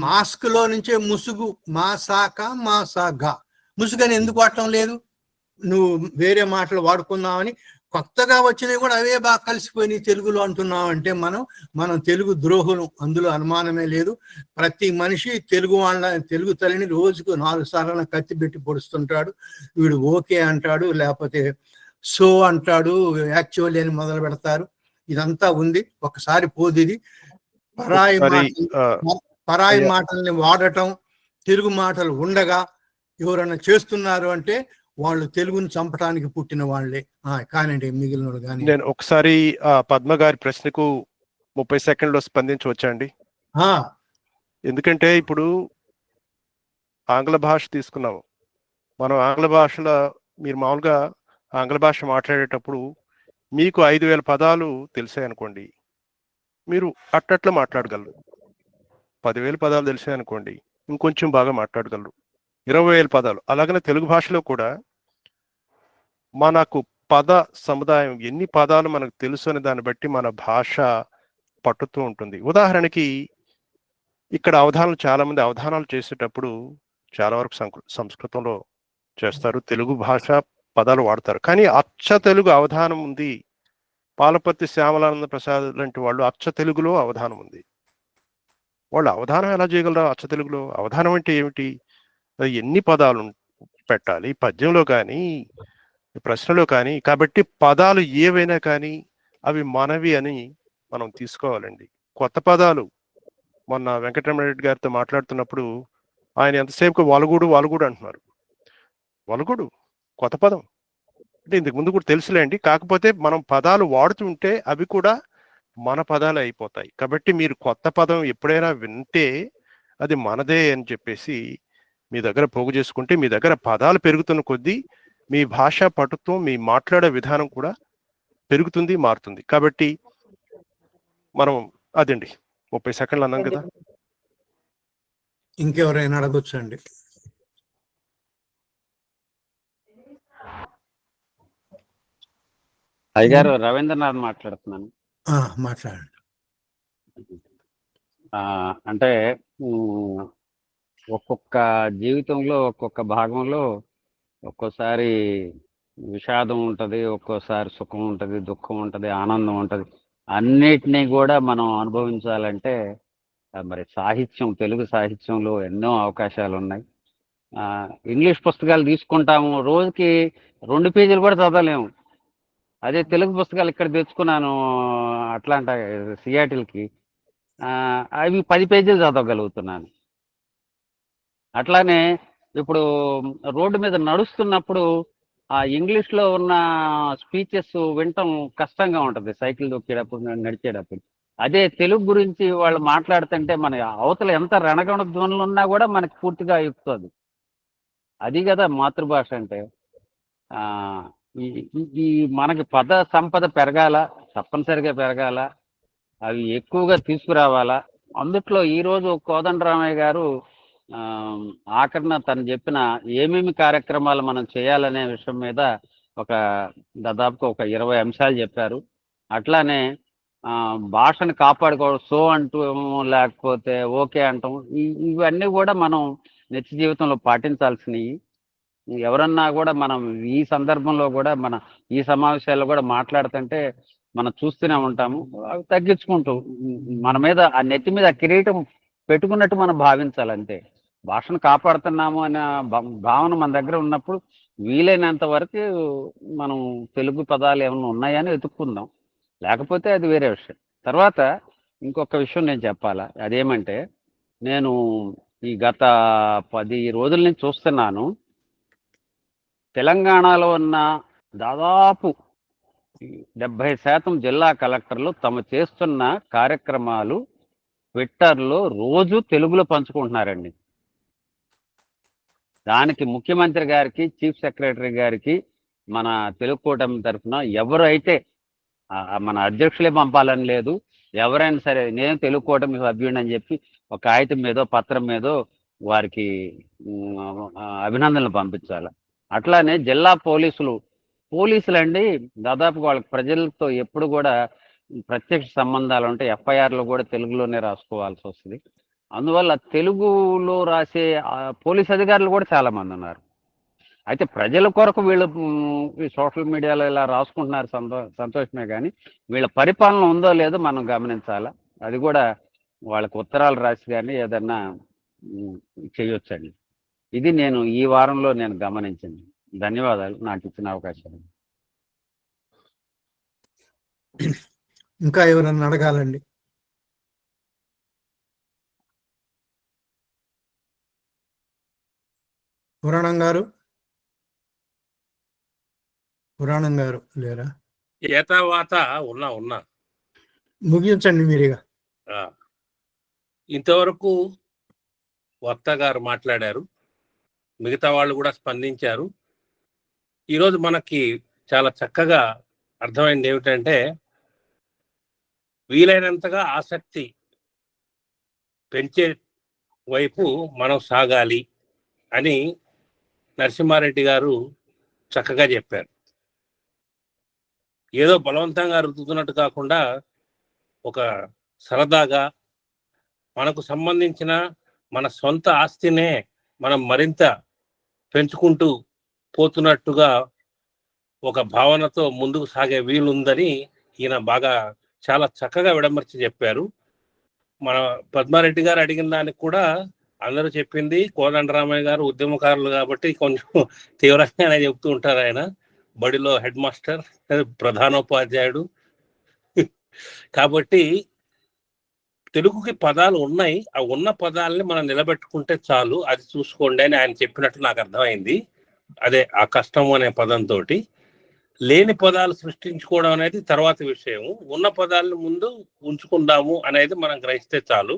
మాస్క్ లో నుంచే ముసుగు, మాసాగా ముసుగని ఎందుకు వాడటం లేదు? నువ్వు వేరే మాటలు వాడుకున్నావని కొత్తగా వచ్చినవి కూడా అవే బాగా కలిసిపోయినాయి తెలుగులో అంటున్నావు అంటే మనం తెలుగు ద్రోహులు, అందులో అనుమానమే లేదు. ప్రతి మనిషి తెలుగు తల్లిని రోజుకు 4 సార్లు కత్తి పెట్టి పొడుస్తుంటాడు. వీడు ఓకే అంటాడు, లేకపోతే సో అంటాడు, యాక్చువల్లీ అని మొదలు పెడతారు. ఇదంతా ఉంది. ఒకసారి పోదిది. పరాయి మాటల్ని వాడటం, తెలుగు మాటలు ఉండగా ఎవరైనా చేస్తున్నారు అంటే వాళ్ళు తెలుగుని చంపడానికి పుట్టిన వాళ్ళే. కానండి మిగిలిన కానీ. నేను ఒకసారి పద్మ గారి ప్రశ్నకు 30 సెకండ్లో స్పందించవచ్చండి. ఎందుకంటే ఇప్పుడు ఆంగ్ల భాష తీసుకున్నాము మనం. ఆంగ్ల భాషలో మీరు మామూలుగా ఆంగ్ల భాష మాట్లాడేటప్పుడు మీకు 5,000 పదాలు తెలిసాయి అనుకోండి, మీరు అట్టట్లా మాట్లాడగలరు. 10,000 పదాలు తెలిసాయి అనుకోండి, ఇంకొంచెం బాగా మాట్లాడగలరు. 20,000 పదాలు. అలాగనే తెలుగు భాషలో కూడా మనకు పద సముదాయం, ఎన్ని పదాలు మనకు తెలుసు అనే దాన్ని బట్టి మన భాష పట్టుతూ ఉంటుంది. ఉదాహరణకి ఇక్కడ చాలా మంది అవధానాలు చేసేటప్పుడు చాలా వరకు సంస్కృతంలో చేస్తారు, తెలుగు భాష పదాలు వాడతారు. కానీ అచ్చ తెలుగు అవధానం ఉంది. పాలపర్తి శ్యామలానంద ప్రసాద్ లాంటి వాళ్ళు అచ్చ తెలుగులో అవధానం ఉంది. వాళ్ళు అవధానం ఎలా చేయగలరా? అచ్చ తెలుగులో అవధానం అంటే ఏమిటి? ఎన్ని పదాలు పెట్టాలి పద్యంలో కానీ ప్రశ్నలో కానీ. కాబట్టి పదాలు ఏవైనా కానీ అవి మనవి అని మనం తీసుకోవాలండి. కొత్త పదాలు, మొన్న వెంకటరమణరెడ్డి గారితో మాట్లాడుతున్నప్పుడు ఆయన ఎంతసేపు వాలుగూడు అంటున్నారు. వలుగుడు కొత్త పదం అంటే ఇంతకు ముందు కూడా తెలుసులేండి. కాకపోతే మనం పదాలు వాడుతుంటే అవి కూడా మన పదాలు అయిపోతాయి. కాబట్టి మీరు కొత్త పదం ఎప్పుడైనా వింటే అది మనదే అని చెప్పేసి మీ దగ్గర పోగు చేసుకుంటే మీ దగ్గర పదాలు పెరుగుతున్న కొద్దీ మీ భాషా పటుత్వం, మీ మాట్లాడే విధానం కూడా పెరుగుతుంది, మారుతుంది. కాబట్టి మనం అదండి 30 సెకండ్లు అన్నాం కదా. ఇంకెవరైనా అడగొచ్చు అండి. అయ్యగారు రవీంద్రనాథ్ మాట్లాడుతున్నాను. మాట్లాడండి. అంటే ఒక్కొక్క జీవితంలో ఒక్కొక్క భాగంలో ఒక్కోసారి విషాదం ఉంటుంది, ఒక్కోసారి సుఖం ఉంటుంది, దుఃఖం ఉంటుంది, ఆనందం ఉంటుంది. అన్నిటినీ కూడా మనం అనుభవించాలంటే మరి సాహిత్యం, తెలుగు సాహిత్యంలో ఎన్నో అవకాశాలు ఉన్నాయి. ఇంగ్లీష్ పుస్తకాలు తీసుకుంటాము, రోజుకి 2 పేజీలు కూడా చదవలేము. అదే తెలుగు పుస్తకాలు ఇక్కడ తెచ్చుకున్నాను అట్లాంటా సియాటిల్కి, అవి 10 పేజీలు చదవగలుగుతున్నాను. అట్లానే ఇప్పుడు రోడ్డు మీద నడుస్తున్నప్పుడు ఆ ఇంగ్లీష్లో ఉన్న స్పీచెస్ వినటం కష్టంగా ఉంటుంది, సైకిల్ దొక్కేటప్పుడు, నడిచేటప్పుడు. అదే తెలుగు గురించి వాళ్ళు మాట్లాడుతుంటే మన అవతల ఎంత రణగణ ధ్వనులు ఉన్నా కూడా మనకి పూర్తిగా ఎక్కుతుంది. అది కదా మాతృభాష అంటే. ఈ మనకి పద సంపద పెరగాల, తప్పనిసరిగా పెరగాల, అవి ఎక్కువగా తీసుకురావాలా. అందుట్లో ఈరోజు కోదండరామయ్య గారు ఆఖరణ తను చెప్పిన ఏమేమి కార్యక్రమాలు మనం చేయాలనే విషయం మీద దాదాపుగా ఒక 20 అంశాలు చెప్పారు. అట్లానే భాషను కాపాడుకోవడం, సో అంటూ లేకపోతే ఓకే అంటాం, ఇవన్నీ కూడా మనం నిత్య జీవితంలో పాటించాల్సినవి. ఎవరన్నా కూడా మనం ఈ సందర్భంలో కూడా ఈ సమావేశాల్లో కూడా మాట్లాడుతుంటే మనం చూస్తూనే ఉంటాము. అవి తగ్గించుకుంటూ మన మీద ఆ నెత్తి మీద కిరీటం పెట్టుకున్నట్టు మనం భావించాలంటే. భాషను కాపాడుతున్నాము అనే భావన మన దగ్గర ఉన్నప్పుడు వీలైనంత వరకు మనం తెలుగు పదాలు ఏమైనా ఉన్నాయని వెతుక్కుందాం, లేకపోతే అది వేరే విషయం. తర్వాత ఇంకొక విషయం నేను చెప్పాలా, అదేమంటే నేను ఈ గత 10 రోజుల నుంచి చూస్తున్నాను, తెలంగాణలో ఉన్న దాదాపు 70% జిల్లా కలెక్టర్లు తమ చేస్తున్న కార్యక్రమాలు ట్విట్టర్లో రోజు తెలుగులో పంచుకుంటున్నారండి. దానికి ముఖ్యమంత్రి గారికి, చీఫ్ సెక్రటరీ గారికి మన తెలుగు కూటమి తరఫున ఎవరు అయితే, మన అధ్యక్షులే పంపాలని లేదు, ఎవరైనా సరే నేను తెలుగు కూటమి సభ్యుడిని అని చెప్పి ఒక కాగితం మీదో పత్రం మీదో వారికి అభినందనలు పంపించాలి. అట్లానే జిల్లా పోలీసులు అండి, దాదాపు వాళ్ళకి ప్రజలతో ఎప్పుడు కూడా ప్రత్యక్ష సంబంధాలు ఉంటాయి. ఎఫ్ఐఆర్లు కూడా తెలుగులోనే రాసుకోవాల్సి వస్తుంది. అందువల్ల తెలుగులో రాసే పోలీస్ అధికారులు కూడా చాలామంది ఉన్నారు. అయితే ప్రజల కొరకు వీళ్ళు సోషల్ మీడియాలో ఇలా రాసుకుంటున్నారు, సంతోషమే. కానీ వీళ్ళ పరిపాలన ఉందో లేదో మనం గమనించాలా. అది కూడా వాళ్ళకి ఉత్తరాలు రాసి కానీ ఏదన్నా చేయొచ్చండి. ఇది నేను ఈ వారంలో నేను గమనించింది. ధన్యవాదాలు నాకు ఇచ్చిన అవకాశం. ఇంకా ఎవరన్నా అడగాలండి? పురాణం గారు లేరా? ఏతావాత ఉన్నా ముగించండి మీరుగా. ఇంతవరకు వక్త గారు మాట్లాడారు, మిగతా వాళ్ళు కూడా స్పందించారు. ఈరోజు మనకి చాలా చక్కగా అర్థమైంది ఏమిటంటే, వీలైనంతగా ఆసక్తి పెంచే వైపు మనం సాగాలి అని నరసింహారెడ్డి గారు చక్కగా చెప్పారు. ఏదో బలవంతంగా రుద్దుతున్నట్టు కాకుండా ఒక సరదాగా మనకు సంబంధించిన మన సొంత ఆస్తినే మనం మరింత పెంచుకుంటూ పోతున్నట్టుగా ఒక భావనతో ముందుకు సాగే వీలుందని ఈయన బాగా చాలా చక్కగా విడమర్చి చెప్పారు. మన పద్మారెడ్డి గారు అడిగిన దానికి కూడా అందరూ చెప్పింది. కోదండరామయ్య గారు ఉద్యమకారులు కాబట్టి కొంచెం తీవ్రంగానే చెప్తూ ఉంటారు. ఆయన బడిలో హెడ్ మాస్టర్, ప్రధానోపాధ్యాయుడు. కాబట్టి తెలుగుకి పదాలు ఉన్నాయి, ఆ ఉన్న పదాలని మనం నిలబెట్టుకుంటే చాలు, అది చూసుకోండి అని ఆయన చెప్పినట్టు నాకు అర్థమైంది. అదే ఆ కష్టం అనే పదంతో లేని పదాలు సృష్టించుకోవడం అనేది తర్వాత విషయం. ఉన్న పదాలను ముందు ఉంచుకుందాము అనేది మనం గ్రహిస్తే చాలు.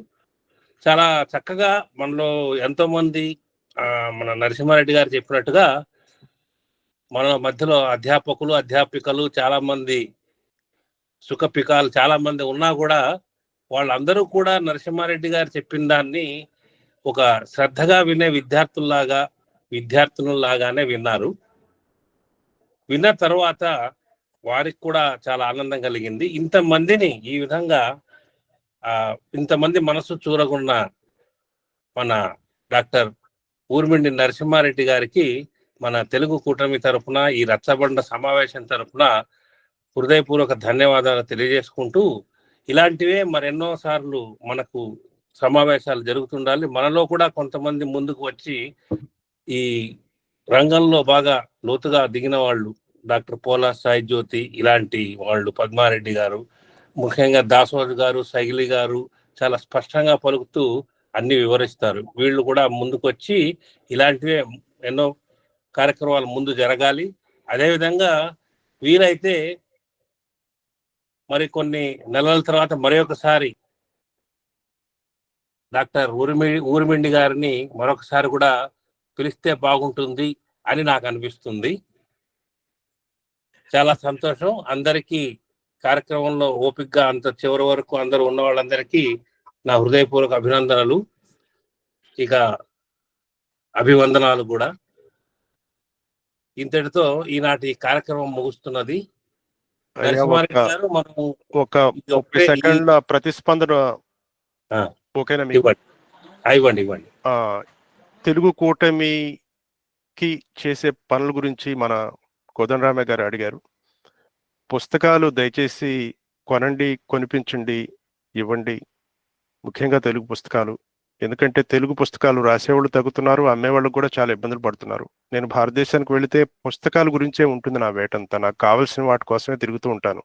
చాలా చక్కగా మనలో ఎంతో మంది మన నరసింహారెడ్డి గారు చెప్పినట్టుగా మన మధ్యలో అధ్యాపకులు అధ్యాపికలు చాలా మంది సుఖపికాలు చాలా మంది ఉన్నా కూడా వాళ్ళందరూ కూడా నరసింహారెడ్డి గారు చెప్పిన దాన్ని ఒక శ్రద్ధగా వినే విద్యార్థులలాగానే విన్నారు. విన్న తర్వాత వారికి కూడా చాలా ఆనందం కలిగింది. ఇంతమందిని ఈ విధంగా ఇంతమంది మనసు చూరగున్న మన డాక్టర్ ఊర్మిండి నరసింహారెడ్డి గారికి మన తెలుగు కూటమి తరఫున ఈ రచ్చబండ సమావేశం తరఫున హృదయపూర్వక ధన్యవాదాలు తెలియజేసుకుంటూ, ఇలాంటివే మరెన్నో సార్లు మనకు సమావేశాలు జరుగుతుండాలి. మనలో కూడా కొంతమంది ముందుకు వచ్చి ఈ రంగంలో బాగా లోతుగా దిగిన వాళ్ళు, డాక్టర్ పోలా సాయి జ్యోతి ఇలాంటి వాళ్ళు, పద్మారెడ్డి గారు, ముఖ్యంగా దాసోజు గారు, సైగిలి గారు చాలా స్పష్టంగా పలుకుతూ అన్ని వివరిస్తారు. వీళ్ళు కూడా ముందుకు వచ్చి ఇలాంటివే ఎన్నో కార్యక్రమాలు ముందు జరగాలి. అదేవిధంగా వీలైతే మరి కొన్ని నెలల తర్వాత మరొకసారి డాక్టర్ ఊరిమిండి గారిని మరొకసారి కూడా పిలిస్తే బాగుంటుంది అని నాకు అనిపిస్తుంది. చాలా సంతోషం. అందరికీ కార్యక్రమంలో ఓపికగా అంత చివరి వరకు అందరూ ఉన్న వాళ్ళందరికీ నా హృదయపూర్వక అభినందనలు, ఇక అభివందనాలు కూడా. ఇంతటితో ఈనాటి కార్యక్రమం ముగుస్తున్నది. గారు మనం ఒక 30 సెకండ్ల ప్రతిస్పందన ఓకేనా మీకు? ఇవ్వండి. తెలుగు కూటమికి చేసే పనుల గురించి మన కోదండరామయ్య గారు అడిగారు. పుస్తకాలు దయచేసి కొనండి, కొనిపించండి, ఇవ్వండి. ముఖ్యంగా తెలుగు పుస్తకాలు. ఎందుకంటే తెలుగు పుస్తకాలు రాసేవాళ్ళు తగ్గుతున్నారు, అమ్మేవాళ్ళు కూడా చాలా ఇబ్బందులు పడుతున్నారు. నేను భారతదేశానికి వెళితే పుస్తకాల గురించే ఉంటుంది నా వేటంతా. నాకు కావాల్సిన వాటి కోసమే తిరుగుతూ ఉంటాను.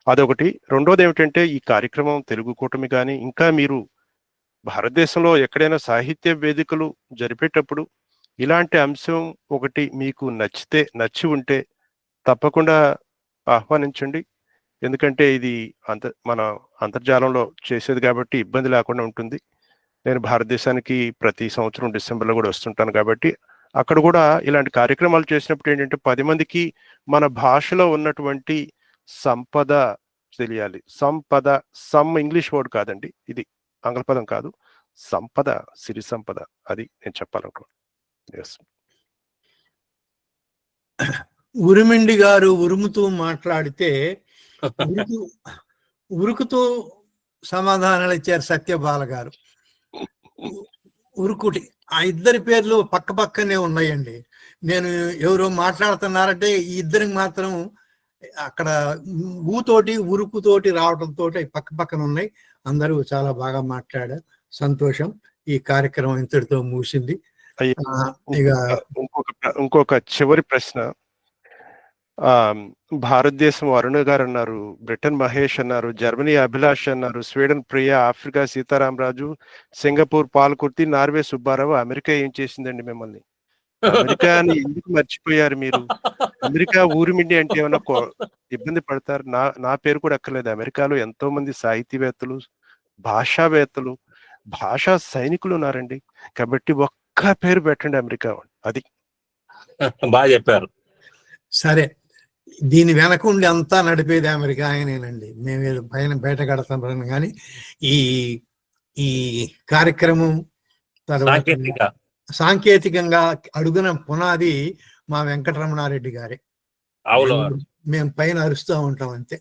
అదొకటి. రెండోది ఏమిటంటే ఈ కార్యక్రమం తెలుగు కూటమి కానీ ఇంకా మీరు భారతదేశంలో ఎక్కడైనా సాహిత్య వేదికలు జరిపేటప్పుడు ఇలాంటి అంశం ఒకటి మీకు నచ్చి ఉంటే తప్పకుండా ఆహ్వానించండి. ఎందుకంటే ఇది మన అంతర్జాలంలో చేసేది కాబట్టి ఇబ్బంది లేకుండా ఉంటుంది. నేను భారతదేశానికి ప్రతి సంవత్సరం డిసెంబర్లో కూడా వస్తుంటాను కాబట్టి అక్కడ కూడా ఇలాంటి కార్యక్రమాలు చేసినప్పుడు ఏంటంటే 10 మందికి మన భాషలో ఉన్నటువంటి సంపద తెలియాలి. ఇంగ్లీష్ వర్డ్ కాదండి, ఇది ఆంగ్ల పదం కాదు. సంపద, సిరి సంపద, అది నేను చెప్పాలనుకున్నాను. ఉరిమిండి గారు ఉరుముతూ మాట్లాడితే ఉరుకుతూ సమాధానాలు ఇచ్చారు సత్యబాల గారు. ఉరుకుటి ఆ ఇద్దరి పేర్లు పక్క పక్కనే ఉన్నాయండి. నేను ఎవరో మాట్లాడుతున్నారంటే ఈ ఇద్దరికి మాత్రం అక్కడ ఊతోటి ఉరుకుతోటి రావడంతో పక్క పక్కన ఉన్నాయి. అందరూ చాలా బాగా మాట్లాడారు. సంతోషం. ఈ కార్యక్రమం ఇంతటితో ముగిసింది. ఇంకొక చివరి ప్రశ్న. భారతదేశం అరుణ గారు అన్నారు, బ్రిటన్ మహేష్ అన్నారు, జర్మనీ అభిలాష్ అన్నారు, Sweden Priya, Africa Sitaramaraju, Singapore Palkurthi, Norway Subbarao. America ఏం చేసిందండి మిమ్మల్ని? అమెరికాని ఎందుకు మర్చిపోయారు మీరు? అమెరికా ఊరిమిండి అంటే ఏమన్నా ఇబ్బంది పడతారు? నా పేరు కూడా అక్కర్లేదు. అమెరికాలో ఎంతో మంది సాహితీవేత్తలు, భాషావేత్తలు, భాషా సైనికులు ఉన్నారండి. కాబట్టి ఒక్క పేరు పెట్టండి అమెరికా. అది బాగా చెప్పారు. సరే, దీని వెనక ఉండి అంతా నడిపేది అమెరికా ఆయనేనండి. మేము పైన బయట కడతాం కానీ ఈ కార్యక్రమం సాంకేతికంగా అడుగున పునాది మా వెంకటరమణారెడ్డి గారే. మేము పైన అరుస్తూ ఉంటాం అంతే.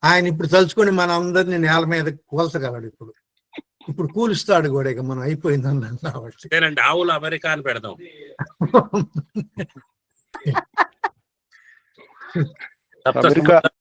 ఆయన ఇప్పుడు తలుచుకొని మన అందరినీ నేల మీద కూల్చగలడు. ఇప్పుడు కూలుస్తాడు కూడా. ఇక మనం అయిపోయింది అన్నాం కాబట్టి ఆవులు అమెరికా అని పెడదాం. అమెరికా